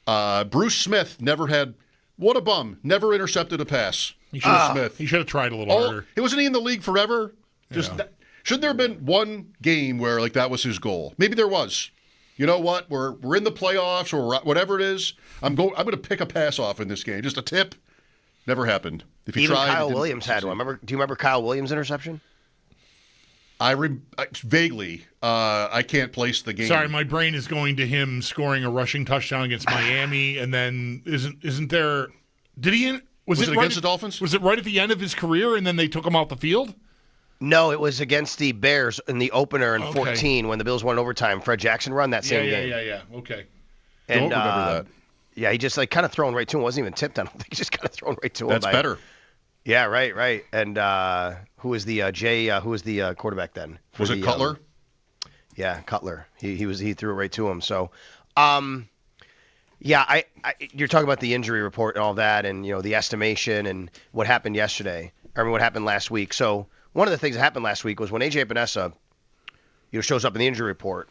Bruce Smith never had – what a bum. Never intercepted a pass. Smith. He should have tried a little harder. Wasn't he in the league forever? Should there have been one game where like that was his goal? Maybe there was. You know what? We're in the playoffs or whatever it is. I'm going to pick a pass off in this game. Just a tip. Never happened. If you Even tried, Kyle Williams had one. Do you remember Kyle Williams' interception? Vaguely. I can't place the game. Sorry, my brain is going to him scoring a rushing touchdown against Miami, and then isn't there? Did he? Was it against the Dolphins? Was it right at the end of his career, and then they took him off the field? No, it was against the Bears in the opener in 14 when the Bills won overtime. Fred Jackson run that same game. Yeah. Okay. And, don't remember that. Yeah, he just kind of thrown right to him. Wasn't even tipped on him. He just kind of thrown right to him. That's better. Yeah, right. And who was the who was the quarterback then? Was it Cutler? Yeah, Cutler. He threw it right to him. So, you're talking about the injury report and all that, and the estimation and what happened yesterday. What happened last week. So. One of the things that happened last week was when A.J. Epinesa, shows up in the injury report,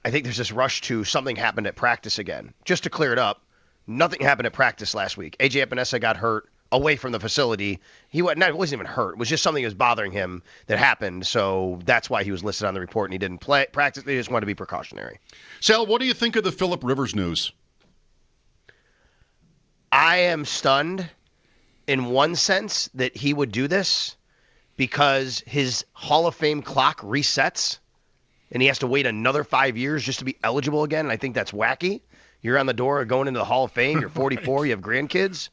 I think there's this rush to something happened at practice again. Just to clear it up, nothing happened at practice last week. A.J. Epinesa got hurt away from the facility. It wasn't even hurt. It was just something that was bothering him that happened, so that's why he was listed on the report and he didn't practice. They just wanted to be precautionary. Sal, what do you think of the Phillip Rivers news? I am stunned in one sense that he would do this, because his Hall of Fame clock resets and he has to wait another 5 years just to be eligible again. And I think that's wacky. You're on the door of going into the Hall of Fame. You're 44. You have grandkids.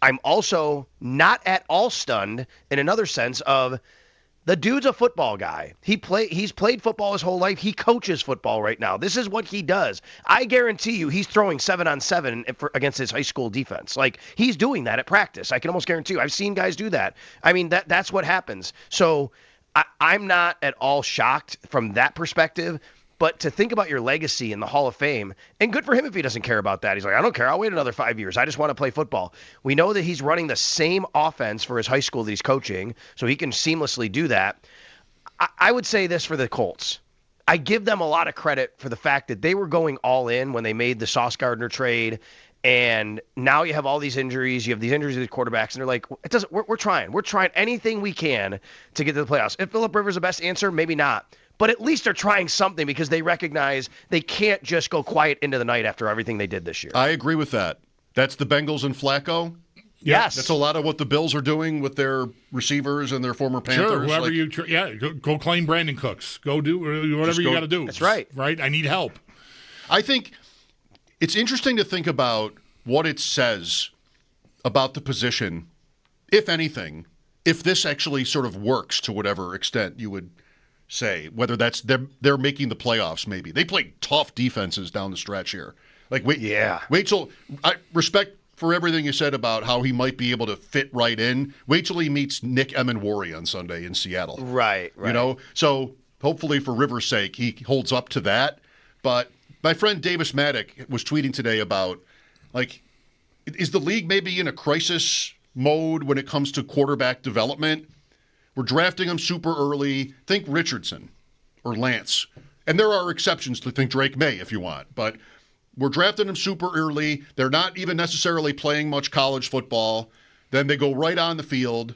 I'm also not at all stunned in another sense of the dude's a football guy. He's played football his whole life. He coaches football right now. This is what he does. I guarantee you he's throwing 7-on-7 against his high school defense. Like, he's doing that at practice. I can almost guarantee you. I've seen guys do that. I mean, that's what happens. So I'm not at all shocked from that perspective. But to think about your legacy in the Hall of Fame, and good for him if he doesn't care about that. He's like, I don't care. I'll wait another 5 years. I just want to play football. We know that he's running the same offense for his high school that he's coaching, so he can seamlessly do that. I would say this for the Colts. I give them a lot of credit for the fact that they were going all in when they made the Sauce Gardner trade, and now you have all these injuries. You have these injuries to the quarterbacks, and they're like, it doesn't. We're trying. We're trying anything we can to get to the playoffs. If Phillip Rivers is the best answer, maybe not. But at least they're trying something because they recognize they can't just go quiet into the night after everything they did this year. I agree with that. That's the Bengals and Flacco. Yes. That's a lot of what the Bills are doing with their receivers and their former Panthers. Sure, whoever go claim Brandon Cooks. Go do whatever you got to do. That's right. Right? I need help. I think it's interesting to think about what it says about the position, if anything, if this actually sort of works to whatever extent you would say, whether that's they're making the playoffs. Maybe they play tough defenses down the stretch here. Like wait till I respect for everything you said about how he might be able to fit right in. Wait till he meets Nick Emenwari on Sunday in Seattle. Right. So hopefully for Rivers' sake he holds up to that. But my friend Davis Maddock was tweeting today about, like, is the league maybe in a crisis mode when it comes to quarterback development? We're drafting them super early. Think Richardson or Lance. And there are exceptions to think Drake May if you want. But we're drafting them super early. They're not even necessarily playing much college football. Then they go right on the field.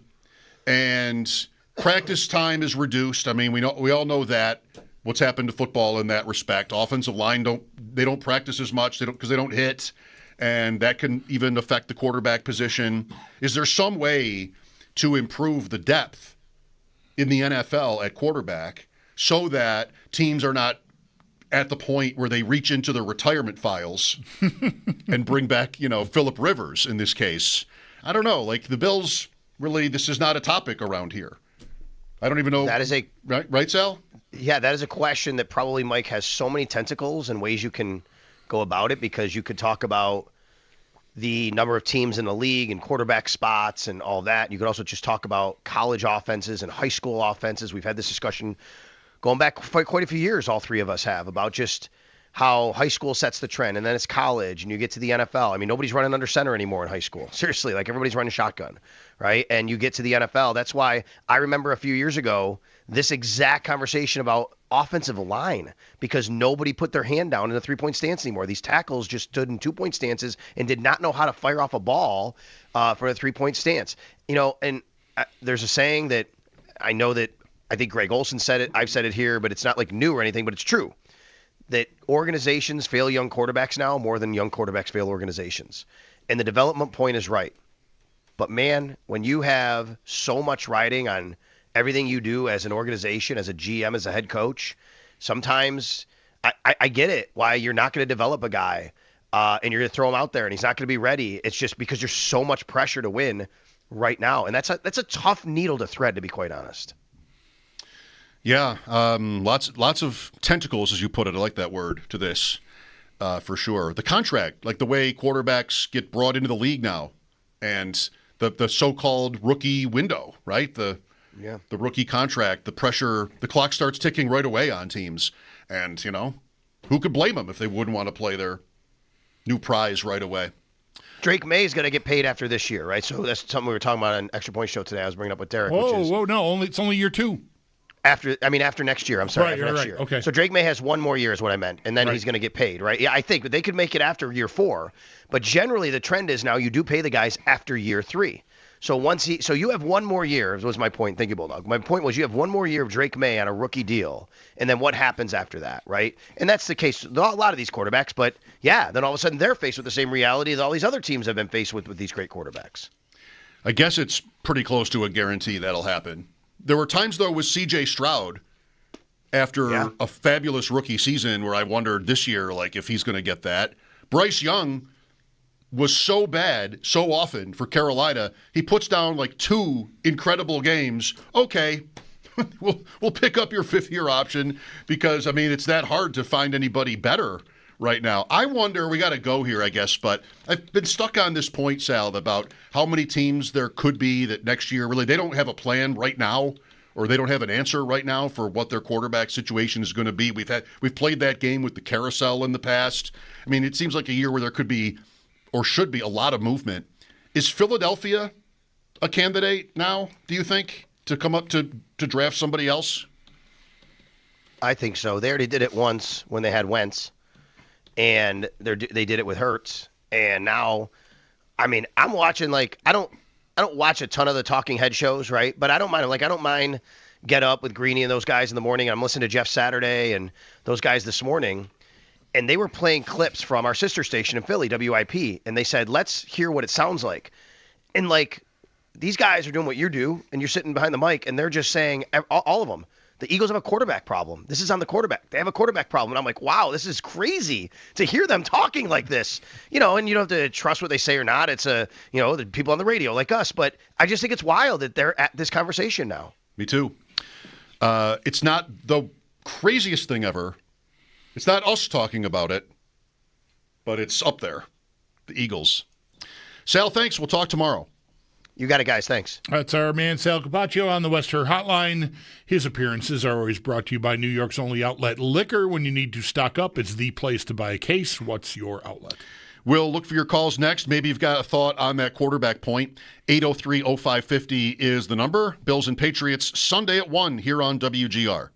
And practice time is reduced. I mean, we all know that. what's happened to football in that respect. Offensive line don't practice as much because they don't hit, and that can even affect the quarterback position. Is there some way to improve the depth in the NFL at quarterback so that teams are not at the point where they reach into their retirement files and bring back, Phillip Rivers in this case? I don't know. Like the Bills, really, this is not a topic around here. I don't even know. That is right, Sal? Yeah, that is a question that probably, Mike, has so many tentacles and ways you can go about it, because you could talk about the number of teams in the league and quarterback spots and all that. You could also just talk about college offenses and high school offenses. We've had this discussion going back quite a few years, all three of us have, about just how high school sets the trend, and then it's college, and you get to the NFL. I mean, nobody's running under center anymore in high school. Seriously, like everybody's running shotgun, right? And you get to the NFL. That's why I remember a few years ago this exact conversation about offensive line, because nobody put their hand down in a three-point stance anymore. These tackles just stood in two-point stances and did not know how to fire off a ball for a three-point stance. And there's a saying that I think Greg Olson said it. I've said it here, but it's not like new or anything, but it's true, that organizations fail young quarterbacks now more than young quarterbacks fail organizations. And the development point is right. But, man, when you have so much riding on everything you do as an organization, as a GM, as a head coach, sometimes I get it, why you're not going to develop a guy and you're going to throw him out there and he's not going to be ready. It's just because there's so much pressure to win right now. And that's a tough needle to thread, to be quite honest. Yeah, lots of tentacles, as you put it. I like that word, to this, for sure. The contract, like the way quarterbacks get brought into the league now, and the so-called rookie window, right? The rookie contract, the pressure, the clock starts ticking right away on teams. And, who could blame them if they wouldn't want to play their new prize right away? Drake May is going to get paid after this year, right? So that's something we were talking about on Extra Point Show today. I was bringing up with Derek. No, it's only year 2. After next year. I'm sorry, after next year. Okay. So Drake May has one more year is what I meant, and then he's going to get paid, right? Yeah, I think they could make it after year 4, but generally the trend is now you do pay the guys after year 3. So so you have one more year, was my point. Thank you, Bulldog. My point was you have one more year of Drake May on a rookie deal, and then what happens after that, right? And that's the case with a lot of these quarterbacks, but yeah, then all of a sudden they're faced with the same reality that all these other teams have been faced with these great quarterbacks. I guess it's pretty close to a guarantee that'll happen. There were times, though, with C.J. Stroud after a fabulous rookie season where I wondered this year, like, if he's going to get that. Bryce Young was so bad so often for Carolina. He puts down, like, 2 incredible games. Okay, we'll pick up your 5th-year option because, I mean, it's that hard to find anybody better right now. I wonder, we got to go here, I guess, but I've been stuck on this point, Sal, about how many teams there could be that next year really they don't have a plan right now, or they don't have an answer right now for what their quarterback situation is going to be. We've played that game with the carousel in the past. I mean, it seems like a year where there could be or should be a lot of movement. Is Philadelphia a candidate now, do you think, to come up to draft somebody else? I think so. They already did it once when they had Wentz. And they did it with Hurts, and now, I mean, I'm watching, like, I don't watch a ton of the talking head shows, right? But I don't mind. Like, I don't mind Get Up with Greeny and those guys in the morning. I'm listening to Jeff Saturday and those guys this morning, and they were playing clips from our sister station in Philly, WIP, and they said, let's hear what it sounds like. And, like, these guys are doing what you do, and you're sitting behind the mic, and they're just saying, all of them, the Eagles have a quarterback problem. This is on the quarterback. They have a quarterback problem. And I'm like, wow, this is crazy to hear them talking like this. And you don't have to trust what they say or not. It's the people on the radio like us. But I just think it's wild that they're at this conversation now. Me too. It's not the craziest thing ever. It's not us talking about it, but it's up there. The Eagles. Sal, thanks. We'll talk tomorrow. You got it, guys. Thanks. That's our man, Sal Capaccio, on the West Her Hotline. His appearances are always brought to you by New York's only outlet, Liquor. When you need to stock up, it's the place to buy a case. What's your outlet? We'll look for your calls next. Maybe you've got a thought on that quarterback point. 803-0550 is the number. Bills and Patriots, Sunday at 1 here on WGR.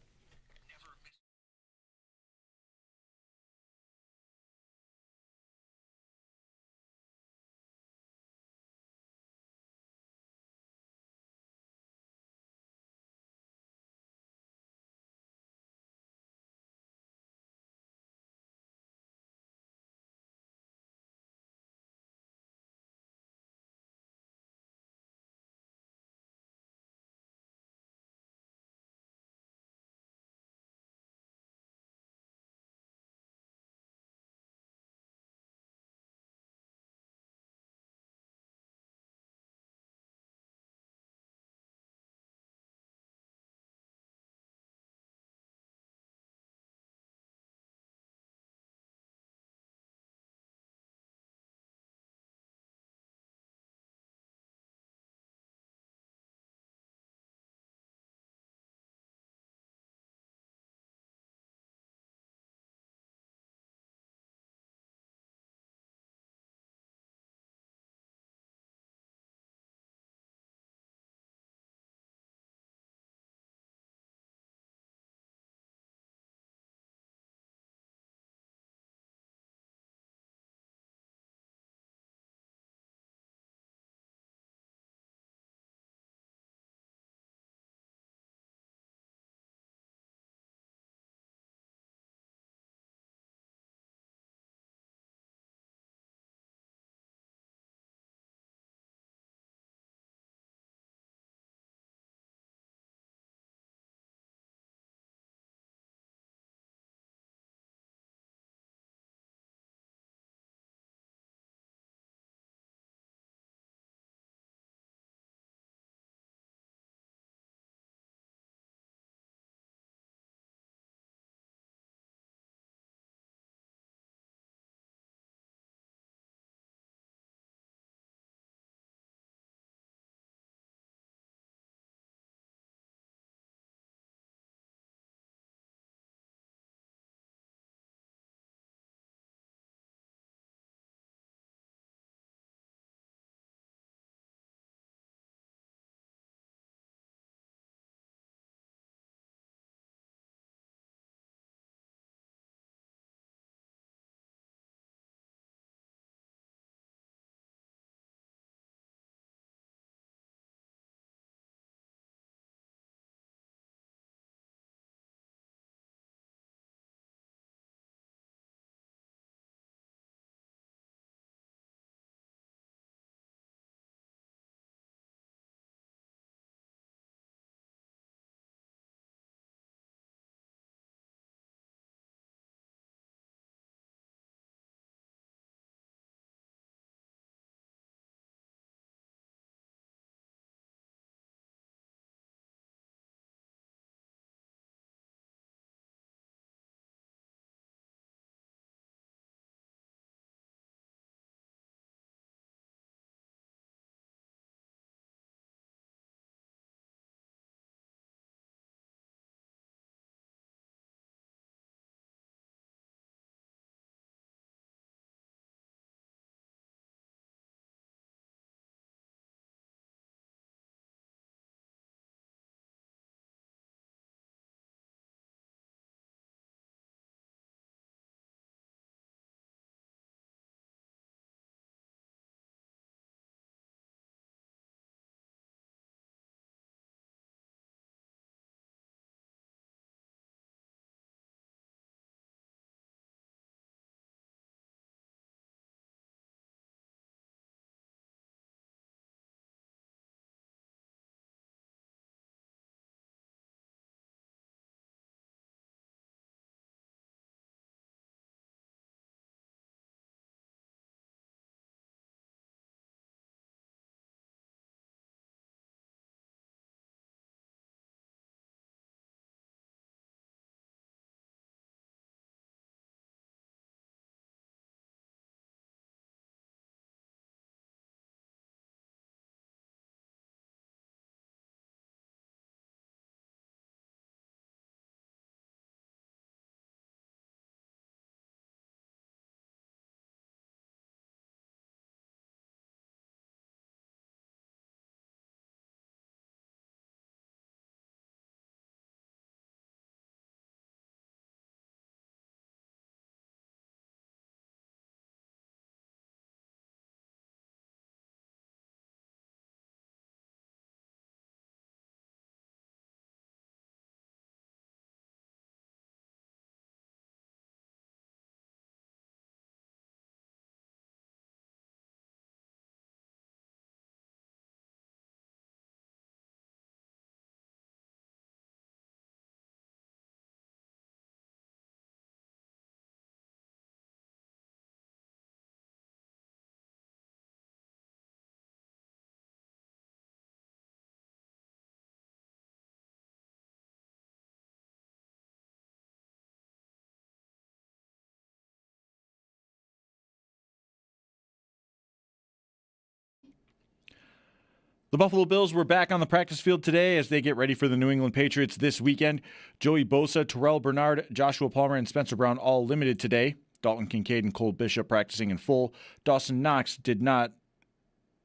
The Buffalo Bills were back on the practice field today as they get ready for the New England Patriots this weekend. Joey Bosa, Terrell Bernard, Joshua Palmer, and Spencer Brown all limited today. Dalton Kincaid and Cole Bishop practicing in full. Dawson Knox did not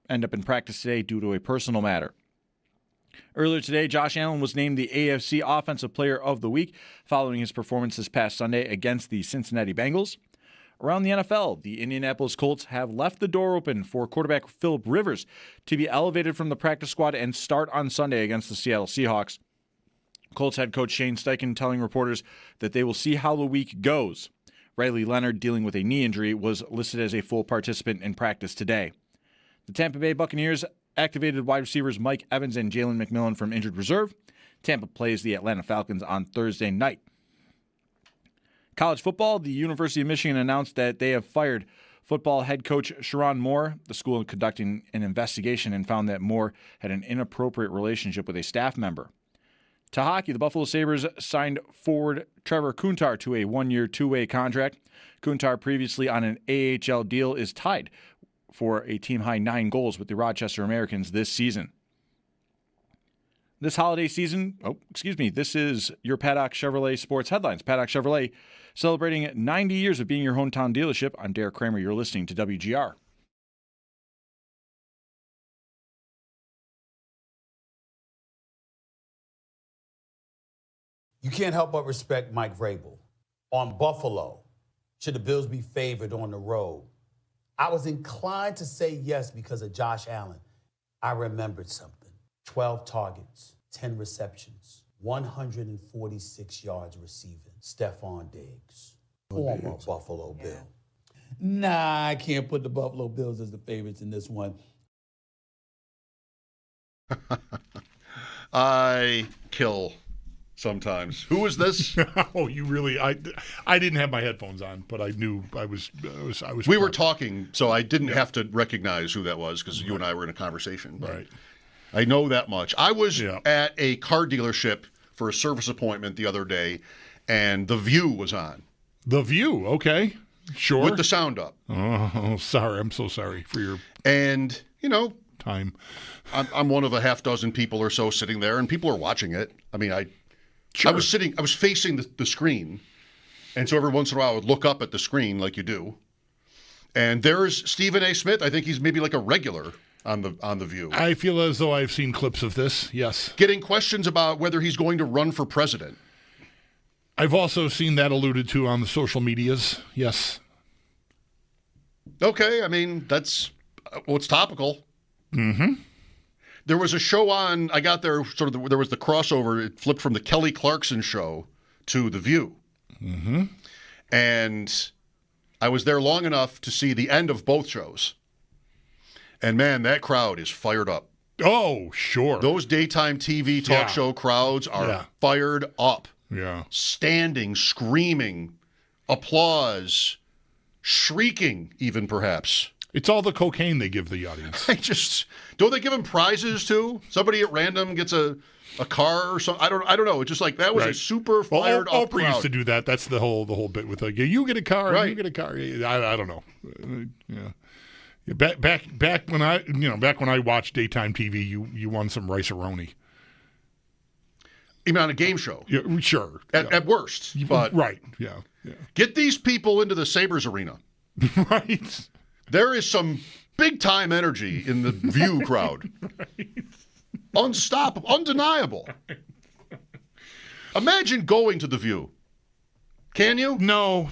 end up in practice today due to a personal matter. Earlier today, Josh Allen was named the AFC Offensive Player of the Week following his performance this past Sunday against the Cincinnati Bengals. Around the NFL, the Indianapolis Colts have left the door open for quarterback Phillip Rivers to be elevated from the practice squad and start on Sunday against the Seattle Seahawks. Colts head coach Shane Steichen telling reporters that they will see how the week goes. Riley Leonard, dealing with a knee injury, was listed as a full participant in practice today. The Tampa Bay Buccaneers activated wide receivers Mike Evans and Jalen McMillan from injured reserve. Tampa plays the Atlanta Falcons on Thursday night. College football, the University of Michigan announced that they have fired football head coach Sharon Moore. The school conducting an investigation and found that Moore had an inappropriate relationship with a staff member. To hockey, the Buffalo Sabres signed forward Trevor Kuntar to a one-year, two-way contract. Kuntar, previously on an AHL deal, is tied for a team-high 9 goals with the Rochester Americans this season. This holiday season, this is your Paddock Chevrolet Sports Headlines. Paddock Chevrolet celebrating 90 years of being your hometown dealership. I'm Derek Kramer. You're listening to WGR. You can't help but respect Mike Vrabel. On Buffalo, should the Bills be favored on the road? I was inclined to say yes because of Josh Allen. I remembered something. 12 targets, 10 receptions, 146 yards receiving. Stephon Diggs, former Buffalo Bill. Nah, I can't put the Buffalo Bills as the favorites in this one. I kill sometimes. Who is this? Oh, you really? I didn't have my headphones on, but I knew I was. We were talking, so I didn't have to recognize who that was because you and I were in a conversation. But right. I know that much. I was at a car dealership for a service appointment the other day, and The View was on. The View, okay, sure. With the sound up. Oh, sorry. I'm so sorry for your. And time. I'm one of a half dozen people or so sitting there, and people are watching it. I mean, I was facing the screen, and so every once in a while I would look up at the screen like you do. And there's Stephen A. Smith. I think he's maybe like a regular on the View. I feel as though I've seen clips of this. Yes. Getting questions about whether he's going to run for president. I've also seen that alluded to on the social medias. Yes. Okay, I mean that's it's topical. Mm-hmm. There was a show on. I got there there was the crossover. It flipped from the Kelly Clarkson show to The View. Mm-hmm. And I was there long enough to see the end of both shows. And man, that crowd is fired up. Oh, sure. Those daytime TV talk show crowds are fired up. Yeah. Standing, screaming, applause, shrieking even perhaps. It's all the cocaine they give the audience. Don't they give them prizes too? Somebody at random gets a car or something. I don't know. It's just like that was a super fired up Oprah crowd. used to do that. That's the whole bit with like you get a car, right. You get a car. I don't know. Yeah. Back when I watched daytime TV, you won some rice-a-roni. Even on a game show. Yeah, sure. At worst. But right. Yeah. Get these people into the Sabres arena. Right. There is some big-time energy in the View crowd. Right. Unstoppable. Undeniable. Imagine going to The View. Can you? No.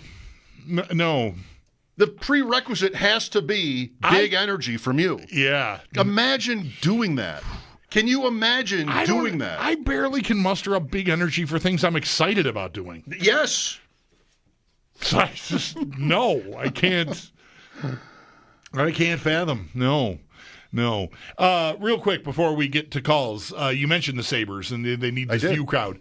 The prerequisite has to be big energy from you. Yeah. Imagine doing that. Can you imagine doing that? I barely can muster up big energy for things I'm excited about doing. Yes. No, I can't. I can't fathom. No. Real quick before we get to calls, you mentioned the Sabres and they need this View crowd.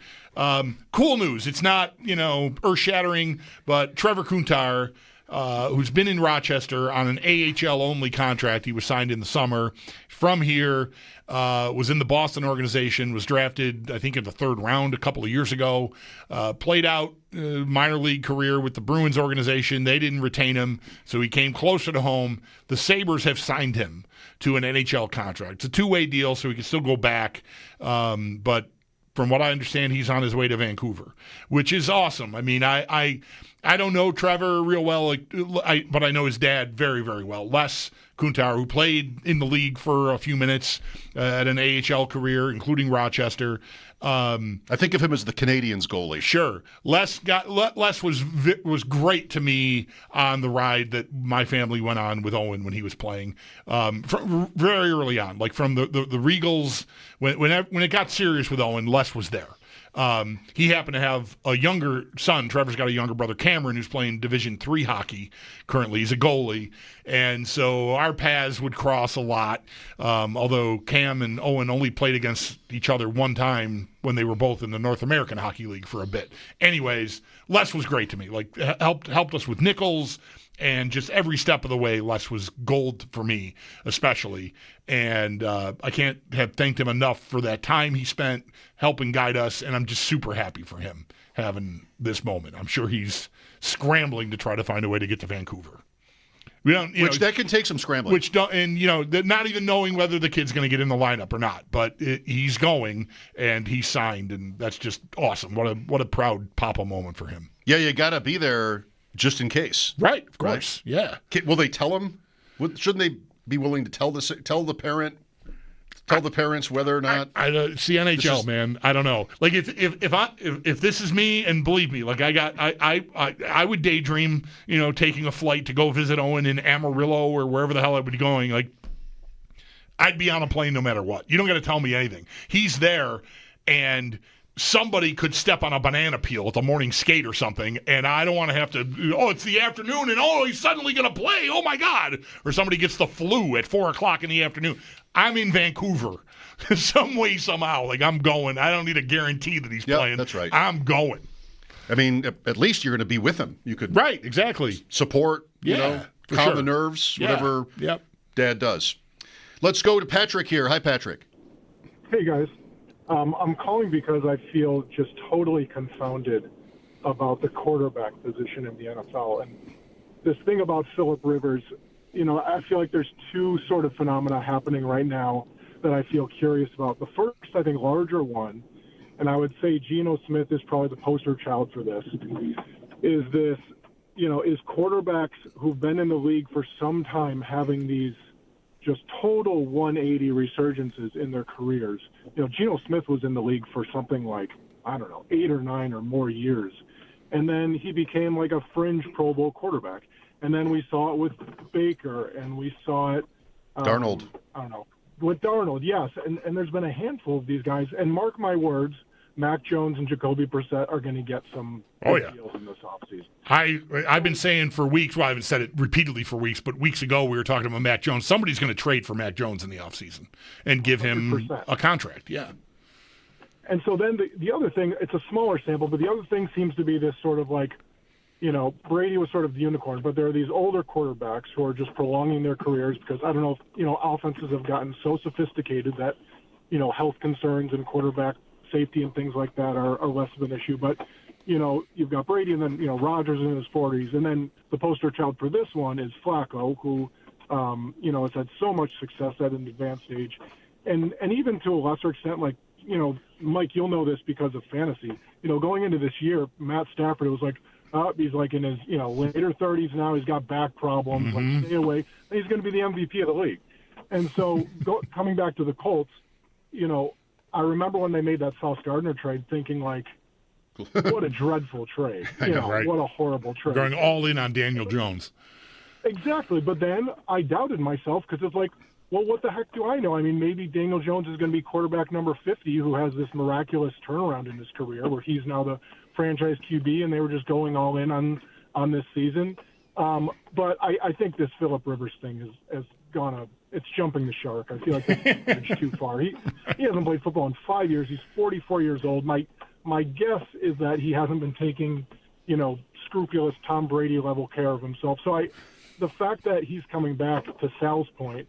Cool news. It's not, earth-shattering, but Trevor Kuntar who's been in Rochester on an AHL-only contract. He was signed in the summer. From here, was in the Boston organization, was drafted, I think, in the third round a couple of years ago. Played out minor league career with the Bruins organization. They didn't retain him, so he came closer to home. The Sabres have signed him to an NHL contract. It's a two-way deal, so he can still go back. But from what I understand, he's on his way to Vancouver, which is awesome. I mean, I don't know Trevor real well, but I know his dad very, very well. Les Kuntar, who played in the league for a few minutes at an AHL career, including Rochester. I think of him as the Canadiens goalie. Sure. Les was great to me on the ride that my family went on with Owen when he was playing, from very early on. Like from the Regals, when it got serious with Owen, Les was there. He happened to have a younger son. Trevor's got a younger brother, Cameron, who's playing Division III hockey currently. He's a goalie. And so our paths would cross a lot, although Cam and Owen only played against each other one time when they were both in the North American Hockey League for a bit. Anyways, Les was great to me. Like, helped us with Nichols, and just every step of the way, Les was gold for me, especially. And I can't have thanked him enough for that time he spent helping guide us, and I'm just super happy for him having this moment. I'm sure he's scrambling to try to find a way to get to Vancouver. That can take some scrambling. Not even knowing whether the kid's going to get in the lineup or not, but he's going, and he's signed, and that's just awesome. What a proud papa moment for him. Yeah, you got to be there just in case. Right, of course. Right. Yeah. Will they tell him? Shouldn't they be willing to tell the parents whether or not? I see NHL, man. I don't know. Like if this is me, and believe me, like I would daydream, taking a flight to go visit Owen in Amarillo or wherever the hell I would be going. Like, I'd be on a plane no matter what. You don't got to tell me anything. He's there, and somebody could step on a banana peel at the morning skate or something, and I don't want to have to, it's the afternoon, and he's suddenly going to play, oh my God. Or somebody gets the flu at 4 o'clock in the afternoon. I'm in Vancouver some way, somehow. Like, I'm going. I don't need a guarantee that he's playing. That's right. I'm going. I mean, at least you're going to be with him. You could right, exactly. support, calm the nerves, whatever Dad does. Let's go to Patrick here. Hi, Patrick. Hey, guys. I'm calling because I feel just totally confounded about the quarterback position in the NFL. And this thing about Phillip Rivers, I feel like there's two sort of phenomena happening right now that I feel curious about. The first, I think, larger one, and I would say Geno Smith is probably the poster child for this, is quarterbacks who've been in the league for some time having these just total 180 resurgences in their careers. Geno Smith was in the league for something like, 8 or 9 or more years. And then he became like a fringe Pro Bowl quarterback. And then we saw it with Baker, and we saw it Darnold. With Darnold, yes. And there's been a handful of these guys. And mark my words, Mac Jones and Jacoby Brissett are going to get some deals in this offseason. I've been saying for weeks, well, I haven't said it repeatedly for weeks, but weeks ago we were talking about Mac Jones. Somebody's going to trade for Mac Jones in the offseason and give him 100%. A contract, yeah. And so then the other thing, it's a smaller sample, but the other thing seems to be this sort of like, Brady was sort of the unicorn, but there are these older quarterbacks who are just prolonging their careers because, I don't know if, offenses have gotten so sophisticated that, health concerns and quarterback safety and things like that are less of an issue. But, you've got Brady and then, Rodgers in his 40s. And then the poster child for this one is Flacco, who, has had so much success at an advanced age. And even to a lesser extent, like, Mike, you'll know this because of fantasy. Going into this year, Matt Stafford, it was like, he's like in his, later 30s now. He's got back problems. Like, stay away. And he's going to be the MVP of the league. And so coming back to the Colts, I remember when they made that Sauce Gardner trade thinking, like, what a dreadful trade. Right. What a horrible trade. Going all in on Daniel Jones. Exactly. But then I doubted myself because it's like, well, what the heck do I know? I mean, maybe Daniel Jones is going to be quarterback number 50 who has this miraculous turnaround in his career where he's now the franchise QB, and they were just going all in on this season. But I think this Phillip Rivers thing has gone it's jumping the shark. I feel like it's too far. He hasn't played football in 5 years. He's 44 years old. My guess is that he hasn't been taking, scrupulous Tom Brady level care of himself. So the fact that he's coming back, to Sal's point,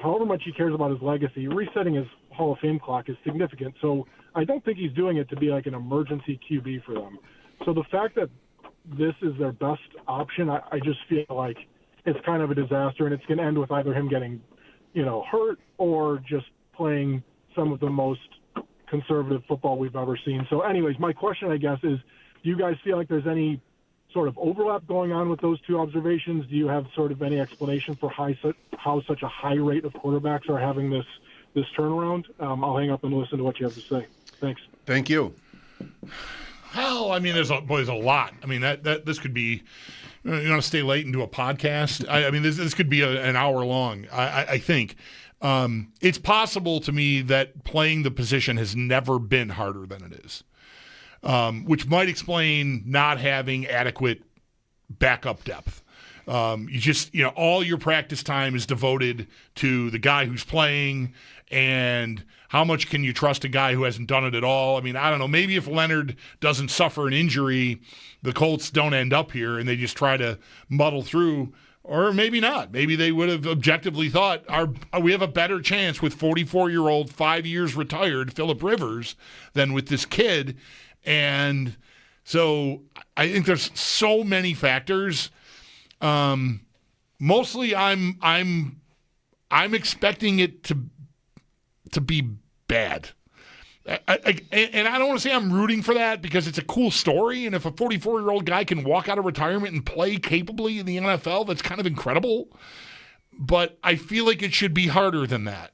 however much he cares about his legacy, resetting his Hall of Fame clock is significant. So I don't think he's doing it to be like an emergency QB for them. So the fact that this is their best option, I just feel like it's kind of a disaster, and it's going to end with either him getting, hurt or just playing some of the most conservative football we've ever seen. So anyways, my question, I guess, is do you guys feel like there's any sort of overlap going on with those two observations? Do you have sort of any explanation for how such a high rate of quarterbacks are having this turnaround? I'll hang up and listen to what you have to say. Thanks. Thank you. Well, I mean, there's a lot. I mean, that this could be. You want to stay late and do a podcast? I mean, this could be an hour long. I think it's possible to me that playing the position has never been harder than it is, which might explain not having adequate backup depth. All your practice time is devoted to the guy who's playing, and how much can you trust a guy who hasn't done it at all? I mean, I don't know. Maybe if Leonard doesn't suffer an injury, the Colts don't end up here and they just try to muddle through, or maybe not. Maybe they would have objectively thought we have a better chance with 44-year-old, 5 years retired Phillip Rivers than with this kid. And so I think there's so many factors. Mostly I'm expecting it to be bad. And I don't want to say I'm rooting for that because it's a cool story, and if a 44-year-old guy can walk out of retirement and play capably in the NFL, that's kind of incredible. But I feel like it should be harder than that,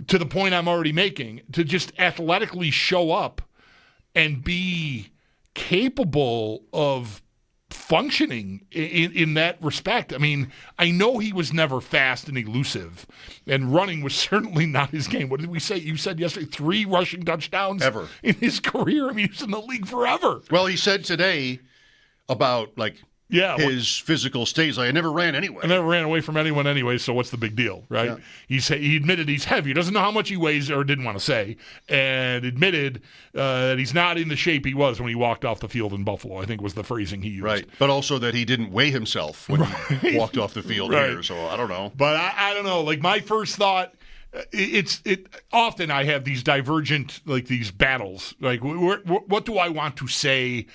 to the point I'm already making, to just athletically show up and be capable of functioning in that respect. I mean, I know he was never fast and elusive, and running was certainly not his game. What did we say? You said yesterday 3 rushing touchdowns ever in his career. I mean, he was in the league forever. Well, he said today about his physical state. He's like, I never ran anyway. I never ran away from anyone anyway, so what's the big deal, right? Yeah. He admitted he's heavy. He doesn't know how much he weighs, or didn't want to say, and admitted that he's not in the shape he was when he walked off the field in Buffalo, I think was the phrasing he used. Right, but also that he didn't weigh himself when he walked off the field here, so I don't know. But I don't know. Like, my first thought, often I have these divergent, these battles. Like, what do I want to say?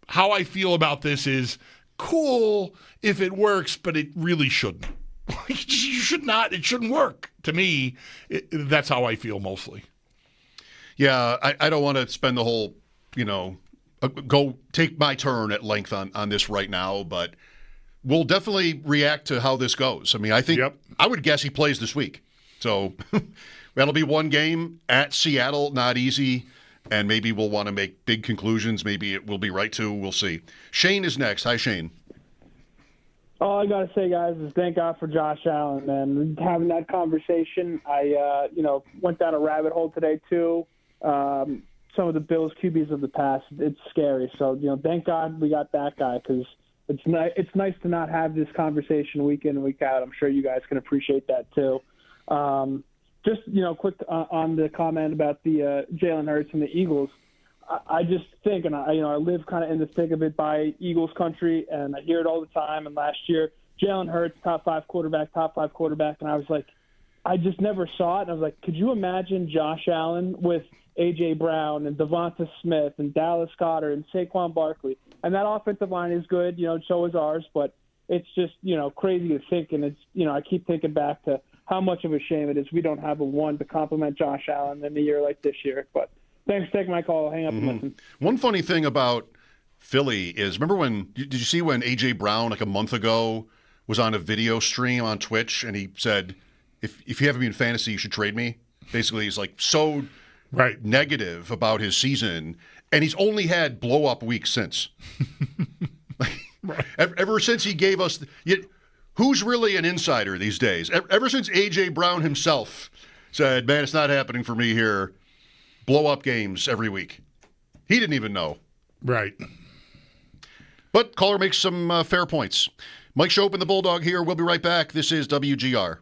How I feel about this is cool if it works, but it really shouldn't. You should not. It shouldn't work. To me, that's how I feel mostly. Yeah, I don't want to spend the whole, go take my turn at length on this right now, but we'll definitely react to how this goes. I mean, I think I would guess he plays this week. So that'll be one game at Seattle, not easy. And maybe we'll want to make big conclusions. Maybe it will be right too. We'll see. Shane is next. Hi, Shane. All I got to say, guys, is thank God for Josh Allen, man. Having that conversation, I went down a rabbit hole today too. Some of the Bills QBs of the past, it's scary. So, thank God we got that guy, because it's nice to not have this conversation week in and week out. I'm sure you guys can appreciate that too. Just, quick on the comment about the Jalen Hurts and the Eagles. I just think, and I live kind of in the thick of it by Eagles country, and I hear it all the time. And last year, Jalen Hurts, top 5 quarterback, and I was like, I just never saw it. And I was like, could you imagine Josh Allen with A.J. Brown and Devonta Smith and Dallas Goedert and Saquon Barkley? And that offensive line is good, so is ours, but it's just, crazy to think. And it's, I keep thinking back to how much of a shame it is we don't have a one to complement Josh Allen in a year like this year. But thanks for taking my call. I'll hang up and listen. One funny thing about Philly is, did you see when A.J. Brown, like a month ago, was on a video stream on Twitch, and he said, if you have me in fantasy, you should trade me? Basically, he's like so negative about his season, and he's only had blow-up weeks since. Ever since he gave us who's really an insider these days? Ever since A.J. Brown himself said, man, it's not happening for me here, blow-up games every week. He didn't even know. Right. But caller makes some fair points. Mike Schopp and the Bulldog here. We'll be right back. This is WGR.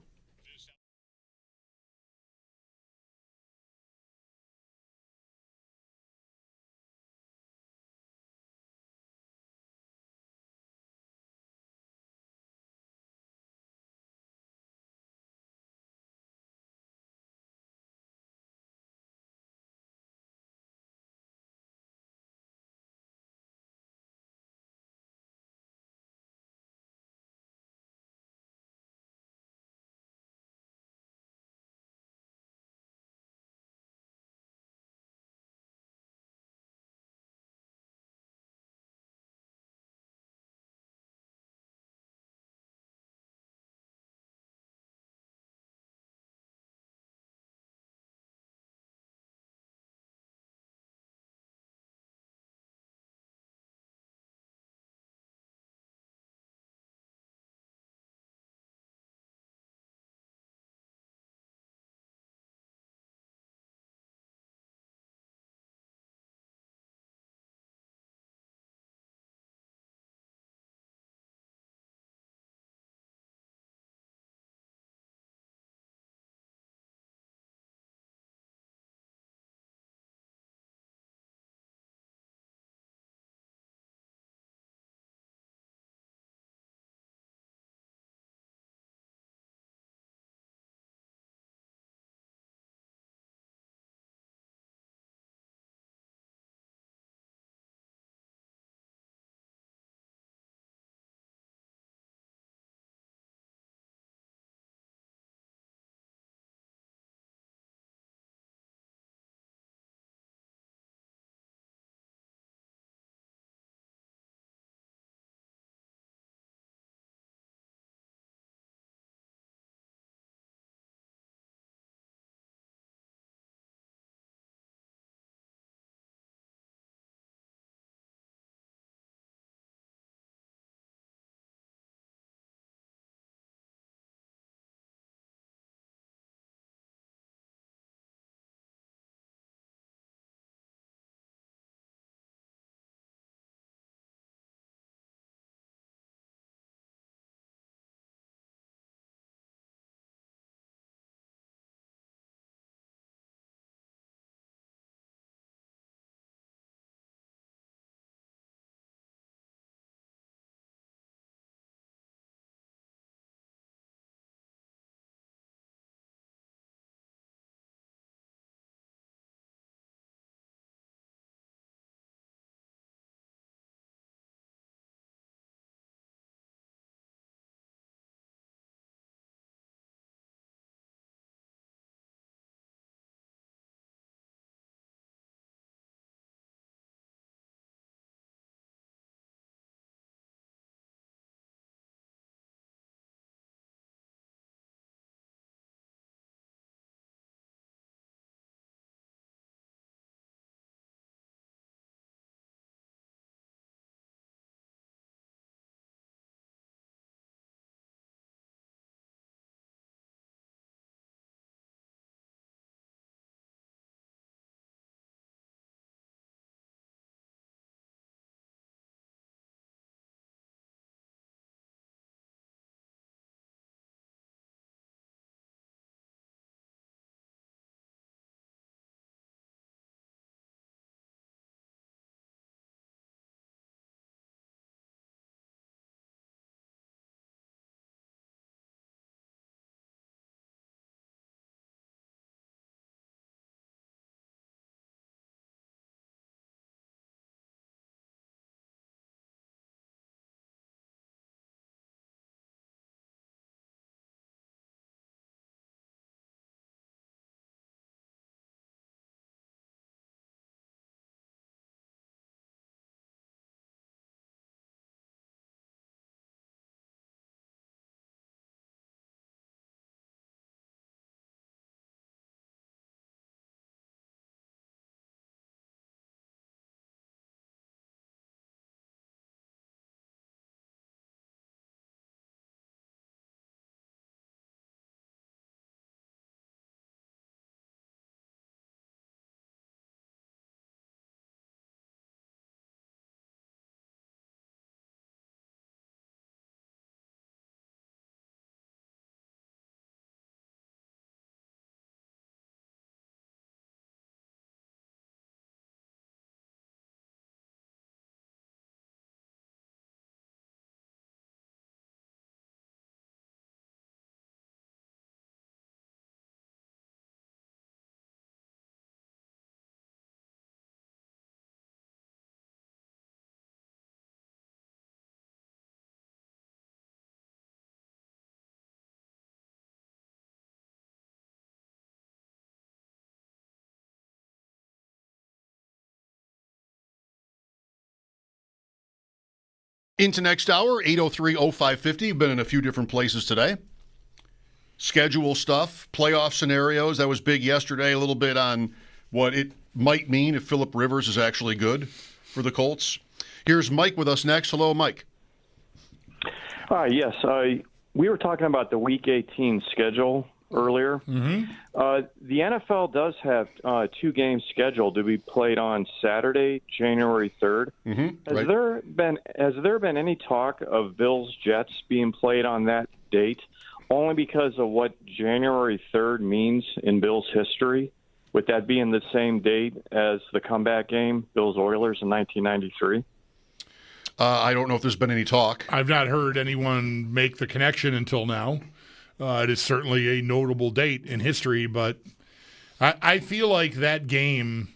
Into next hour, 803-0550. You've been in a few different places today. Schedule stuff, playoff scenarios. That was big yesterday, a little bit on what it might mean if Phillip Rivers is actually good for the Colts. Here's Mike with us next. Hello, Mike. Yes. We were talking about the Week 18 schedule earlier. Mm-hmm. The NFL does have 2 games scheduled to be played on Saturday, January 3rd. Mm-hmm. Has there been any talk of Bills-Jets being played on that date? Only because of what January 3rd means in Bills history, with that being the same date as the comeback game, Bills-Oilers in 1993. I don't know if there's been any talk. I've not heard anyone make the connection until now. It is certainly a notable date in history, but I feel like that game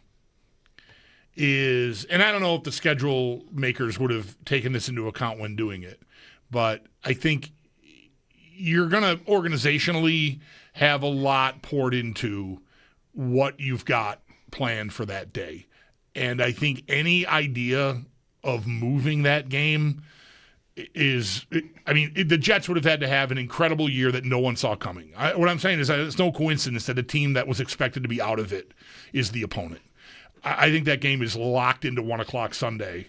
is, and I don't know if the schedule makers would have taken this into account when doing it, but I think you're going to organizationally have a lot poured into what you've got planned for that day. And I think any idea of moving that game is, the Jets would have had to have an incredible year that no one saw coming. What I'm saying is that it's no coincidence that the team that was expected to be out of it is the opponent. I think that game is locked into 1 o'clock Sunday,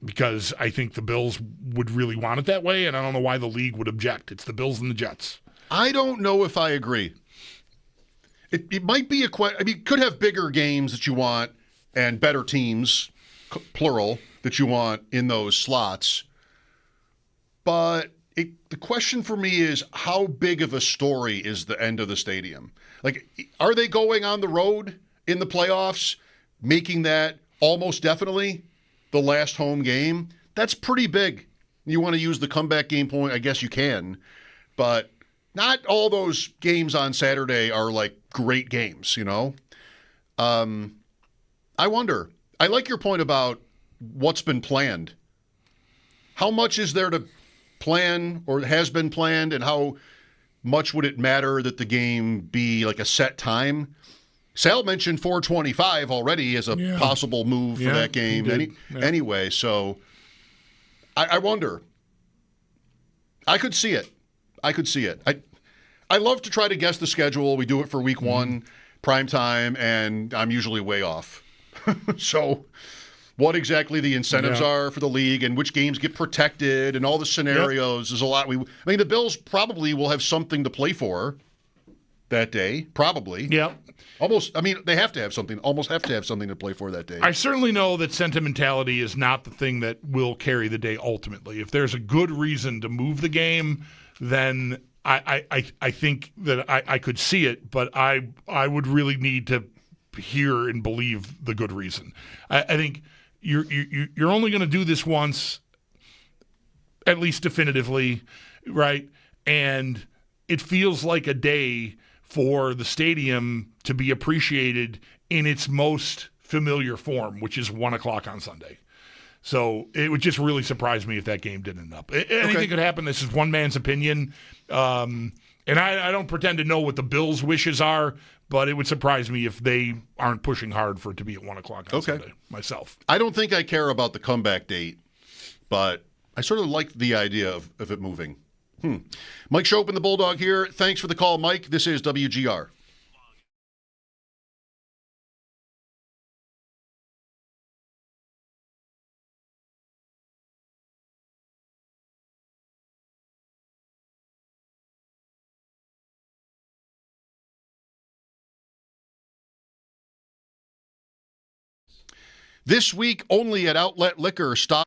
because I think the Bills would really want it that way, and I don't know why the league would object. It's the Bills and the Jets. I don't know if I agree. It might be could have bigger games that you want and better teams, plural, that you want in those slots. But the question for me is, how big of a story is the end of the stadium? Like, are they going on the road in the playoffs, making that almost definitely the last home game? That's pretty big. You want to use the comeback game point, I guess you can, but not all those games on Saturday are like great games, you know? I wonder. I like your point about what's been planned. How much is there to plan or has been planned, and how much would it matter that the game be like a set time? Sal mentioned 4:25 already as a possible move for that game anyway, so I wonder. I could see it. I love to try to guess the schedule. We do it for week 1, prime time, and I'm usually way off. So what exactly the incentives are for the league and which games get protected and all the scenarios is a lot. The Bills probably will have something to play for that day, probably. Yeah. They have to have something, almost have to have something to play for that day. I certainly know that sentimentality is not the thing that will carry the day ultimately. If there's a good reason to move the game, then I think that I could see it, but I would really need to hear and believe the good reason. I think you're only going to do this once, at least definitively, right? And it feels like a day for the stadium to be appreciated in its most familiar form, which is 1 o'clock on Sunday. So it would just really surprise me if that game didn't end up. Anything could happen. This is one man's opinion. And I don't pretend to know what the Bills' wishes are, but it would surprise me if they aren't pushing hard for it to be at 1 o'clock on Sunday myself. I don't think I care about the comeback date, but I sort of like the idea of it moving. Mike Schopp and the Bulldog here. Thanks for the call, Mike. This is WGR. This week only at Outlet Liquor. Stop.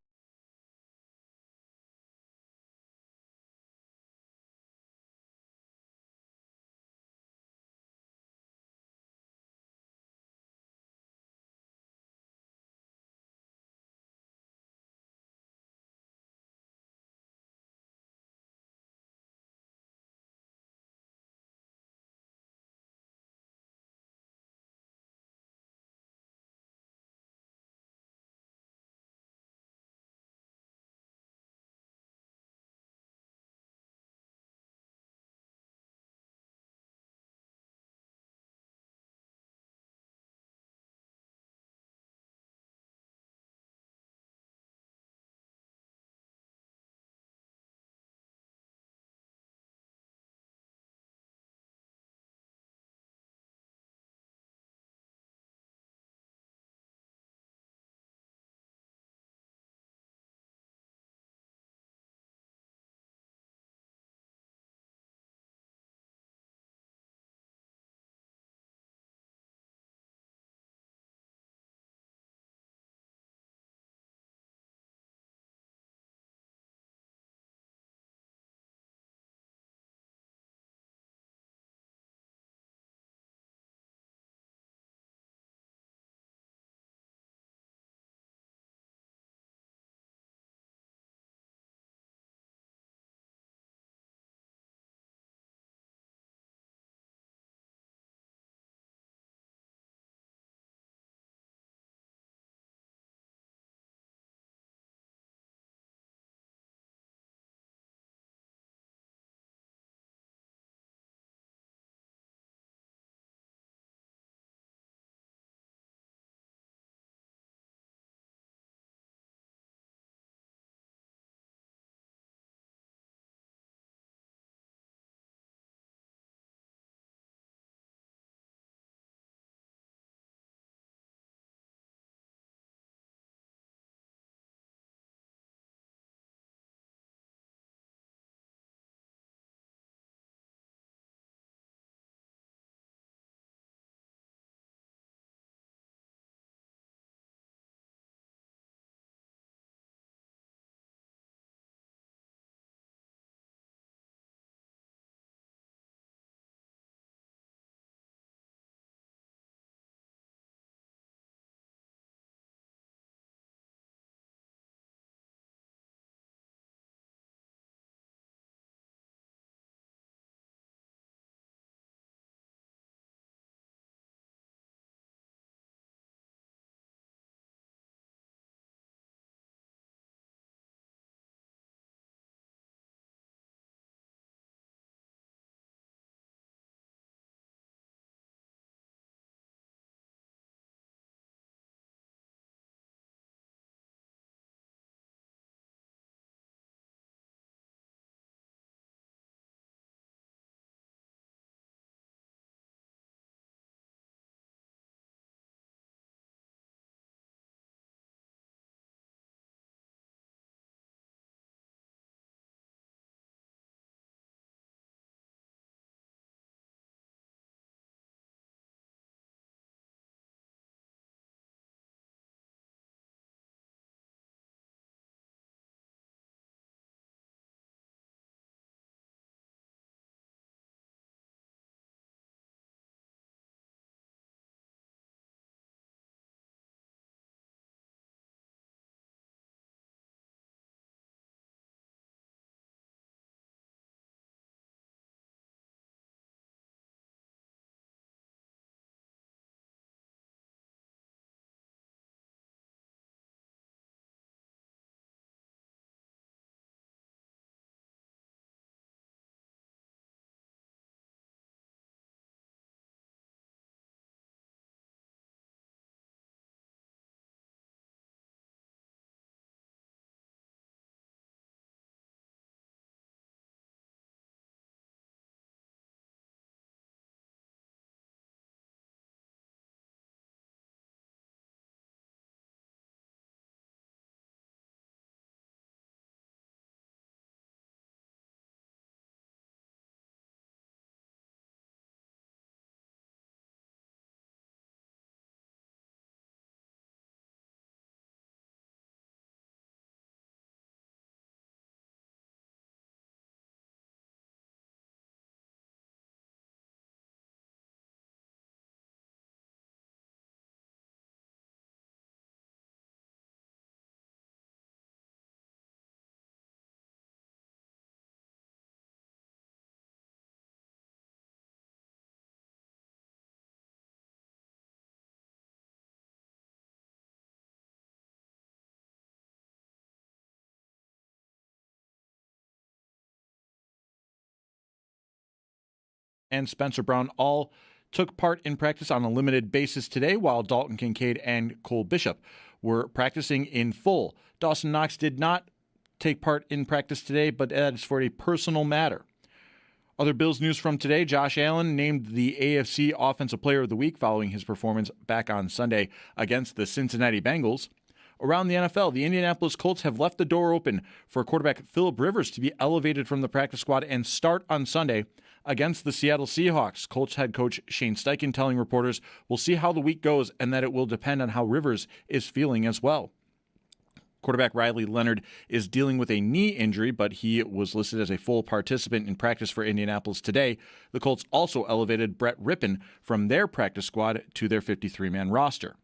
and Spencer Brown all took part in practice on a limited basis today, while Dalton Kincaid and Cole Bishop were practicing in full. Dawson Knox did not take part in practice today, but that is for a personal matter. Other Bills news from today: Josh Allen named the AFC Offensive Player of the Week following his performance back on Sunday against the Cincinnati Bengals. Around the NFL, the Indianapolis Colts have left the door open for quarterback Phillip Rivers to be elevated from the practice squad and start on Sunday against the Seattle Seahawks. Colts head coach Shane Steichen telling reporters, "We'll see how the week goes and that it will depend on how Rivers is feeling as well." Quarterback Riley Leonard is dealing with a knee injury, but he was listed as a full participant in practice for Indianapolis today. The Colts also elevated Brett Rippon from their practice squad to their 53-man roster.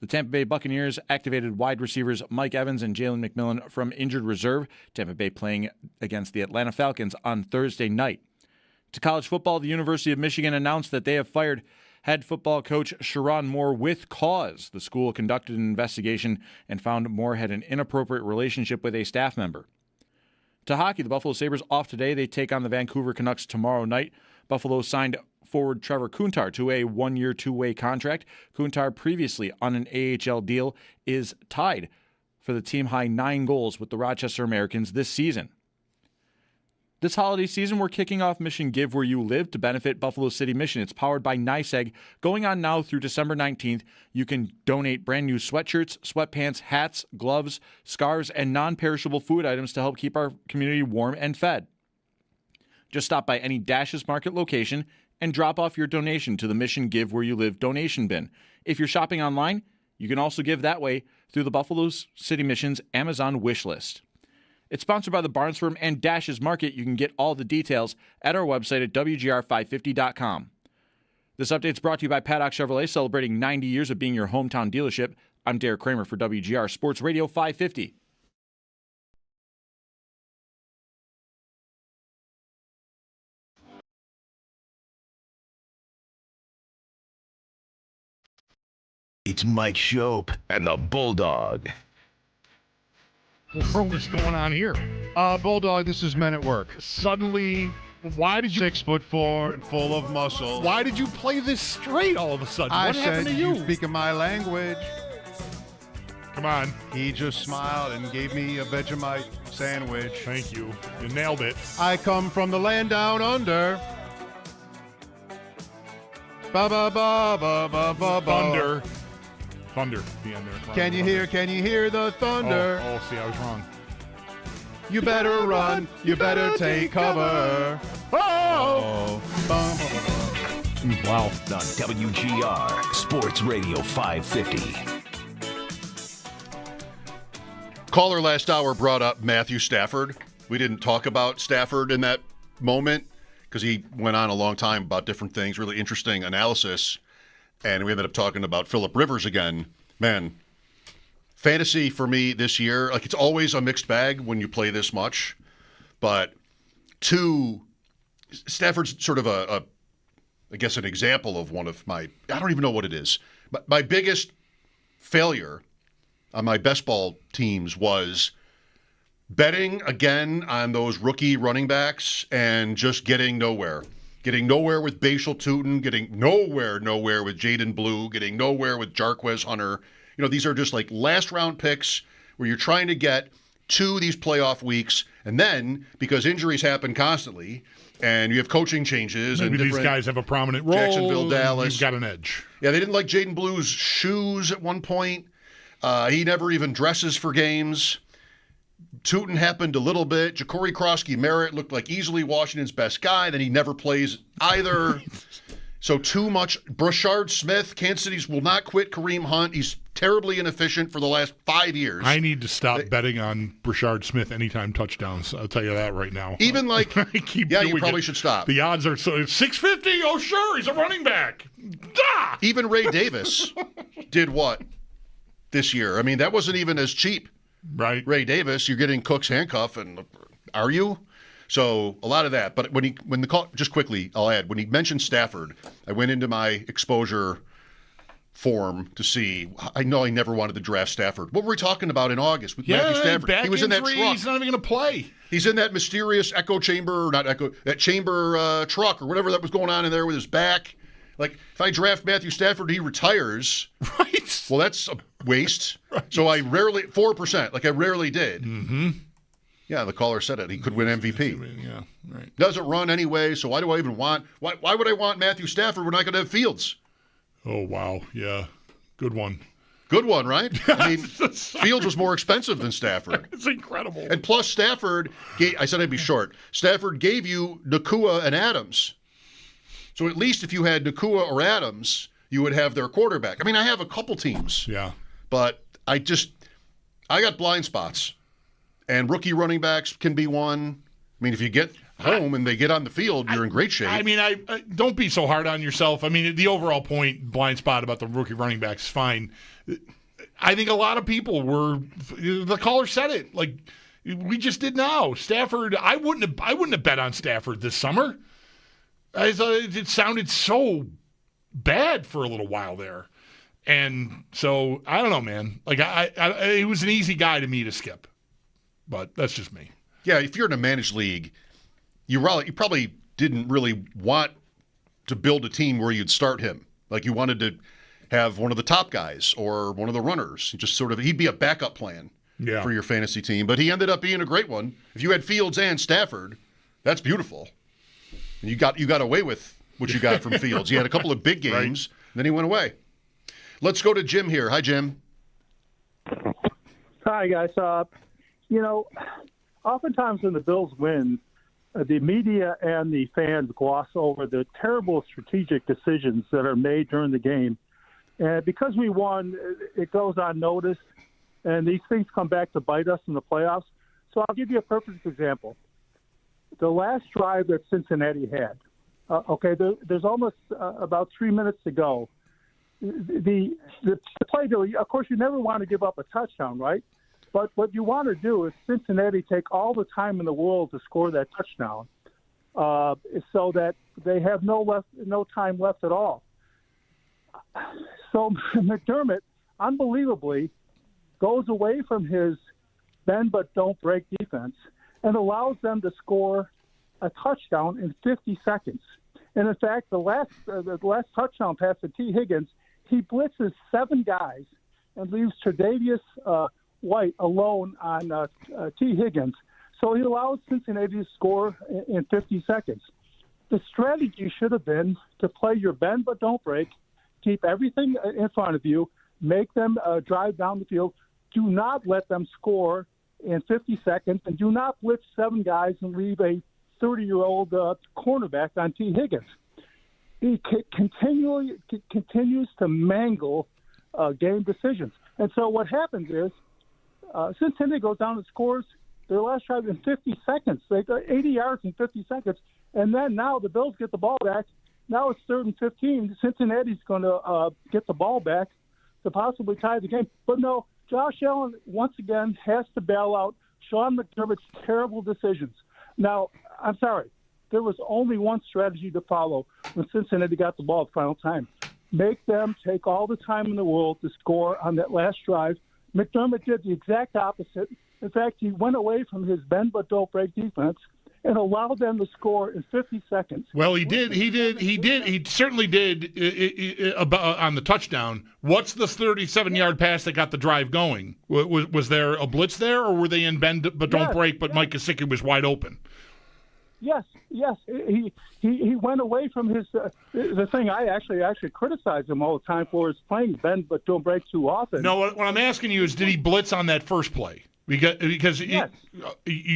The Tampa Bay Buccaneers activated wide receivers Mike Evans and Jalen McMillan from injured reserve. Tampa Bay playing against the Atlanta Falcons on Thursday night. To college football, the University of Michigan announced that they have fired head football coach Sherrone Moore with cause. The school conducted an investigation and found Moore had an inappropriate relationship with a staff member. To hockey, the Buffalo Sabres off today. They take on the Vancouver Canucks tomorrow night. Buffalo signed forward Trevor Kuntar to a one-year, two-way contract. Kuntar, previously on an AHL deal, is tied for the team-high 9 goals with the Rochester Americans this season. This holiday season, we're kicking off Mission Give Where You Live to benefit Buffalo City Mission. It's powered by NYSEG. Going on now through December 19th, you can donate brand new sweatshirts, sweatpants, hats, gloves, scarves, and non-perishable food items to help keep our community warm and fed. Just stop by any Dash's Market location and drop off your donation to the Mission Give Where You Live donation bin. If you're shopping online, you can also give that way through the Buffalo City Mission's Amazon wish list. It's sponsored by the Barnes Firm and Dash's Market. You can get all the details at our website at WGR550.com. This update is brought to you by Paddock Chevrolet, celebrating 90 years of being your hometown dealership. I'm Derek Kramer for WGR Sports Radio 550. It's Mike Schopp and the Bulldog. What's going on here? Bulldog, this is Men at Work. Suddenly, why did you... 6'4" and full of muscle. Why did you play this straight all of a sudden? What happened to you? Speaking my language. Come on. He just smiled and gave me a Vegemite sandwich. Thank you. You nailed it. I come from the land down under. Ba ba ba ba ba ba ba. Thunder. The end there. Can you hear the thunder? Oh, see, I was wrong. You better run. You better take cover. Oh! Wow. On WGR Sports Radio 550. Caller last hour brought up Matthew Stafford. We didn't talk about Stafford in that moment because he went on a long time about different things, really interesting analysis. And we ended up talking about Phillip Rivers again. Man, fantasy for me this year, like it's always a mixed bag when you play this much. But Stafford's sort of I guess an example of one of my, I don't even know what it is. But my biggest failure on my best ball teams was betting again on those rookie running backs and just getting nowhere. Getting nowhere with Bashal Tutin, getting nowhere with Jaden Blue, getting nowhere with Jarquez Hunter. You know, these are just like last-round picks where you're trying to get to these playoff weeks, and then, because injuries happen constantly, and you have coaching changes. Maybe and these guys have a prominent role. Jacksonville, Dallas. You've got an edge. Yeah, they didn't like Jaden Blue's shoes at one point. He never even dresses for games. Tutin happened a little bit. Ja'Cory Krosky-Merritt looked like easily Washington's best guy. Then he never plays either. So too much. Brashard Smith, Kansas City's will not quit Kareem Hunt. He's terribly inefficient for the last 5 years. I need to stop betting on Brashard Smith anytime touchdowns. I'll tell you that right now. Even like, you probably should stop. The odds are so 650. Oh, sure, he's a running back. Ah! Even Ray Davis did what this year? I mean, that wasn't even as cheap. Right. Ray Davis, you're getting Cook's handcuff, and are you? So a lot of that. But when the call, just quickly, I'll add, when he mentioned Stafford, I went into my exposure form to see. I know I never wanted to draft Stafford. What were we talking about in August with Matthew Stafford? Back He was injury, in that truck. He's not even going to play. He's in that mysterious echo chamber, or not echo, that chamber truck or whatever that was going on in there with his back. Like, if I draft Matthew Stafford, he retires. Right. Well, that's a waste. Right. So I rarely, 4%, like I rarely did. Mm-hmm. Yeah, the caller said it. He could win MVP. Yeah, right. Doesn't run anyway, so why do I even want, why would I want Matthew Stafford? We're not going to have Fields. Oh, wow. Yeah. Good one. Good one, right? I mean, Fields was more expensive than Stafford. It's incredible. And plus Stafford, I said I'd be short. Stafford gave you Nakua and Adams. So at least if you had Nakua or Adams, you would have their quarterback. I mean, I have a couple teams. Yeah. But I got blind spots. And rookie running backs can be one. I mean, if you get home and they get on the field, you're in great shape. I mean, I don't be so hard on yourself. I mean, the overall point, blind spot about the rookie running backs is fine. I think a lot of people were, the caller said it, like we just did now. Stafford, I wouldn't have bet on Stafford this summer. It sounded so bad for a little while there. And so, I don't know, man. Like, it was an easy guy to me to skip. But that's just me. Yeah, if you're in a managed league, you probably didn't really want to build a team where you'd start him. Like, you wanted to have one of the top guys or one of the runners. Just sort of, he'd be a backup plan for your fantasy team. But he ended up being a great one. If you had Fields and Stafford, that's beautiful. And you got away with what you got from Fields. He had a couple of big games, and then he went away. Let's go to Jim here. Hi, Jim. Hi, guys. Oftentimes when the Bills win, the media and the fans gloss over the terrible strategic decisions that are made during the game. And because we won, it goes unnoticed, and these things come back to bite us in the playoffs. So I'll give you a perfect example. The last drive that Cincinnati had, there's almost about 3 minutes to go. The play, of course, you never want to give up a touchdown, right? But what you want to do is Cincinnati take all the time in the world to score that touchdown, so that they have no time left at all. So McDermott, unbelievably, goes away from his bend but don't break defense and allows them to score a touchdown in 50 seconds. And in fact, the last touchdown pass to T. Higgins, he blitzes 7 guys and leaves Tre'Davious White alone on T. Higgins. So he allows Cincinnati to score in 50 seconds. The strategy should have been to play your bend but don't break, keep everything in front of you, make them drive down the field. Do not let them score in 50 seconds, and do not blitz 7 guys and leave a 30-year-old cornerback on T. Higgins. He continues to mangle game decisions. And so what happens is, Cincinnati goes down and scores their last drive in 50 seconds. They got 80 yards in 50 seconds. And then now the Bills get the ball back. Now it's 3rd and 15. Cincinnati's going to get the ball back to possibly tie the game. But no, Josh Allen, once again, has to bail out Sean McDermott's terrible decisions. Now, I'm sorry. There was only one strategy to follow when Cincinnati got the ball at the final time. Make them take all the time in the world to score on that last drive. McDermott did the exact opposite. In fact, he went away from his bend but don't break defense and allowed them to score in 50 seconds. Well, he did. He certainly did on the touchdown. What's the 37-yard pass that got the drive going? Was there a blitz there, or were they in bend but don't break, but Mike Gesicki was wide open? Yes. He went away from his the thing. I actually criticize him all the time for is playing bend but don't break too often. No, what I'm asking you is, did he blitz on that first play? Because yes.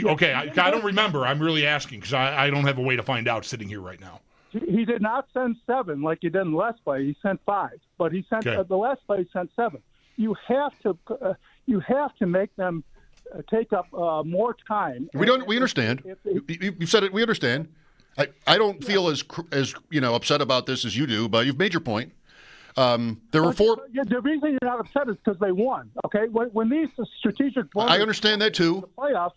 Okay, I don't remember. I'm really asking because I don't have a way to find out sitting here right now. He did not send 7 like he did in the last play. He sent 5, but he sent the last play. He sent 7. You have to make them take up more time. We understand. You said it. We understand. I don't feel as upset about this as you do, but you've made your point. There were 4. The reason you're not upset is because they won. Okay, when these strategic blunders, I understand that too. The playoffs.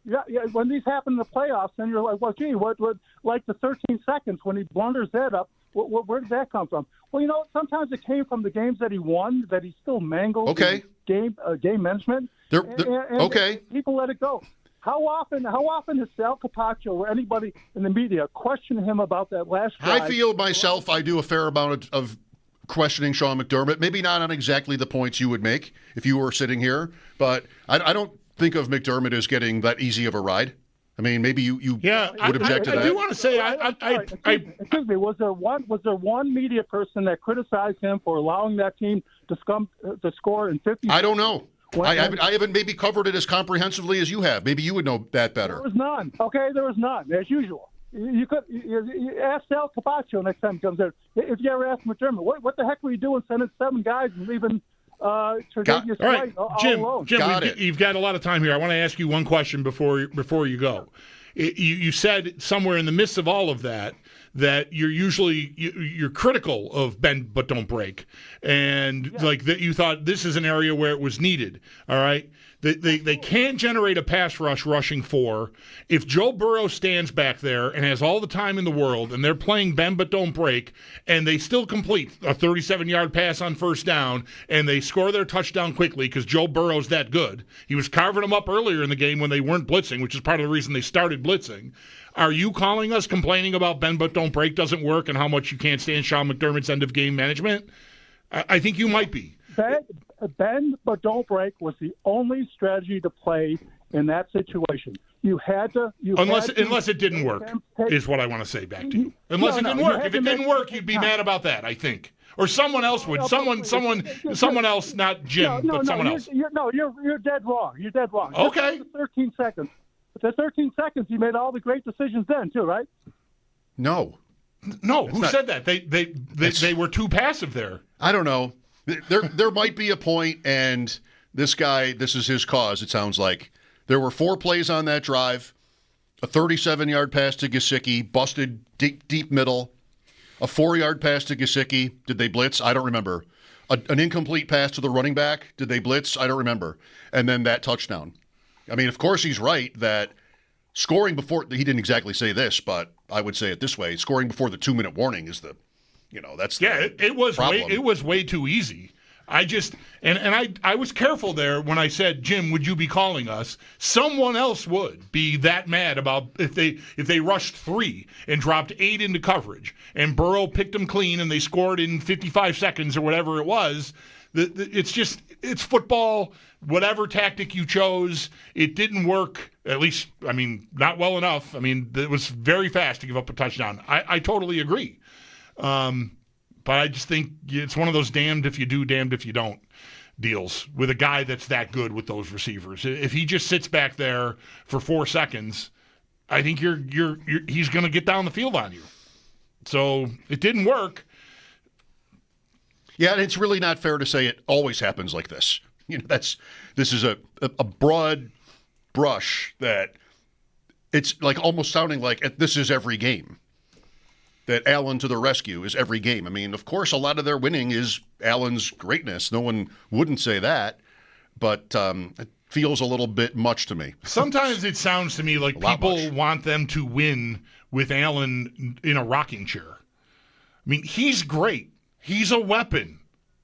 Yeah. When these happen in the playoffs, then you're like, well, gee, what? Like the 13 seconds when he blunders that up, Where did that come from? Well, sometimes it came from the games that he won, that he still mangled. Okay. Game management. Okay. People let it go. How often has Sal Capaccio or anybody in the media questioned him about that last drive? I feel myself, I do a fair amount of questioning Sean McDermott. Maybe not on exactly the points you would make if you were sitting here, but I don't think of McDermott as getting that easy of a ride. I mean, maybe you would object to that. I do want to say, excuse me. Was there one media person that criticized him for allowing that team to score in 50? I don't know. I haven't maybe covered it as comprehensively as you have. Maybe you would know that better. There was none. Okay, there was none, as usual. You ask Sal Capaccio next time he comes in. If you ever ask McDermott, what the heck were you doing sending 7 guys and leaving Tre'Davious White all alone? Jim, you've got a lot of time here. I want to ask you one question before you go. You said somewhere in the midst of all of that you're critical of bend but don't break, and like that you thought this is an area where it was needed. All right, they can't generate a pass rushing 4 if Joe Burrow stands back there and has all the time in the world, and they're playing bend but don't break, and they still complete a 37-yard pass on first down, and they score their touchdown quickly because Joe Burrow's that good. He was carving them up earlier in the game when they weren't blitzing, which is part of the reason they started blitzing. Are you calling us complaining about bend but don't break doesn't work and how much you can't stand Sean McDermott's end of game management? I think you might be. Bend but don't break was the only strategy to play in that situation. You had to. Unless it didn't work, is what I want to say back to you. Unless it didn't work. If it didn't work, you'd be mad about that, I think. Or someone else would. Someone else, not Jim, but someone else. You're dead wrong. You're dead wrong. Okay. Just 13 seconds. But the 13 seconds, you made all the great decisions then, too, right? No. Who said that? They were too passive there. I don't know. There might be a point, and this guy, this is his cause, it sounds like. There were 4 plays on that drive, a 37-yard pass to Gesicki, busted deep middle, a 4-yard pass to Gesicki. Did they blitz? I don't remember. An incomplete pass to the running back. Did they blitz? I don't remember. And then that touchdown. I mean, of course he's right that scoring before – he didn't exactly say this, but I would say it this way. Scoring before the 2-minute warning is the – that's the it was problem. It was way too easy. I just – and I was careful there when I said, Jim, would you be calling us? Someone else would be that mad about if they rushed 3 and dropped 8 into coverage and Burrow picked them clean and they scored in 55 seconds or whatever it was. It's football. Whatever tactic you chose, it didn't work, at least, not well enough. It was very fast to give up a touchdown. I totally agree. But I just think it's one of those damned if you do, damned if you don't deals with a guy that's that good with those receivers. If he just sits back there for 4 seconds, I think he's going to get down the field on you. So it didn't work. Yeah, and it's really not fair to say it always happens like this. This is a broad brush that it's like almost sounding like this is every game. That Allen to the rescue is every game. Of course, a lot of their winning is Allen's greatness. No one wouldn't say that, but it feels a little bit much to me. Sometimes it sounds to me like people want them to win with Allen in a rocking chair. He's great. He's a weapon.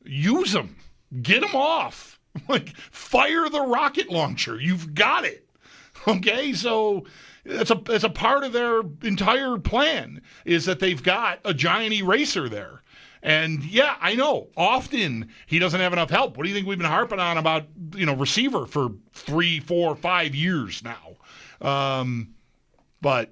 Use him. Get him off. Fire the rocket launcher. You've got it. Okay, so it's a part of their entire plan is that they've got a giant eraser there. And yeah, I know. Often he doesn't have enough help. What do you think we've been harping on about receiver for 3, 4, 5 years now? But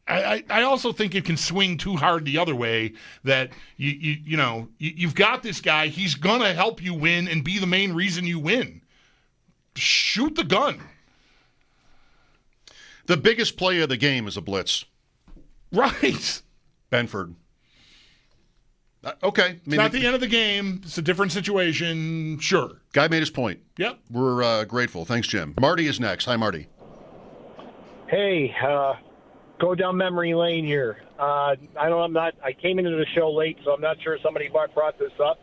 I also think it can swing too hard the other way that you've got this guy. He's going to help you win and be the main reason you win. Shoot the gun. The biggest play of the game is a blitz. Right. Benford. Okay. It's not the end of the game. It's a different situation. Sure. Guy made his point. Yep. We're grateful. Thanks, Jim. Marty is next. Hi, Marty. Hey, go down memory lane here. I came into the show late, so I'm not sure somebody brought this up.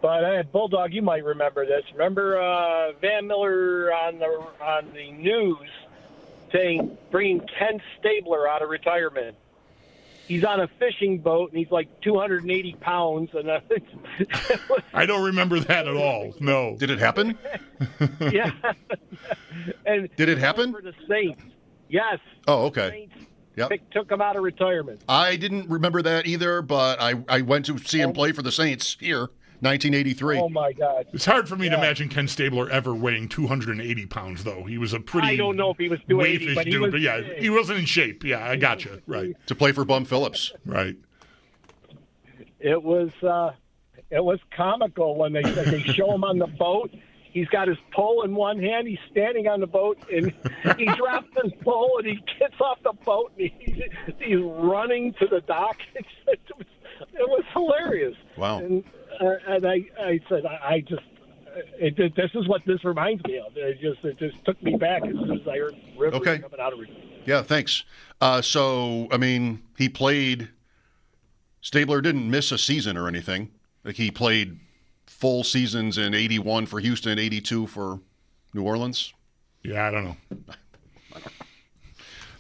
But Bulldog, you might remember this. Remember Van Miller on the news saying bringing Ken Stabler out of retirement? he's on a fishing boat and he's like 280 pounds. And I don't remember that at all. No. Did it happen? Yeah. And did it happen? For the Saints. Yes. Oh, okay. Yep. Took him out of retirement. I didn't remember that either, but I went to see him play for the Saints here, 1983. Oh, my God. It's hard for me to imagine Ken Stabler ever weighing 280 pounds, though. He was a pretty I don't know if he was 280, but he dude, was, but yeah, he wasn't in shape. Yeah, I got you. Right. To play for Bum Phillips. Right. It was comical when they show him on the boat. He's got his pole in one hand. He's standing on the boat, and he drops his pole, and he gets off the boat, and he's running to the dock. It was hilarious. Wow. And I said, this is what this reminds me of. It just took me back as soon as I heard Rivers coming out of it. Yeah, thanks. So, I mean, he played – Stabler didn't miss a season or anything. Like, he played – full seasons in 81 for Houston, 82 for New Orleans? Yeah, I don't know.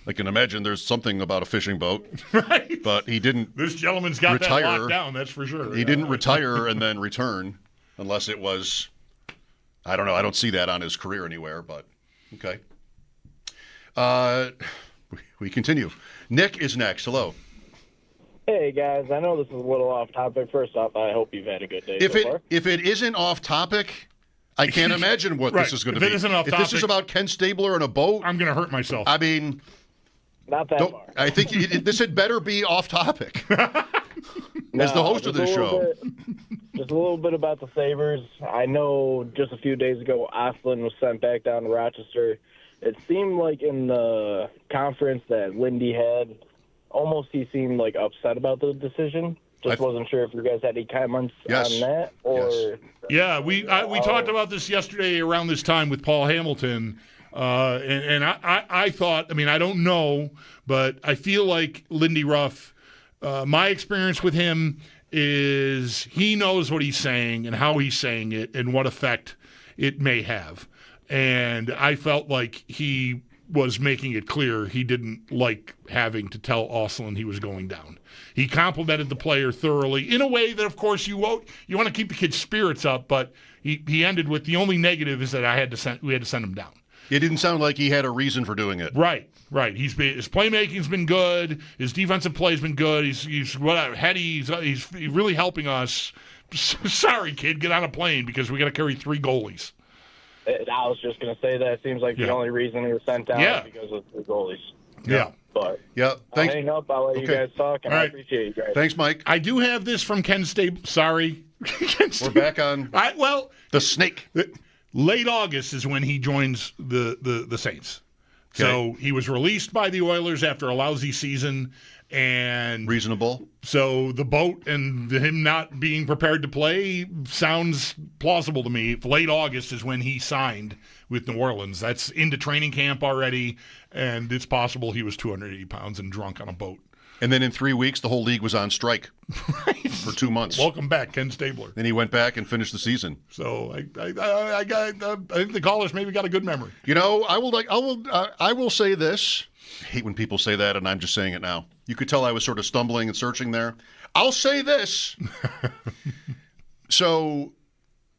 I can imagine there's something about a fishing boat. Right. But he didn't This gentleman's got retire. that locked down, that's for sure. He didn't retire and then return unless it was, I don't know, I don't see that on his career anywhere, but okay. We continue. Nick is next. Hello. Hey, guys. I know this is a little off topic. First off, I hope you've had a good day so far. If it isn't off topic, I can't imagine what this is going to be. If it isn't off if topic, this is about Ken Stabler and a boat, I'm going to hurt myself. I mean, not that far. I think this had better be off topic. As the host of this show. Just a little bit about the Sabres. I know just a few days ago, Oslin was sent back down to Rochester. It seemed like in the conference that Lindy had, almost he seemed like upset about the decision. Just wasn't sure if you guys had any comments on that. Or Yeah, we talked about this yesterday around this time with Paul Hamilton, and I thought, I mean, I don't know, but I feel like Lindy Ruff, my experience with him is he knows what he's saying and how he's saying it and what effect it may have. And I felt like he was making it clear he didn't like having to tell Oslin he was going down. He complimented the player thoroughly in a way that, of course, you want to keep the kid's spirits up, but he ended with the only negative is that we had to send him down. It didn't sound like he had a reason for doing it. Right. His playmaking's been good. His defensive play's been good. He's whatever. He's really helping us. Sorry, kid, get on a plane because we got to carry 3 goalies. I was just going to say that it seems like the only reason he was sent down is because of the goalies. Yeah. But thanks. I'll hang up. I'll let you guys talk, and I appreciate you guys. Thanks, Mike. I do have this from Ken Stabler. Sorry. We're back on the snake. Late August is when he joins the Saints. Okay. So he was released by the Oilers after a lousy season. And reasonable. So the boat and him not being prepared to play sounds plausible to me. Late August is when he signed with New Orleans. That's into training camp already, and it's possible he was 280 pounds and drunk on a boat. And then in 3 weeks, the whole league was on strike for 2 months. Welcome back, Ken Stabler. Then he went back and finished the season. So I think the callers maybe got a good memory. You know, I will say this. I hate when people say that, and I'm just saying it now. You could tell I was sort of stumbling and searching there. I'll say this. So,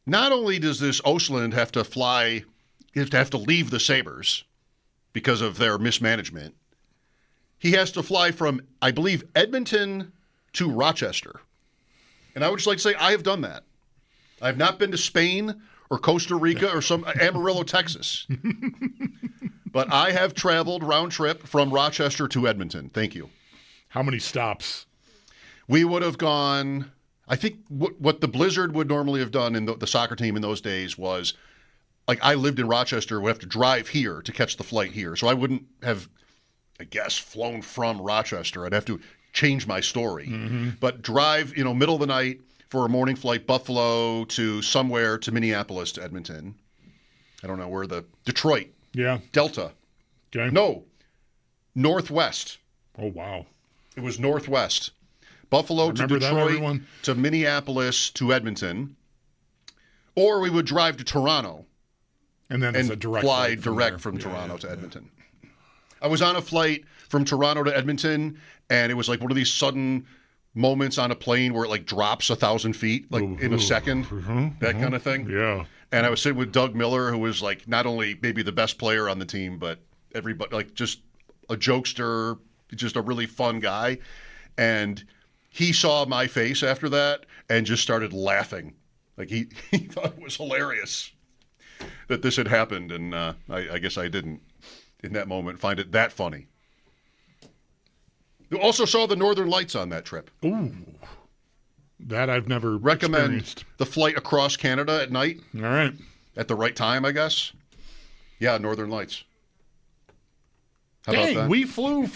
not only does this Oslin have to leave the Sabres because of their mismanagement, he has to fly from, I believe, Edmonton to Rochester. And I would just like to say I have done that. I have not been to Spain or Costa Rica or some Amarillo, Texas. But I have traveled round trip from Rochester to Edmonton. Thank you. How many stops? We would have gone, I think what the Blizzard would normally have done in the soccer team in those days was, like I lived in Rochester, would have to drive here to catch the flight here. So I wouldn't have, I guess, flown from Rochester. I'd have to change my story. Mm-hmm. But drive, middle of the night for a morning flight, Buffalo to somewhere to Minneapolis to Edmonton. I don't know where Detroit. Yeah. Delta. Okay. No. Northwest. Oh, wow. It was Northwest. Buffalo to Detroit to Minneapolis to Edmonton. Or we would drive to Toronto. And then it's a direct fly direct from there. Toronto to Edmonton. I was on a flight from Toronto to Edmonton, and it was like one of these sudden moments on a plane where it like drops 1,000 feet like in a second, that kind of thing. Yeah. And I was sitting with Doug Miller, who was like not only maybe the best player on the team, but everybody, like just a jokester, just a really fun guy. And he saw my face after that and just started laughing. Like he thought it was hilarious that this had happened. And I guess I didn't, in that moment, find it that funny. You also saw the Northern Lights on that trip. Ooh. That I've never recommend experienced. The flight across Canada at night. All right. At the right time, I guess. Yeah, Northern Lights. How about that? We flew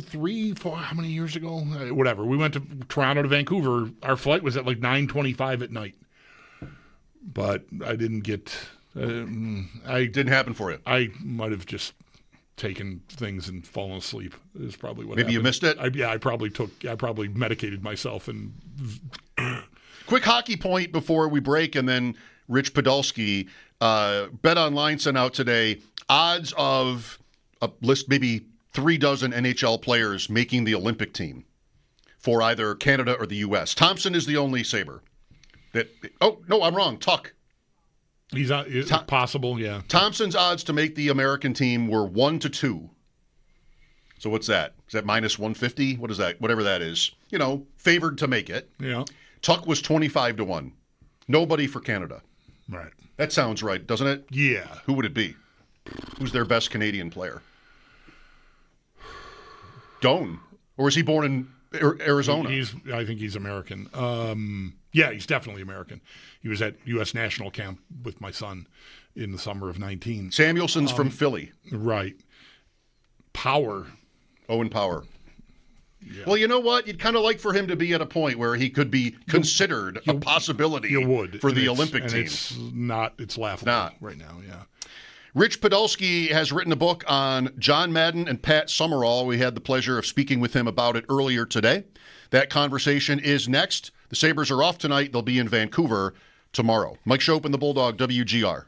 3, 4, how many years ago? Whatever. We went to Toronto to Vancouver. Our flight was at like 9:25 at night. But I didn't get... didn't happen for you. I might have just taken things and fallen asleep is probably what Maybe happened. You missed it? I probably medicated myself. And quick hockey point before we break, and then Rich Podilski. Bet Online sent out today odds of a list, maybe 3 dozen NHL players making the Olympic team for either Canada or the U.S. Thompson is the only Sabre. No, I'm wrong. Tuck. He's possible, yeah. Thompson's odds to make the American team were 1-2. So what's that? Is that minus 150? What is that? Whatever that is. Favored to make it. Yeah. Tuck was 25-1. Nobody for Canada. Right. That sounds right, doesn't it? Yeah. Who would it be? Who's their best Canadian player? Doan. Or is he born in Arizona? I think he's American. Yeah, he's definitely American. He was at U.S. National Camp with my son in the summer of 19. Samuelson's from Philly. Right. Power. Owen Power. Yeah. Well, you know what? You'd kind of like for him to be at a point where he could be considered a possibility for the Olympic team. It's laughable right now, yeah. Rich Podilski has written a book on John Madden and Pat Summerall. We had the pleasure of speaking with him about it earlier today. That conversation is next. The Sabres are off tonight. They'll be in Vancouver tomorrow. Mike Schopp and the Bulldog, WGR.